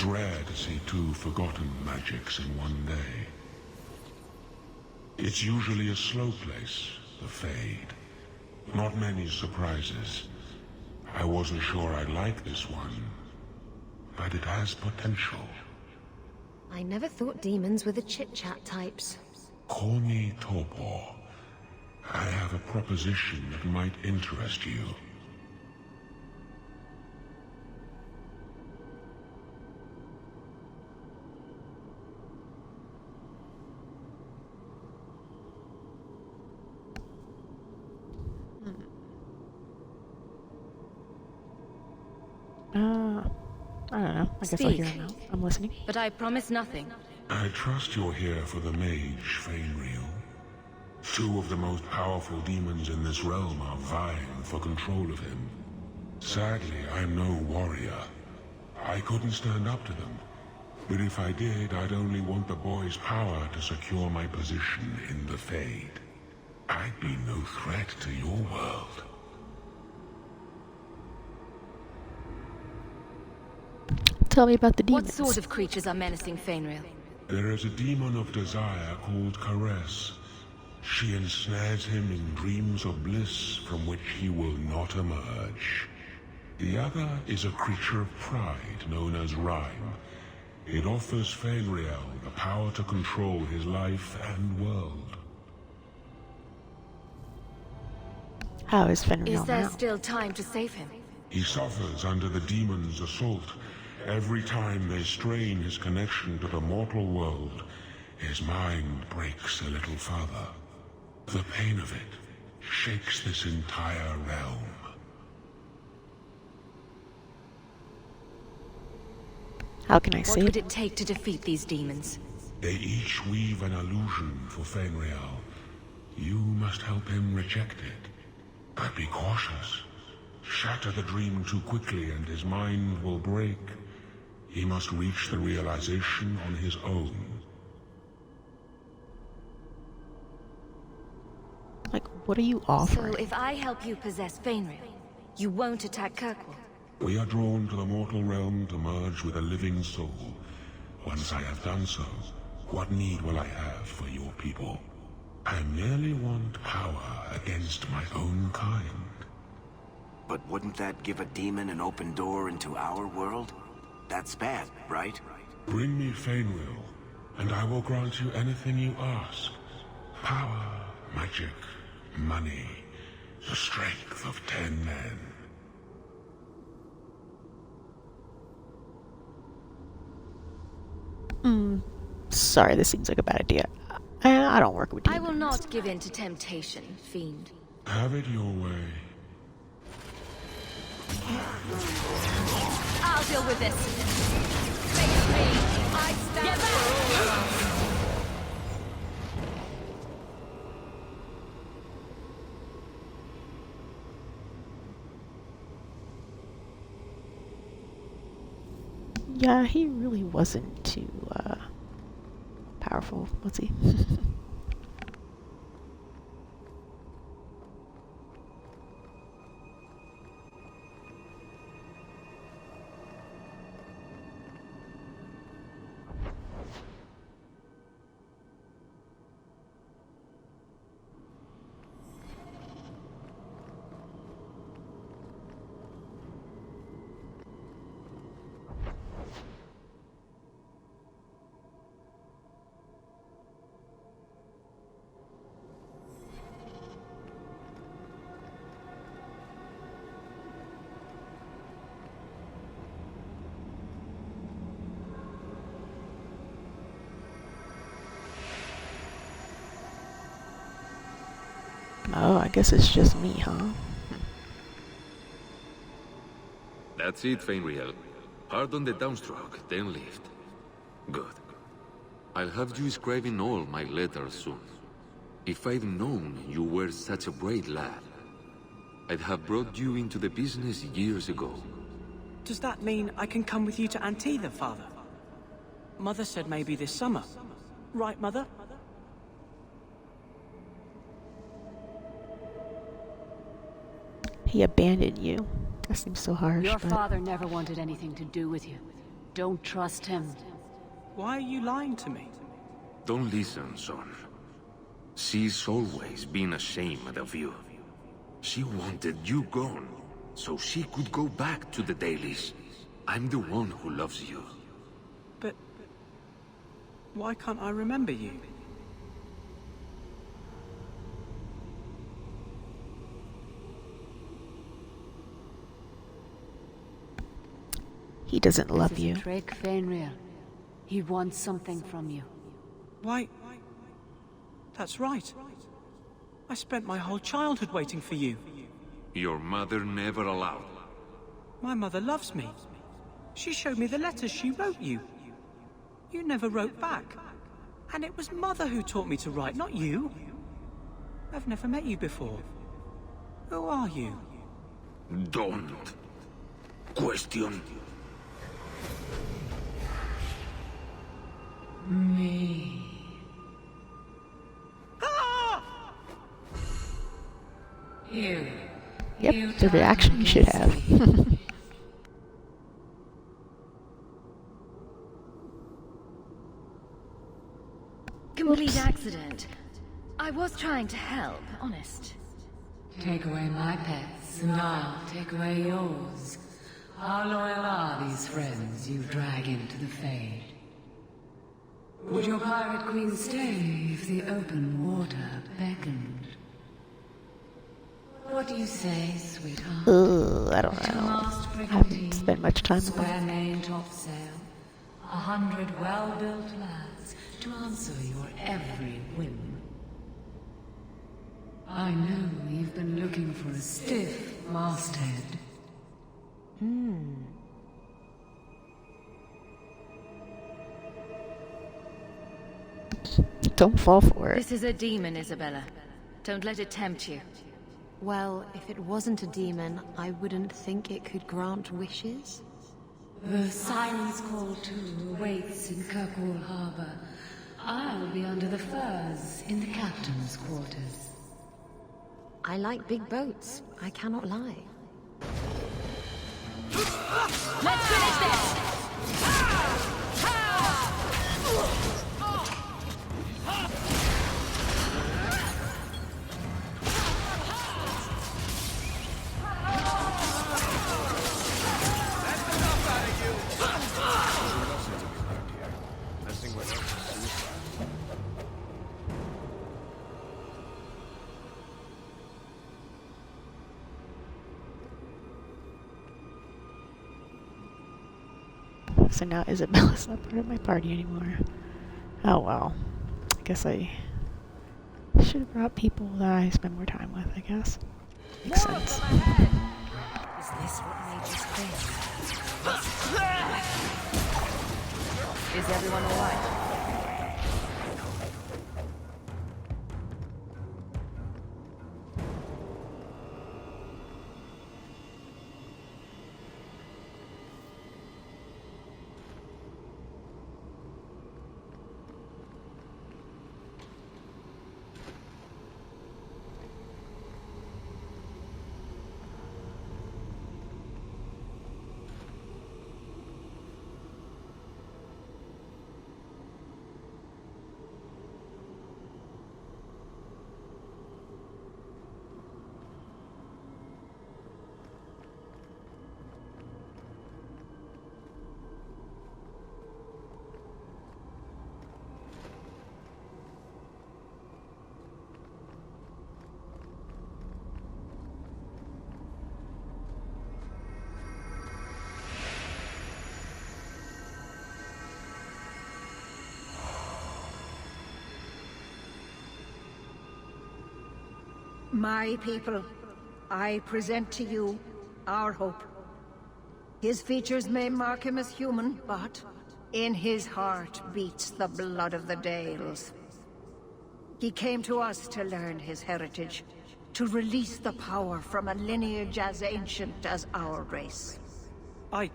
It's rare to see two forgotten magics in one day. It's usually a slow place, the Fade. Not many surprises. I wasn't sure I'd like this one, but it has potential. I never thought demons were the chit-chat types. Call me Torpor. I have a proposition that might interest you. I don't know. I guess I'll hear him out. I'm listening. But I promise nothing. I trust you're here for the mage, Veilguard. Two of the most powerful demons in this realm are vying for control of him. Sadly, I'm no warrior. I couldn't stand up to them. But if I did, I'd only want the boy's power to secure my position in the Fade. I'd be no threat to your world. Tell me about the demons. What sort of creatures are menacing Fainriel? There is a demon of desire called Caress. She ensnares him in dreams of bliss from which he will not emerge. The other is a creature of pride known as Rhyme. It offers Fainriel the power to control his life and world. How is Fainriel now? Is there still time to save him? He suffers under the demon's assault. Every time they strain his connection to the mortal world, his mind breaks a little further. The pain of it shakes this entire realm. How can I save? What would it take to defeat these demons? They each weave an illusion for Fainriel. You must help him reject it. But be cautious. Shatter the dream too quickly and his mind will break. He must reach the realization on his own. Like, what are you offering? So if I help you possess Fainriel, you won't attack Kirkwall? We are drawn to the mortal realm to merge with a living soul. Once I have done so, what need will I have for your people? I merely want power against my own kind. But wouldn't that give a demon an open door into our world? That's bad, right? Bring me Fainriel, and I will grant you anything you ask. Power, magic, money, the strength of 10 men. Sorry, this seems like a bad idea. I don't work with demons. I will not give in to temptation, fiend. Have it your way. I'll deal with this. Face me. I stand for. Yeah, he really wasn't too powerful, was he? Oh, I guess it's just me, huh? That's it, Fainriel. Hard on the downstroke, then lift. Good. I'll have you scribing all my letters soon. If I'd known you were such a brave lad, I'd have brought you into the business years ago. Does that mean I can come with you to Antitha, Father? Mother said maybe this summer. Right, Mother? He abandoned you. That seems so harsh. Your but... father never wanted anything to do with you. Don't trust him. Why are you lying to me? Don't listen, son. She's always been ashamed of you. She wanted you gone, so she could go back to the dailies. I'm the one who loves you. But why can't I remember you? He doesn't love you. Drake Fainreal. He wants something from you. Why? That's right. I spent my whole childhood waiting for you. Your mother never allowed. My mother loves me. She showed me the letters she wrote you. You never wrote back. And it was Mother who taught me to write, not you. I've never met you before. Who are you? Don't question me. You. Yep, the reaction you should have. Complete accident. I was trying to help, honest. Take away my pets, and I'll take away yours. How loyal are these friends you drag into the Fade? Would your pirate queen stay if the open water beckoned? What do you say, sweetheart? I don't know. I haven't spent much time with Square him. main topsail. 100 well-built lads to answer your every whim. I know you've been looking for a stiff masthead. Don't fall for it. This is a demon, Isabella. Don't let it tempt you. Well, if it wasn't a demon, I wouldn't think it could grant wishes. The Silence Call 2 awaits in Kirkwall Harbor. I'll be under the firs in the captain's quarters. I like big boats. I cannot lie. Let's finish this! So now Isabella's not part of my party anymore. Oh well. I guess I should have brought people that I spend more time with, I guess. Makes sense. Is this what mages think? Is everyone alright? My people, I present to you our hope. His features may mark him as human, but in his heart beats the blood of the Dales. He came to us to learn his heritage, to release the power from a lineage as ancient as our race. I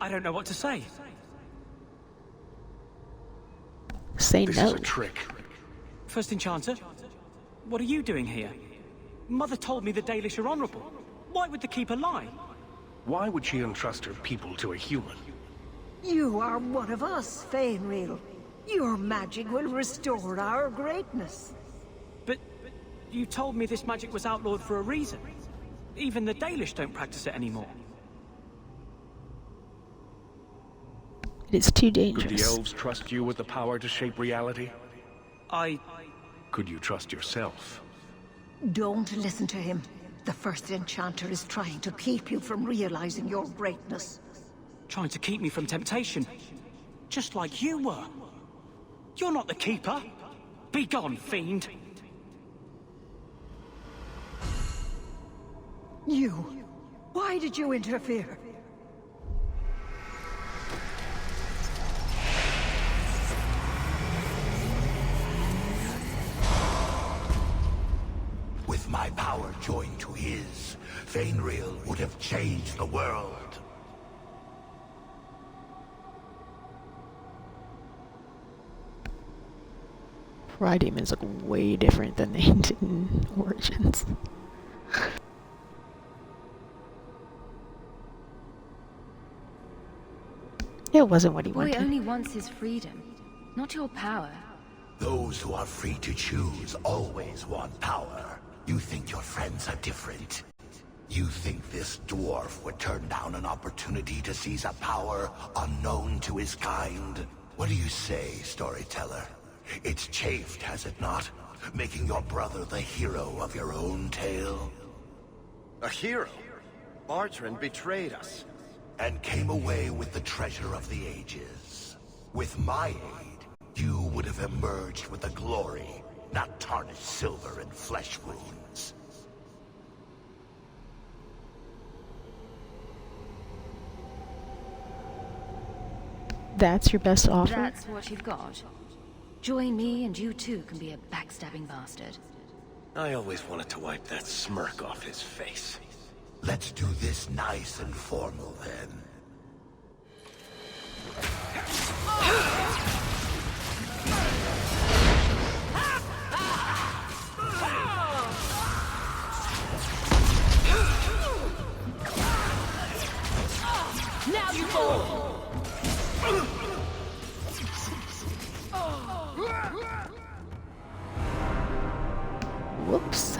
don't know what to say. Say This no. is a trick. First Enchanter, what are you doing here? Mother told me the Dalish are honorable. Why would the Keeper lie? Why would she entrust her people to a human? You are one of us, Fainreal. Your magic will restore our greatness. But you told me this magic was outlawed for a reason. Even the Dalish don't practice it anymore. It is too Could the dangerous. elves trust you with the power to shape reality? Could you trust yourself? Don't listen to him. The first enchanter is trying to keep you from realizing your greatness. Trying to keep me from temptation. Just like you were. You're not the keeper. Be gone, fiend. You. Why did you interfere? With my power joined to his, Fainreal would have changed the world. Fry demons look way different than they did in Origins. It wasn't what he Boy wanted. only wants his freedom, not your power. Those who are free to choose always want power. You think your friends are different? You think this dwarf would turn down an opportunity to seize a power unknown to his kind? What do you say, storyteller? It's chafed, has it not? Making your brother the hero of your own tale? A hero? Bartrand betrayed us. And came away with the treasure of the ages. With my aid, you would have emerged with the glory, not tarnished silver and flesh wounds. That's your best offer? That's what you've got. Join me and you too can be a backstabbing bastard. I always wanted to wipe that smirk off his face. Let's do this nice and formal then. Now you fall! Whoops.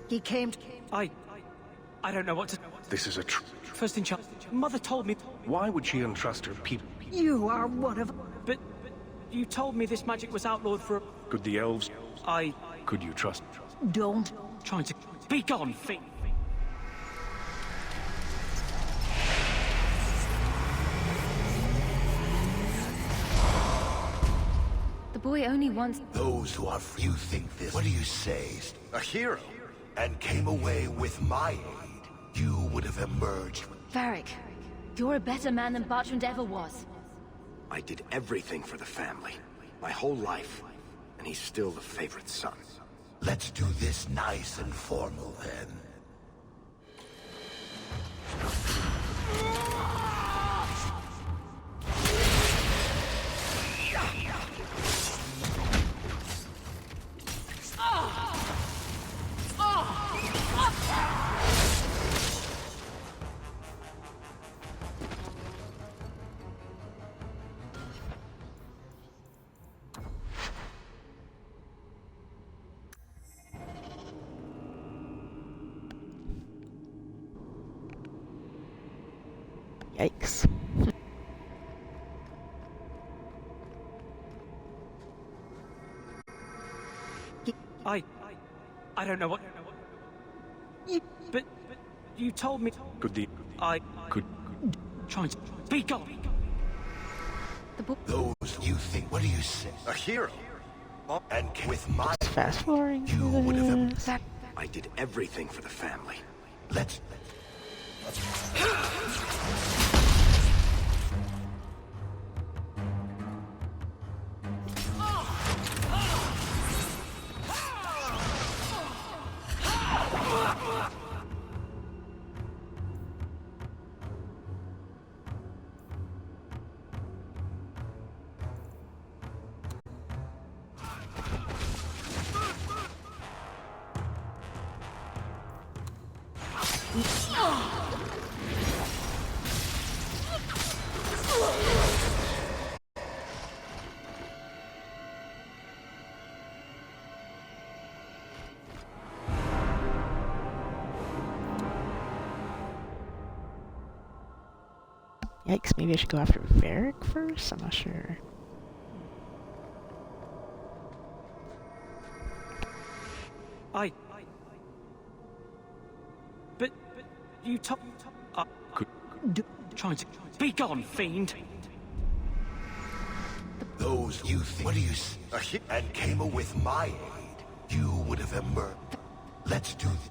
He came to... I don't know what to... This is a First enchant... Mother told me... Why would she entrust her people? You are one of... But you told me this magic was outlawed for a... Could the elves... Could you trust... Don't... Trying to... Be gone, fiend! The boy only wants... Those who are free, you think this... What do you say? A hero? And came away with my aid, you would have emerged with... Varric, you're a better man than Bartrand ever was. I did everything for the family. My whole life. And he's still the favorite son. Let's do this nice and formal then. Yikes. I don't know what... But you told me... Could the... Could... Trying to... Be gone! Those you think... What do you say? A hero? And with my... Fast forwarding. You would have... I did everything for the family. Let's... Yikes, maybe I should go after Varric first? I'm not sure. But you trying to be gone, fiend. Those you think, what do you and came with my aid, you would have emerged. Let's do this.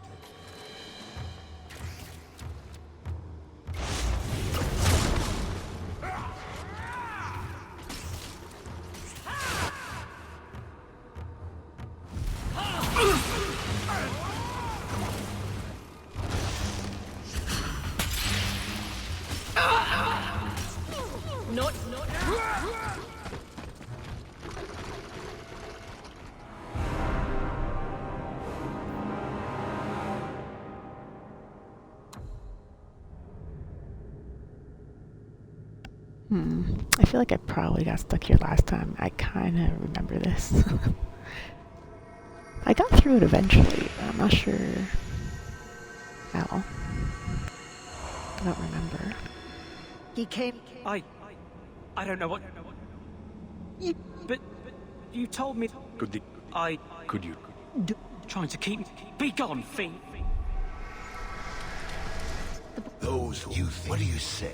I feel like I probably got stuck here last time. I kind of remember this. I got through it eventually, but I'm not sure how. I don't remember. He came... I don't know what... But you told me... Could you... Trying to keep... Be gone, fiend! Those you think, what do you say?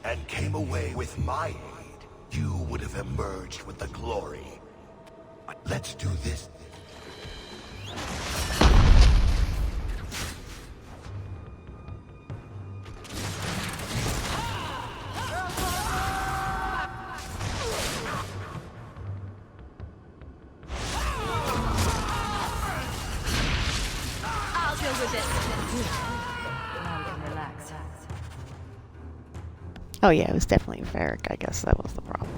And came away with my aid, you would have emerged with the glory. Let's do this. I'll deal with it. Now we can relax. Oh yeah, it was definitely Varric. I guess that was the problem.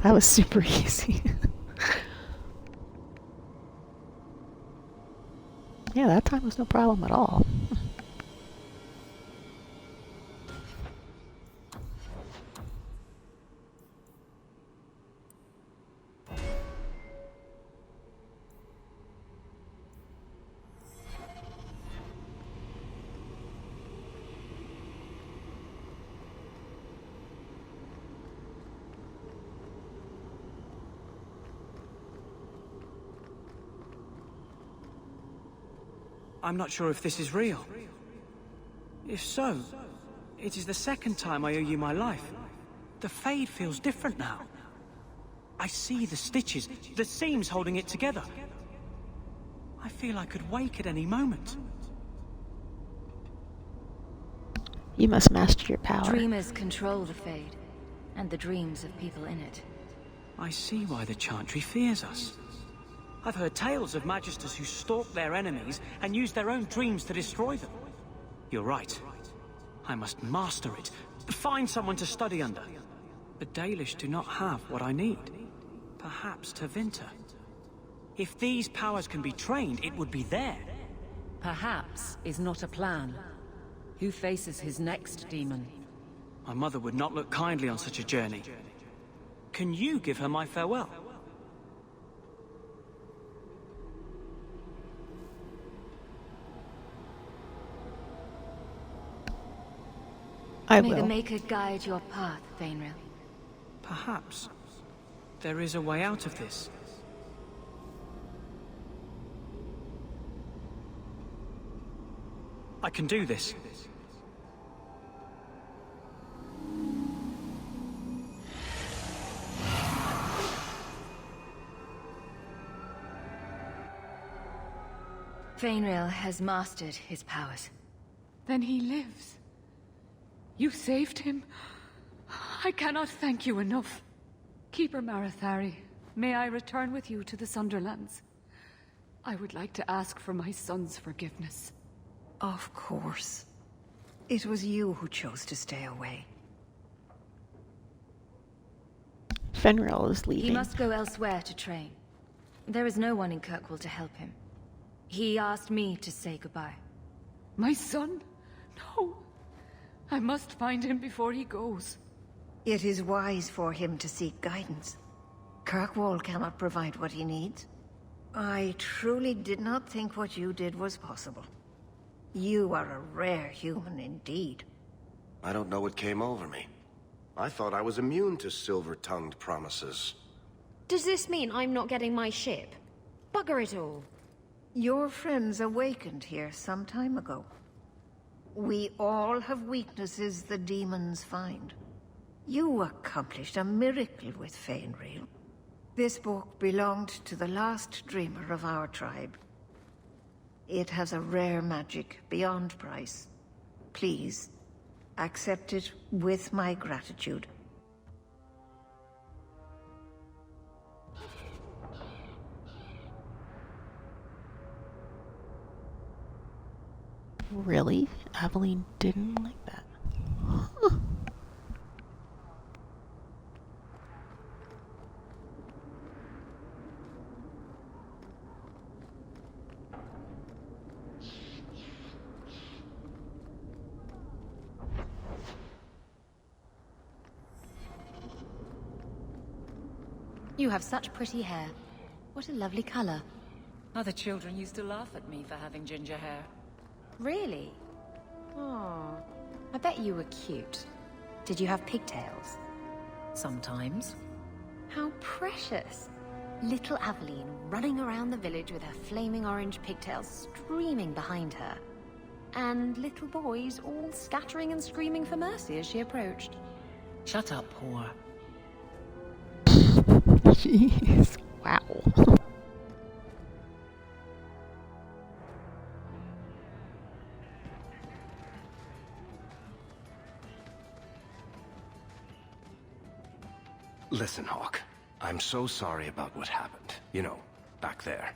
That was super easy. Yeah, that time was no problem at all. I'm not sure if this is real. If so, it is the second time I owe you my life. The Fade feels different now. I see the stitches, the seams holding it together. I feel I could wake at any moment. You must master your power. Dreamers control the Fade, and the dreams of people in it. I see why the Chantry fears us. I've heard tales of magisters who stalk their enemies and use their own dreams to destroy them. You're right. I must master it. Find someone to study under. The Dalish do not have what I need. Perhaps Tevinter. If these powers can be trained, it would be there. Perhaps is not a plan. Who faces his next demon? My mother would not look kindly on such a journey. Can you give her my farewell? I May will. the Maker guide your path, Veilguard. Perhaps there is a way out of this. I can do this. Veilguard has mastered his powers. Then he lives. You saved him. I cannot thank you enough. Keeper Marathari, may I return with you to the Sunderlands? I would like to ask for my son's forgiveness. Of course. It was you who chose to stay away. Fenrir is leaving. He must go elsewhere to train. There is no one in Kirkwall to help him. He asked me to say goodbye. My son? No. I must find him before he goes. It is wise for him to seek guidance. Kirkwall cannot provide what he needs. I truly did not think what you did was possible. You are a rare human indeed. I don't know what came over me. I thought I was immune to silver-tongued promises. Does this mean I'm not getting my ship? Bugger it all. Your friends awakened here some time ago. We all have weaknesses the demons find. You accomplished a miracle with Fainreal. This book belonged to the last dreamer of our tribe. It has a rare magic beyond price. Please, accept it with my gratitude. Really? Aveline didn't like that. Huh. You have such pretty hair. What a lovely color. Other children used to laugh at me for having ginger hair. Really? Oh, I bet you were cute. Did you have pigtails? Sometimes. How precious. Little Aveline running around the village with her flaming orange pigtails streaming behind her. And little boys all scattering and screaming for mercy as she approached. Shut up, whore. Jeez. Wow. Listen, Hawk. I'm so sorry about what happened. You know, back there.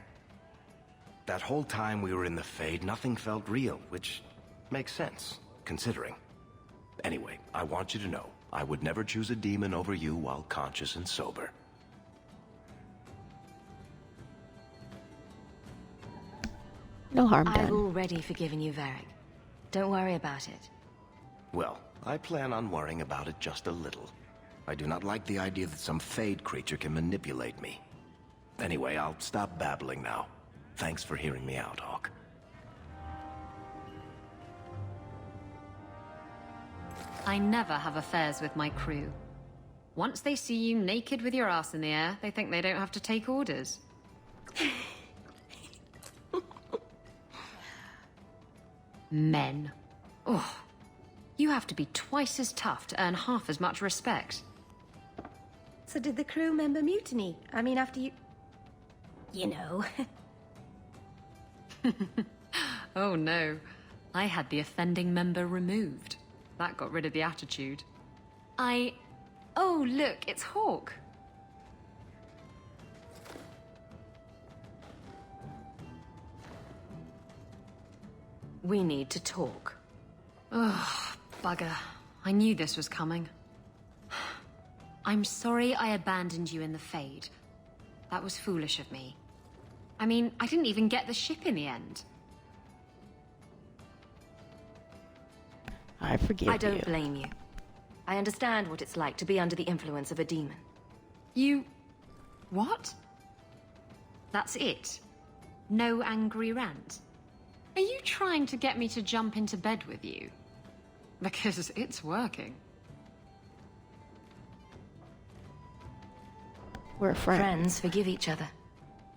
That whole time we were in the Fade, nothing felt real, which makes sense, considering. Anyway, I want you to know, I would never choose a demon over you while conscious and sober. No harm done. I've already forgiven you, Varric. Don't worry about it. Well, I plan on worrying about it just a little. I do not like the idea that some Fade creature can manipulate me. Anyway, I'll stop babbling now. Thanks for hearing me out, Hawk. I never have affairs with my crew. Once they see you naked with your ass in the air, they think they don't have to take orders. Men. Oh, you have to be twice as tough to earn half as much respect. So did the crew member mutiny? I mean, after you... You know. Oh no. I had the offending member removed. That got rid of the attitude. Oh, look, it's Hawk. We need to talk. Ugh, bugger. I knew this was coming. I'm sorry I abandoned you in the Fade. That was foolish of me. I mean, I didn't even get the ship in the end. I forgive you. I don't blame you. I understand what it's like to be under the influence of a demon. You... what? That's it? No angry rant? Are you trying to get me to jump into bed with you? Because it's working. We're friends. Friends forgive each other.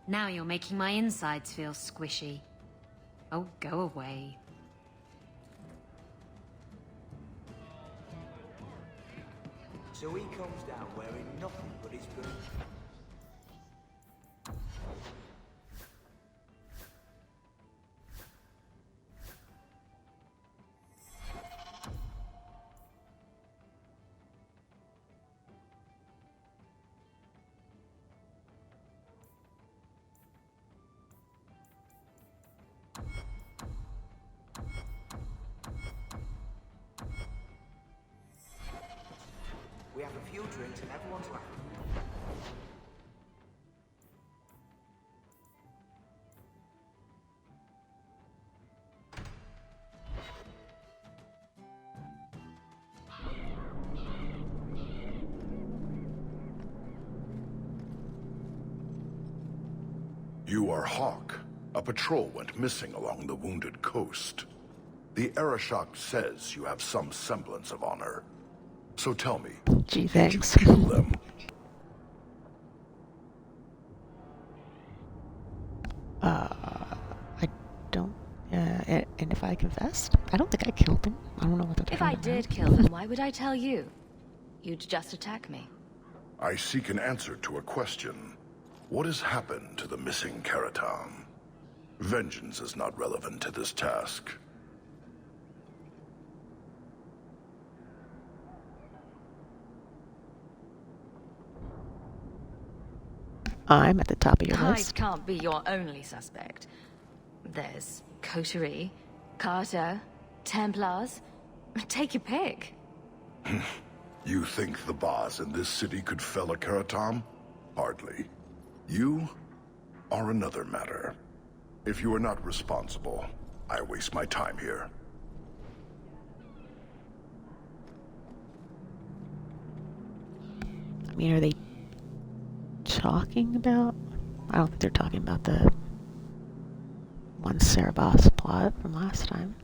Now you're making my insides feel squishy. Oh, go away. So he comes down wearing nothing but his boots. We have a few drinks and everyone's laughing. You are Hawk. A patrol went missing along the wounded coast. The Arashok says you have some semblance of honor. So tell me, Gee, did you thanks. kill them? I don't, and if I confessed, I don't think I killed him. I don't know what they're If I talking about. did kill them, why would I tell you? You'd just attack me. I seek an answer to a question. What has happened to the missing Karatam? Vengeance is not relevant to this task. I'm at the top of your I list. can't be your only suspect. There's Coterie, Carter, Templars. Take your pick. You think the boss in this city could fell a Karatam? Hardly. You are another matter. If you are not responsible, I waste my time here. I mean, are they talking about? I don't think they're talking about the one Cerebos plot from last time.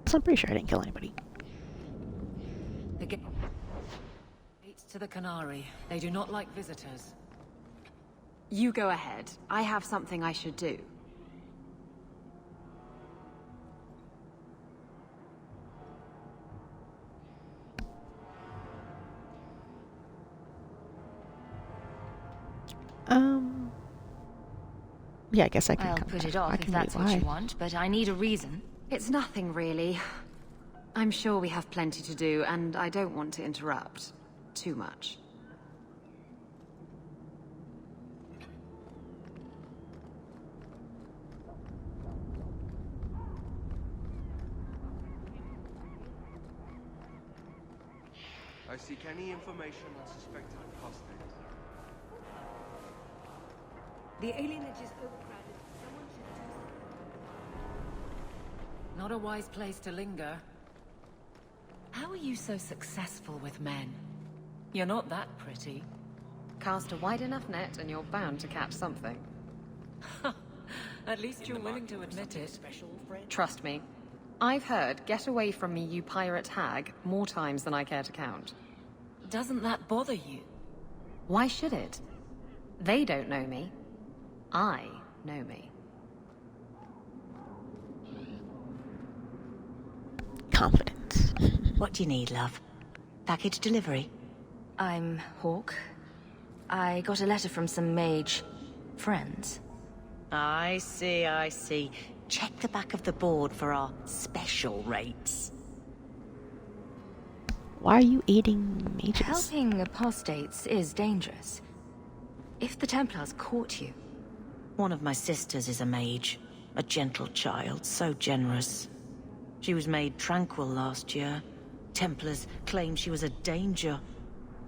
So I'm pretty sure I didn't kill anybody. The gates to the Canary. They do not like visitors. You go ahead. I have something I should do. Yeah, I guess I can I'll come put back. it off I if can that's wait. what Why? you want, but I need a reason. It's nothing really. I'm sure we have plenty to do, and I don't want to interrupt too much. I seek any information on suspected apostates. The alienage is overcrowded. Someone should do something. Not a wise place to linger. How are you so successful with men? You're not that pretty. Cast a wide enough net, and you're bound to catch something. At least you're willing to admit it. Trust me. I've heard, "Get away from me, you pirate hag," more times than I care to count. Doesn't that bother you? Why should it? They don't know me. I know me. Confidence. What do you need, love? Package delivery? I'm Hawk. I got a letter from some mage friends. I see, I see. Check the back of the board for our special rates. Why are you aiding mages? Helping apostates is dangerous. If the Templars caught you... One of my sisters is a mage. A gentle child, so generous. She was made tranquil last year. Templars claim she was a danger.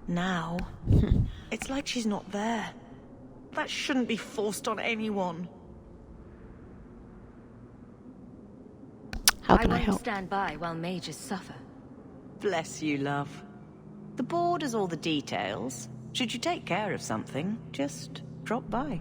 Now, it's like she's not there. That shouldn't be forced on anyone. How can I won't help? stand by while mages suffer. Bless you, love. The board has all the details. Should you take care of something, just drop by.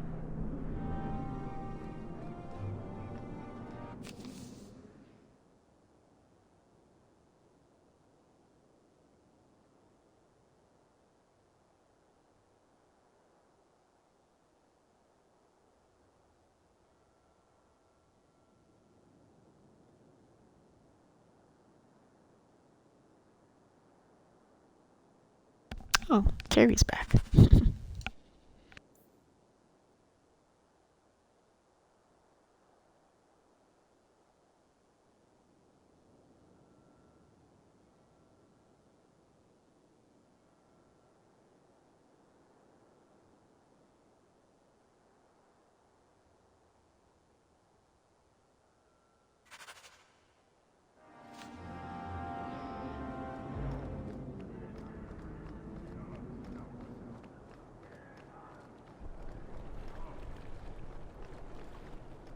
Oh, Terry's back.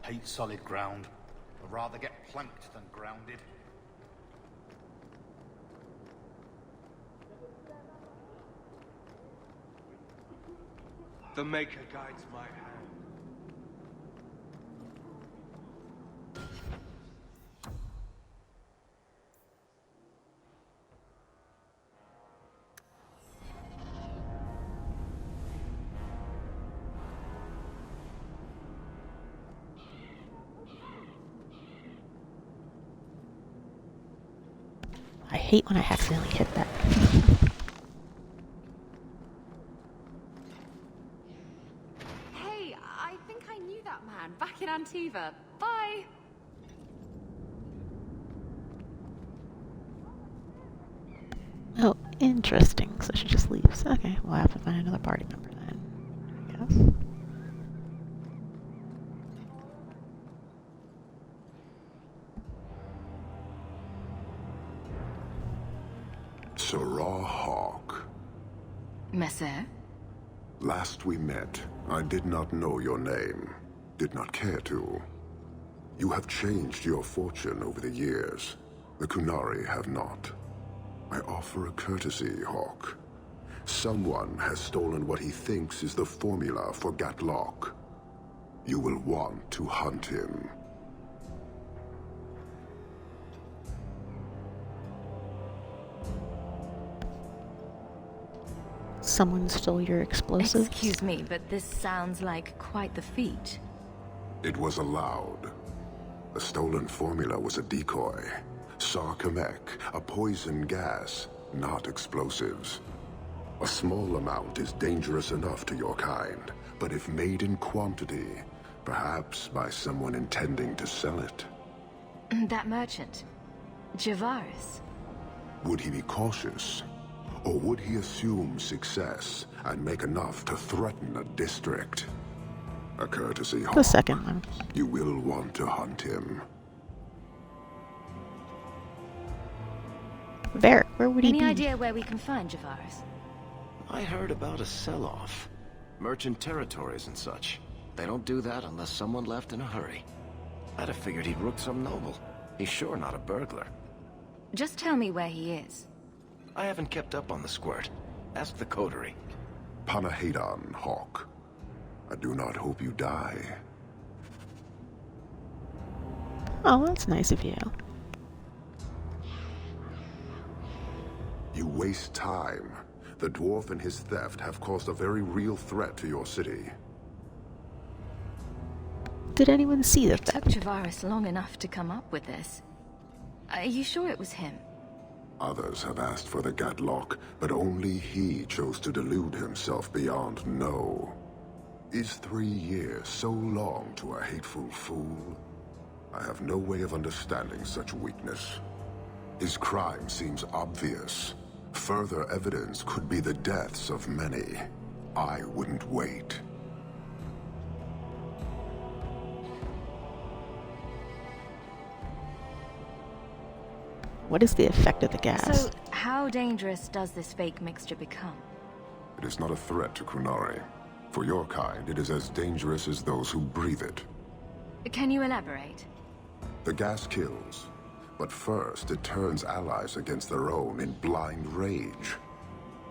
Hate solid ground. I'd rather get planked than grounded. The Maker guides my hand. I hate when I accidentally hit that. Hey, I think I knew that man back in Antiva. Bye! Oh, interesting. So she just leaves. Okay, we'll have to find another party member then, I guess. Sarah Hawk. Messer? Last we met, I did not know your name. Did not care to. You have changed your fortune over the years. The Kunari have not. I offer a courtesy, Hawk. Someone has stolen what he thinks is the formula for Gatlock. You will want to hunt him. Someone stole your explosives? Excuse me, but this sounds like quite the feat. It was allowed. The stolen formula was a decoy. Sarkamek, a poison gas, not explosives. A small amount is dangerous enough to your kind, but if made in quantity, perhaps by someone intending to sell it. That merchant, Javaris. Would he be cautious? Or would he assume success and make enough to threaten a district? A courtesy, Hawk. The second one. You will want to hunt him. Varric, where would he be? Any idea where we can find Javaris? I heard about a sell-off. Merchant territories and such. They don't do that unless someone left in a hurry. I'd have figured he'd rooked some noble. He's sure not a burglar. Just tell me where he is. I haven't kept up on the squirt. Ask the coterie. Panahedon, Hawk. I do not hope you die. Oh, that's nice of you. You waste time. The dwarf and his theft have caused a very real threat to your city. Did anyone see the It took Javaris long enough to come up with this. Are you sure it was him? Others have asked for the Gatlock, but only he chose to delude himself beyond no. Is 3 years so long to a hateful fool? I have no way of understanding such weakness. His crime seems obvious. Further evidence could be the deaths of many. I wouldn't wait. What is the effect of the gas? So, how dangerous does this fake mixture become? It is not a threat to Kunari. For your kind, it is as dangerous as those who breathe it. Can you elaborate? The gas kills, but first it turns allies against their own in blind rage.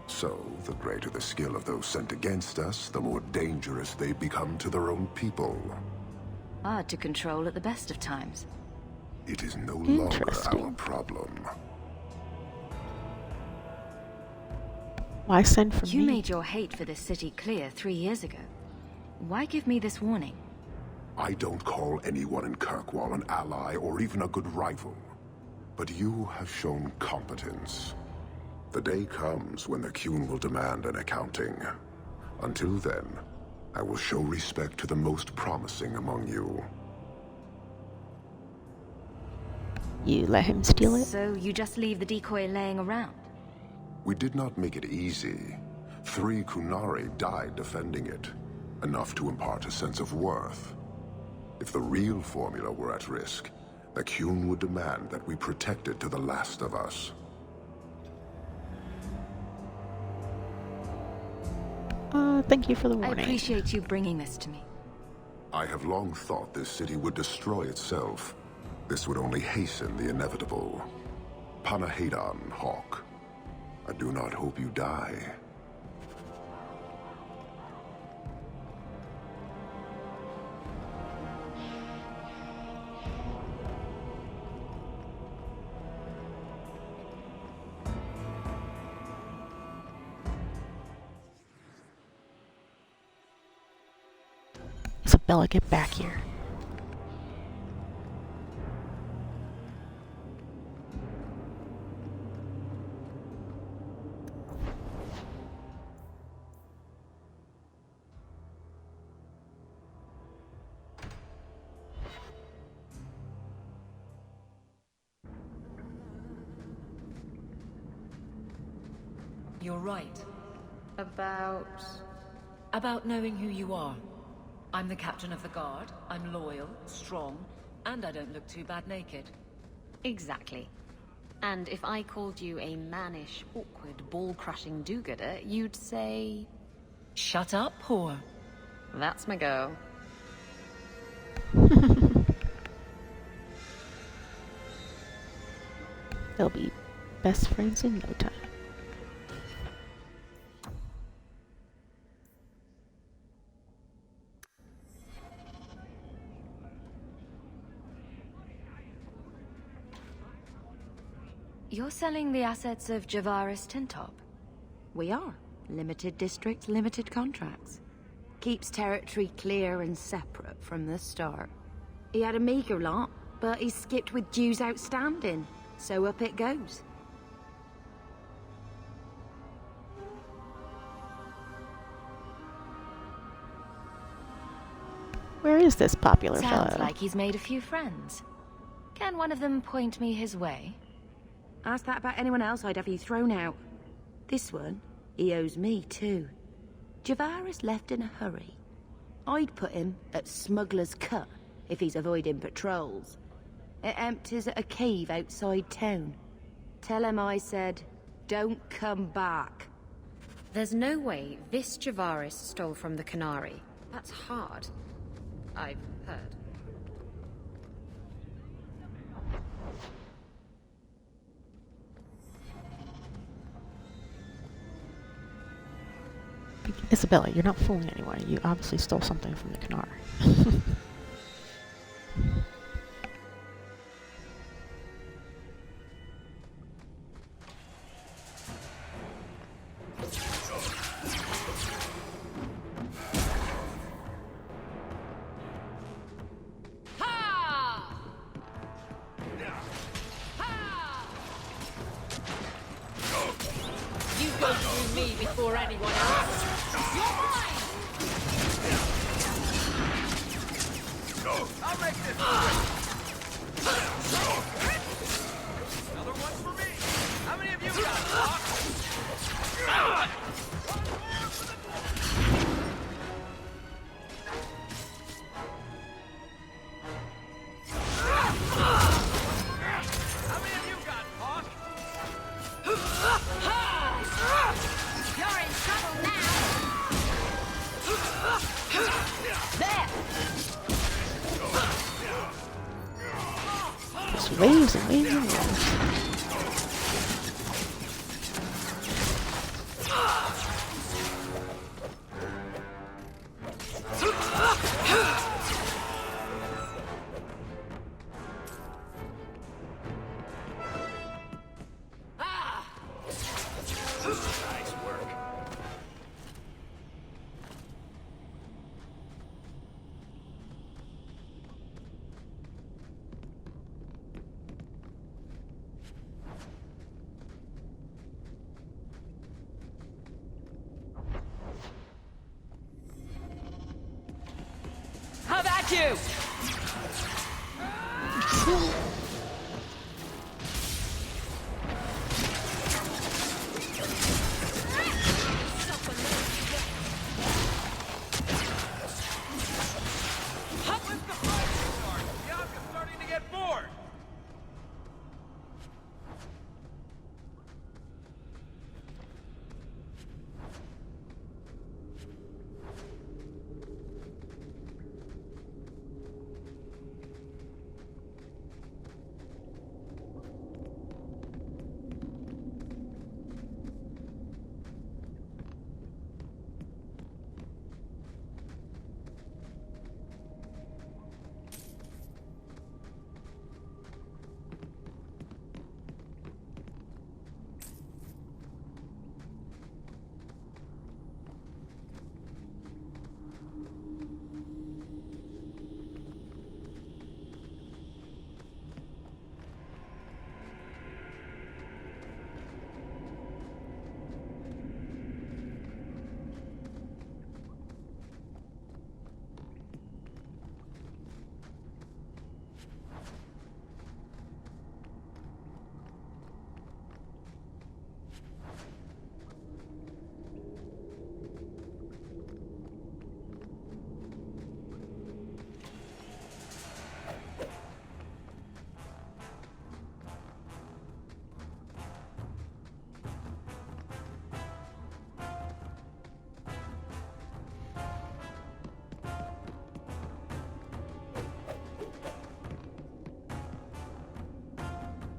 So, the greater the skill of those sent against us, the more dangerous they become to their own people. Hard to control at the best of times. It is no longer our problem. Why send for You me? made your hate for this city clear 3 years ago. Why give me this warning? I don't call anyone in Kirkwall an ally or even a good rival. But you have shown competence. The day comes when the Qun will demand an accounting. Until then, I will show respect to the most promising among you. You let him steal it? So you just leave the decoy laying around? We did not make it easy. 3 Kunari died defending it. Enough to impart a sense of worth. If the real formula were at risk, the Qun would demand that we protect it to the last of us. Thank you for the I warning. appreciate you bringing this to me. I have long thought this city would destroy itself. This would only hasten the inevitable. Panahedon, Hawk. I do not hope you die. Bella, get back here. You're right. About knowing who you are. I'm the captain of the guard. I'm loyal, strong, and I don't look too bad naked. Exactly. And if I called you a mannish, awkward, ball-crushing do-gooder, you'd say... Shut up, whore. That's my go. They'll be best friends in no time. You're selling the assets of Javaris Tintop? We are. Limited districts, limited contracts. Keeps territory clear and separate from the start. He had a meager lot, but he skipped with dues outstanding, so up it goes. Where is this popular fellow? Sounds like he's made a few friends. Can one of them point me his way? Ask that about anyone else, I'd have you thrown out. This one, he owes me too. Javaris left in a hurry. I'd put him at Smuggler's Cut if he's avoiding patrols. It empties at a cave outside town. Tell him I said, don't come back. There's no way this Javaris stole from the Canary. That's hard. I've heard. Isabella, you're not fooling anyone. You obviously stole something from the Canary. You go through me before anyone else. You're mine! I'll make this another one for me. How many of you got Doc? How many of you got Hawk? You're in trouble now. There. Just waves and waves and waves. Nice work. How about you? When's the fight start? Bianca's starting to get bored.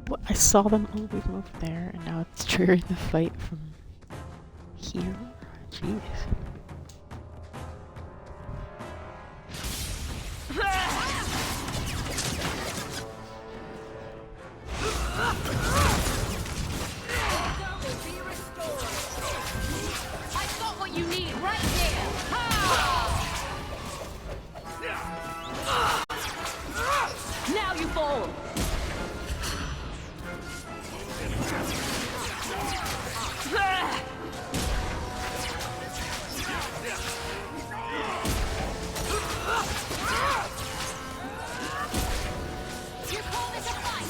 What? I saw them move from over there, and now it's triggering the fight from here. Jeez. I've got what you need right here. Now you fall. You call this a fight?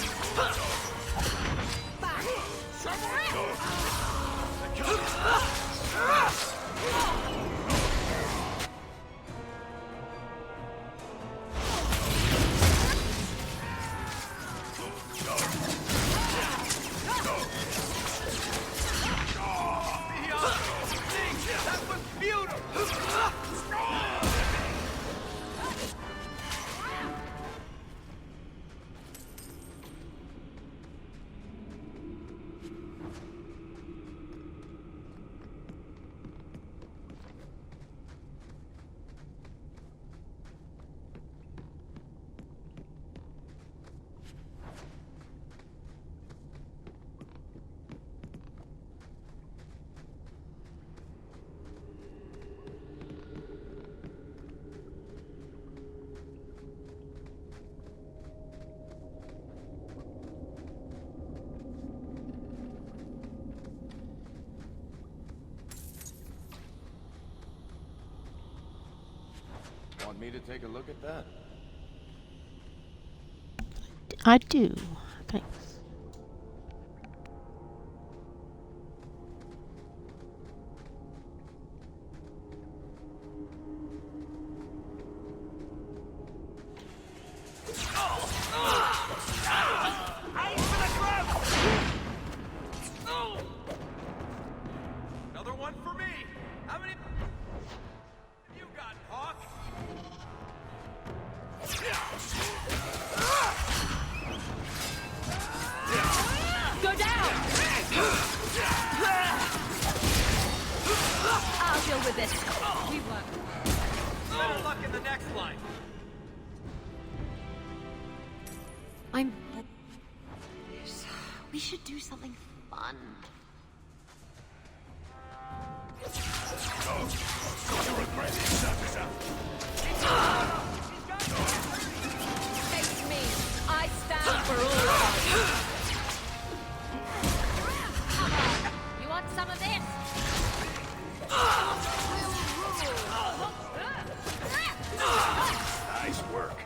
That was beautiful! Want me to take a look at that? I do. Thanks. Another one for me! How many you got, Hawk? Go down! I'll deal with this. We work. Better luck in the next line. I'm... We should do something fun. Face me. I stand for all of us. You want some of this? Nice work.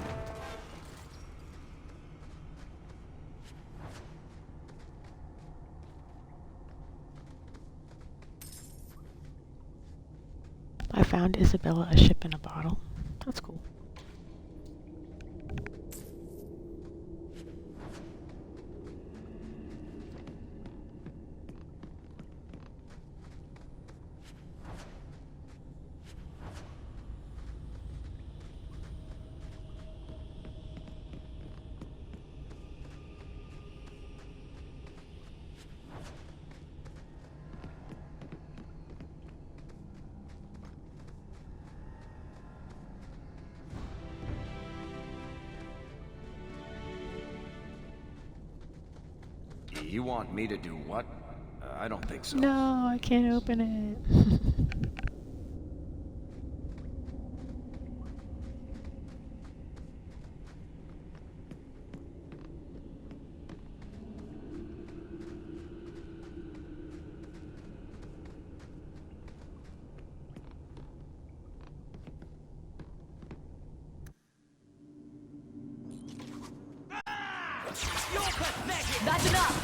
I found Isabella a ship in a bottle. That's cool. You want me to do what? I don't think so. No, I can't open it. That's enough!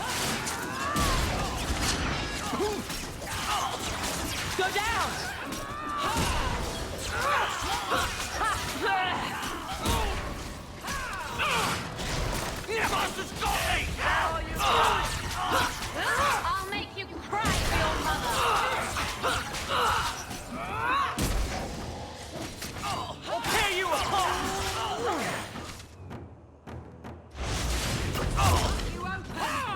Go down! I'll make you cry for your mother! I'll tear you apart! You open!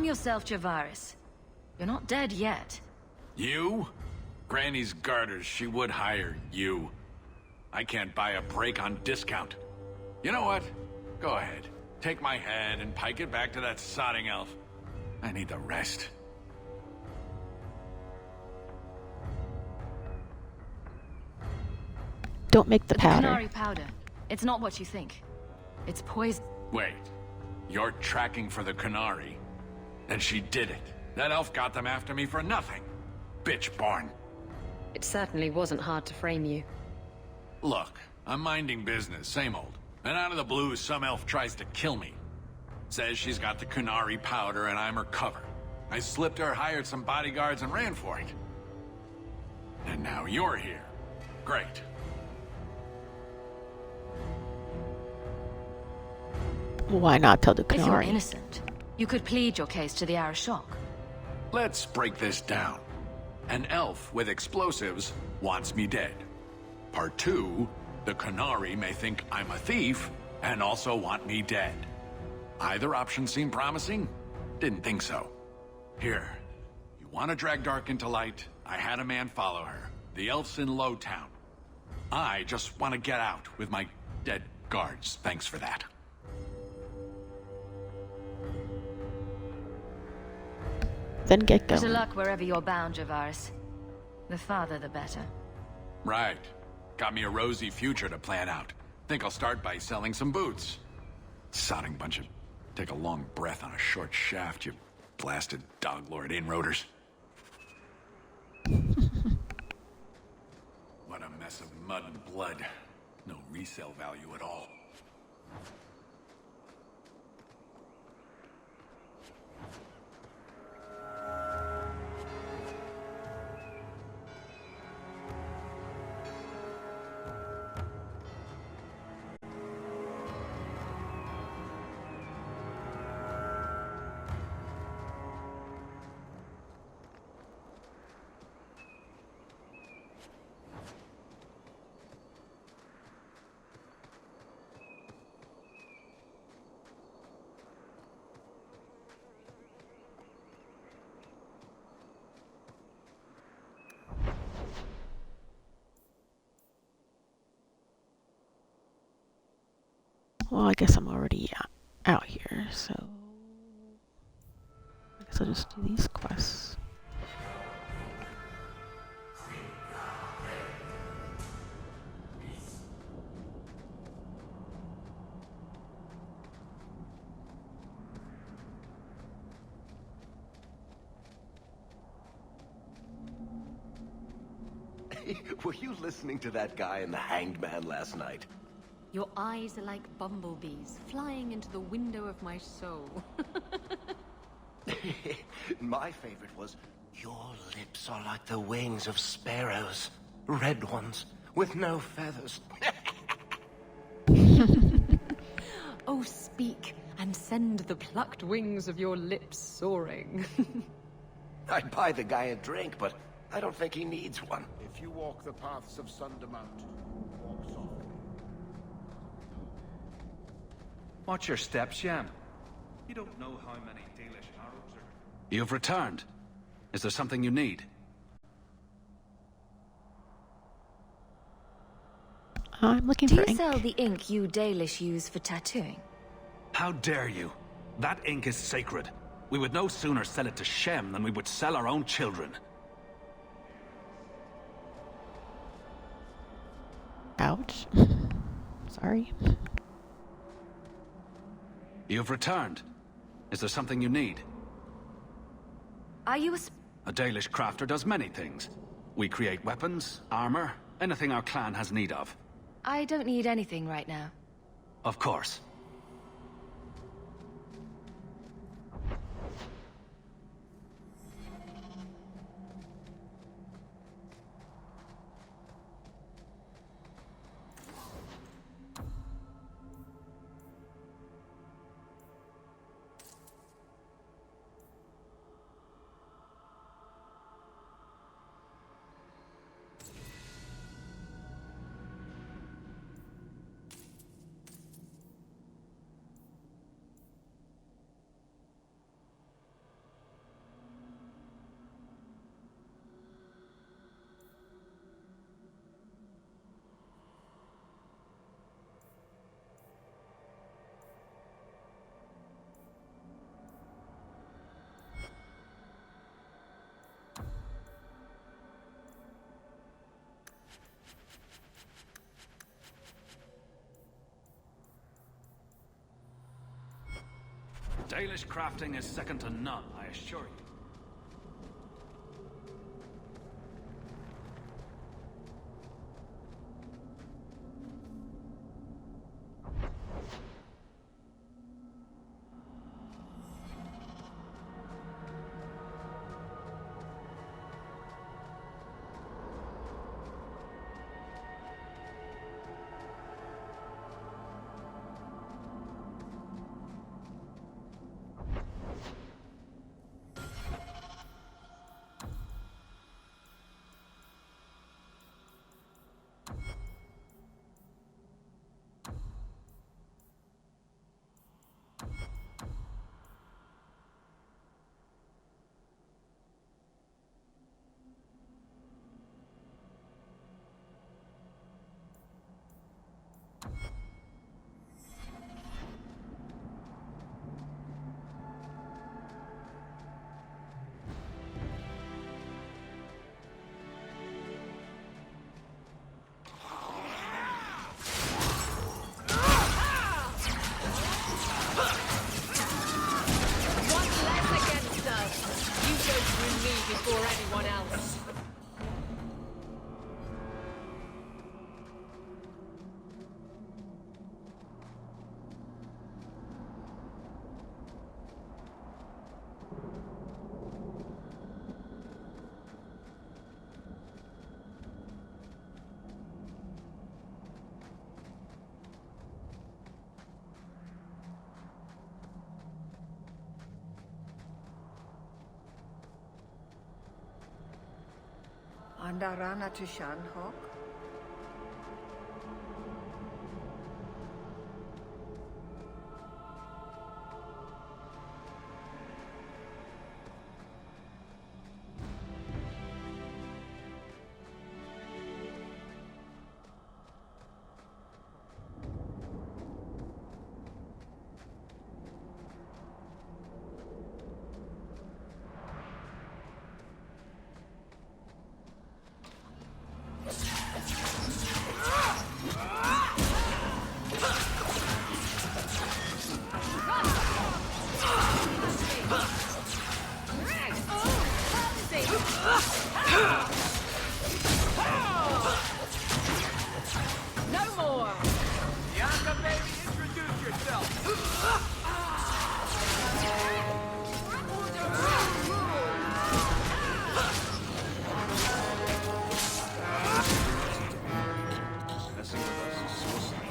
Calm yourself, Javaris. You're not dead yet. You? Granny's garters, she would hire you. I can't buy a break on discount. You know what? Go ahead. Take my head and pike it back to that sodding elf. I need the rest. Don't make the powder. Canary powder. It's not what you think. It's poison. Wait. You're tracking for the Canary? And she did it. That elf got them after me for nothing. Bitch born. It certainly wasn't hard to frame you. Look, I'm minding business, same old. And out of the blue, some elf tries to kill me. Says she's got the Canary powder and I'm her cover. I slipped her, hired some bodyguards, and ran for it. And now you're here. Great. Why not tell the If you're Canary? innocent, you could plead your case to the Arashok. Let's break this down. An elf with explosives wants me dead. Part 2, the Canary may think I'm a thief and also want me dead. Either option seem promising? Didn't think so. Here, you want to drag Dark into light? I had a man follow her. The elf's in Lowtown. I just want to get out with my dead guards. Thanks for that. Then get Better going. luck wherever you're bound, Javaris. The farther, the better. Right. Got me a rosy future to plan out. Think I'll start by selling some boots. Sodding bunch of... Take a long breath on a short shaft, you blasted doglord inroaders. What a mess of mud and blood. No resale value at all. Well, I guess I'm already out here, so I guess I'll just do these quests. Were you listening to that guy in the Hanged Man last night? Your eyes are like bumblebees, flying into the window of my soul. My favorite was, your lips are like the wings of sparrows. Red ones, with no feathers. Oh, speak, and send the plucked wings of your lips soaring. I'd buy the guy a drink, but I don't think he needs one. If you walk the paths of Sundermount, walk softly. Watch your steps, Yam. You don't know how many Dalish arrows are... You've returned. Is there something you need? I'm looking Do for you ink. sell the ink you Dalish use for tattooing? How dare you? That ink is sacred. We would no sooner sell it to Shem than we would sell our own children. Ouch. Sorry. You've returned. Is there something you need? Are you A Dalish crafter does many things. We create weapons, armor, anything our clan has need of. I don't need anything right now. Of course. Dalish crafting is second to none, I assure you. Before anyone else. Andarana Tushan, Hawk? No more! Bianca, baby, introduce yourself! Messing with us is suicide.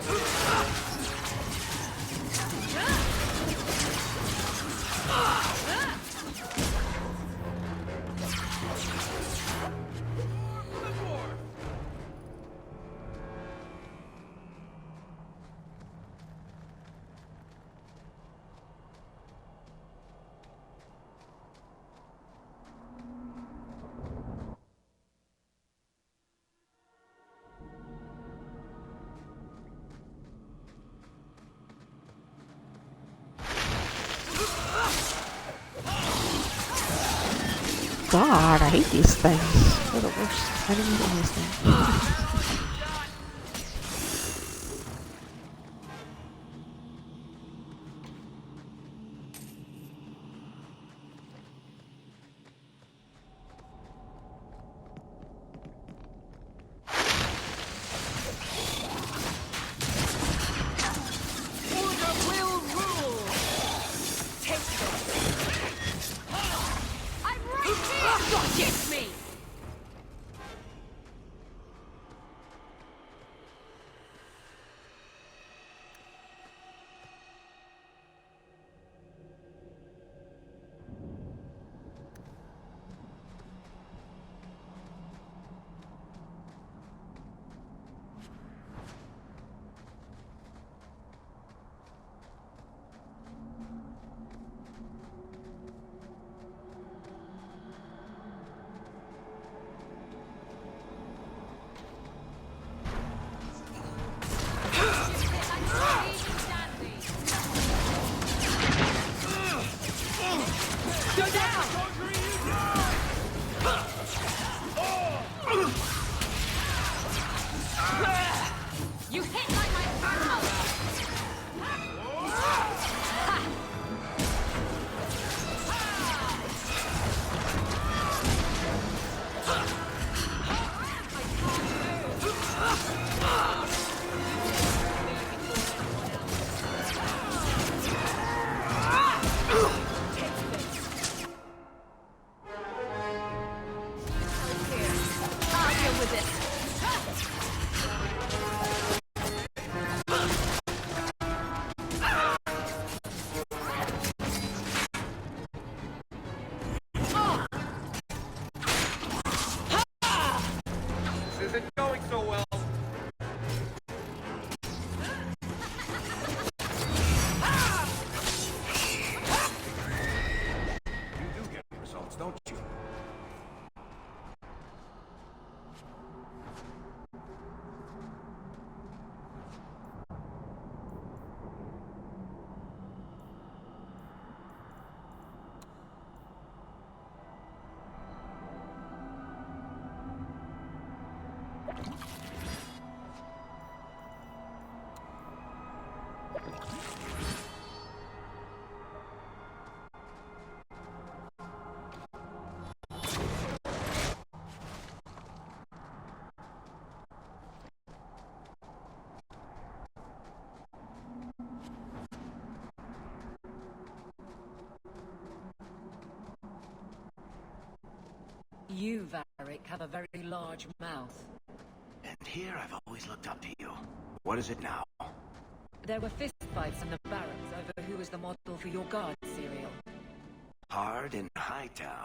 God, I hate these things. They're the worst enemies in this thing. isn't going so well. You do get results, don't you? You, Varric, have a very large mouth. And here I've always looked up to you. What is it now? There were fistfights in the barracks over who was the model for your guard cereal. Hard in Hightown.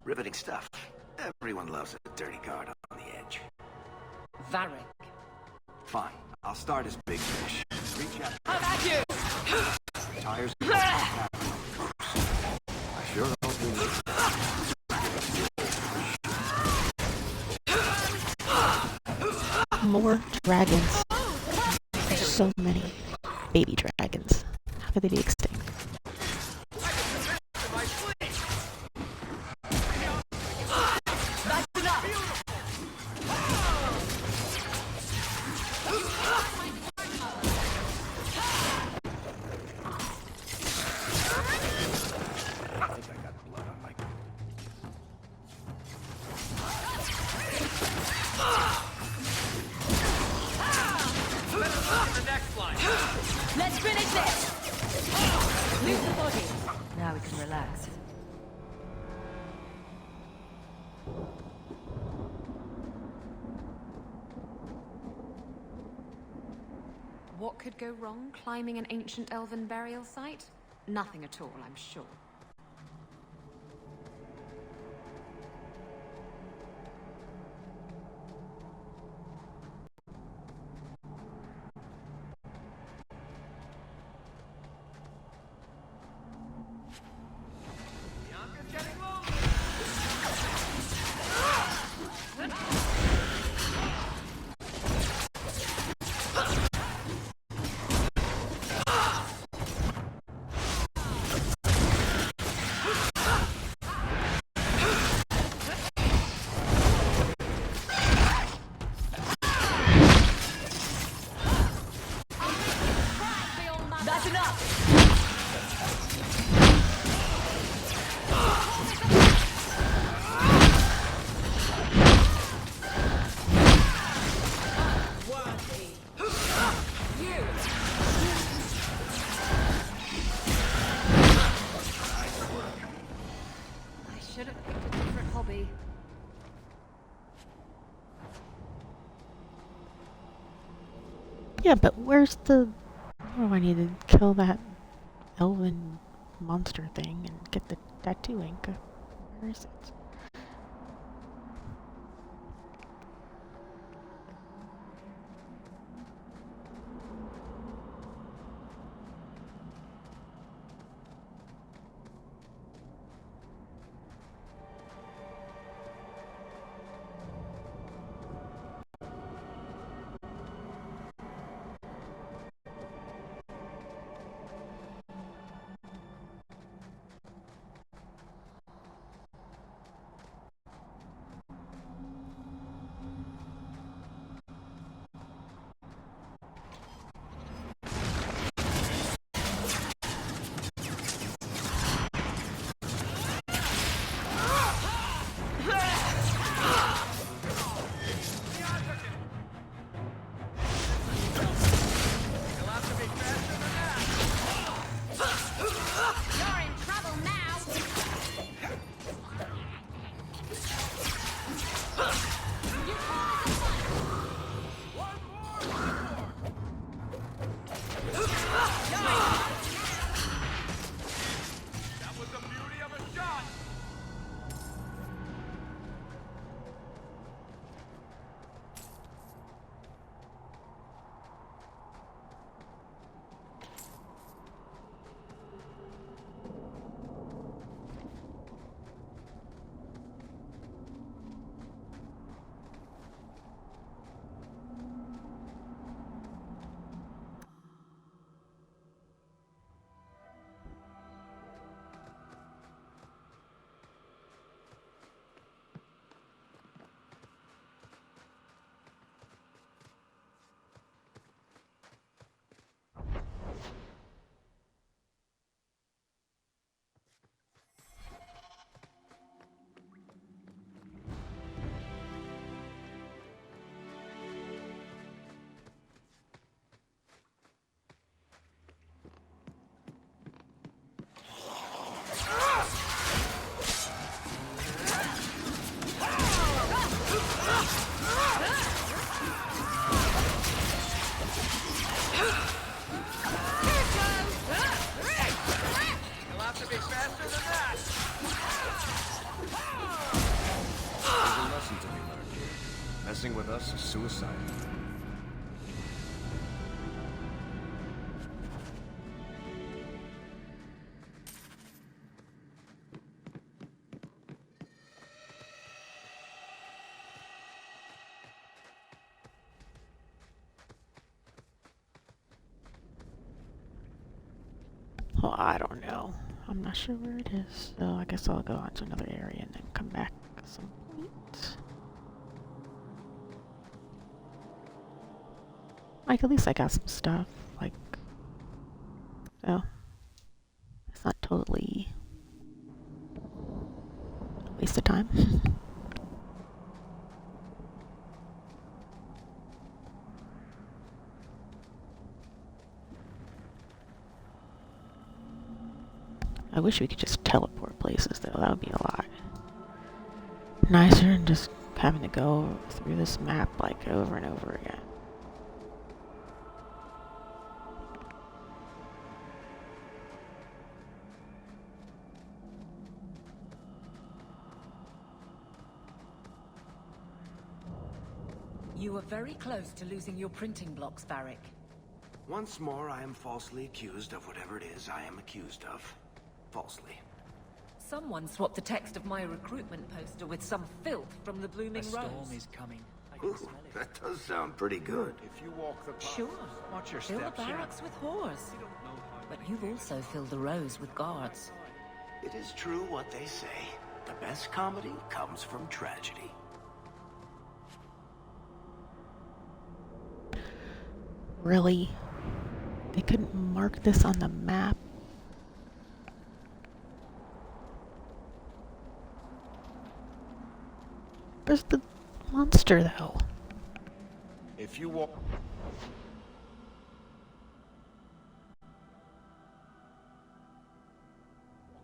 Riveting stuff. Everyone loves a dirty guard on the edge. Varric. Fine. I'll start as big fish. Reach out. How about you? Tires. I sure hope you need. More dragons. There's so many baby dragons. How could they be extinct? Let's finish this! Move the body. Now we can relax. What could go wrong climbing an ancient elven burial site? Nothing at all, I'm sure. That's enough! I should have picked a different hobby. Yeah, but where's the... Oh, I need to kill that elven monster thing and get the tattoo ink. Where is it? suicide. Well, I don't know. I'm not sure where it is, so I guess I'll go on to another area and then come back at some point. Like, at least I got some stuff. Like, oh, it's not totally a waste of time. I wish we could just teleport places, though. That would be a lot nicer than just having to go through this map, like, over and over again. You were very close to losing your printing blocks, Varric. Once more, I am falsely accused of whatever it is I am accused of. Falsely. Someone swapped the text of my recruitment poster with some filth from the Blooming Rose. A storm is coming. Ooh, that does sound pretty good. If you walk the path, Sure. Watch your Fill the steps, barracks with whores. But you've also filled the Rose with guards. It is true what they say. The best comedy comes from tragedy. Really? They couldn't mark this on the map? Where's the monster, though? if you walk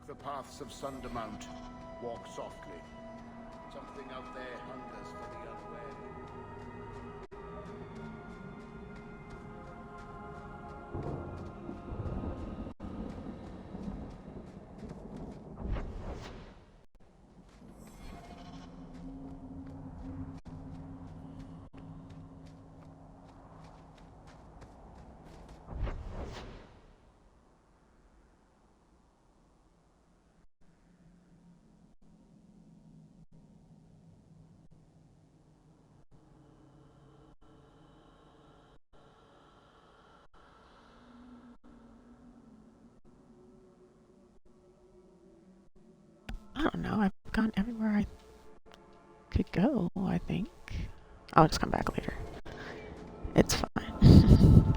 the paths of Sundermount, walk softly. Something out there hungers for the unwary. I don't know. I've gone everywhere I could go, I think. I'll just come back later. It's fine.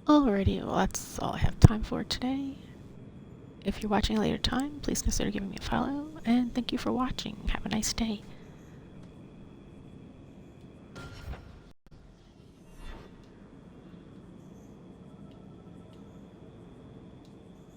Alrighty, well that's all I have time for today. If you're watching a later time, please consider giving me a follow, and thank you for watching. Have a nice day.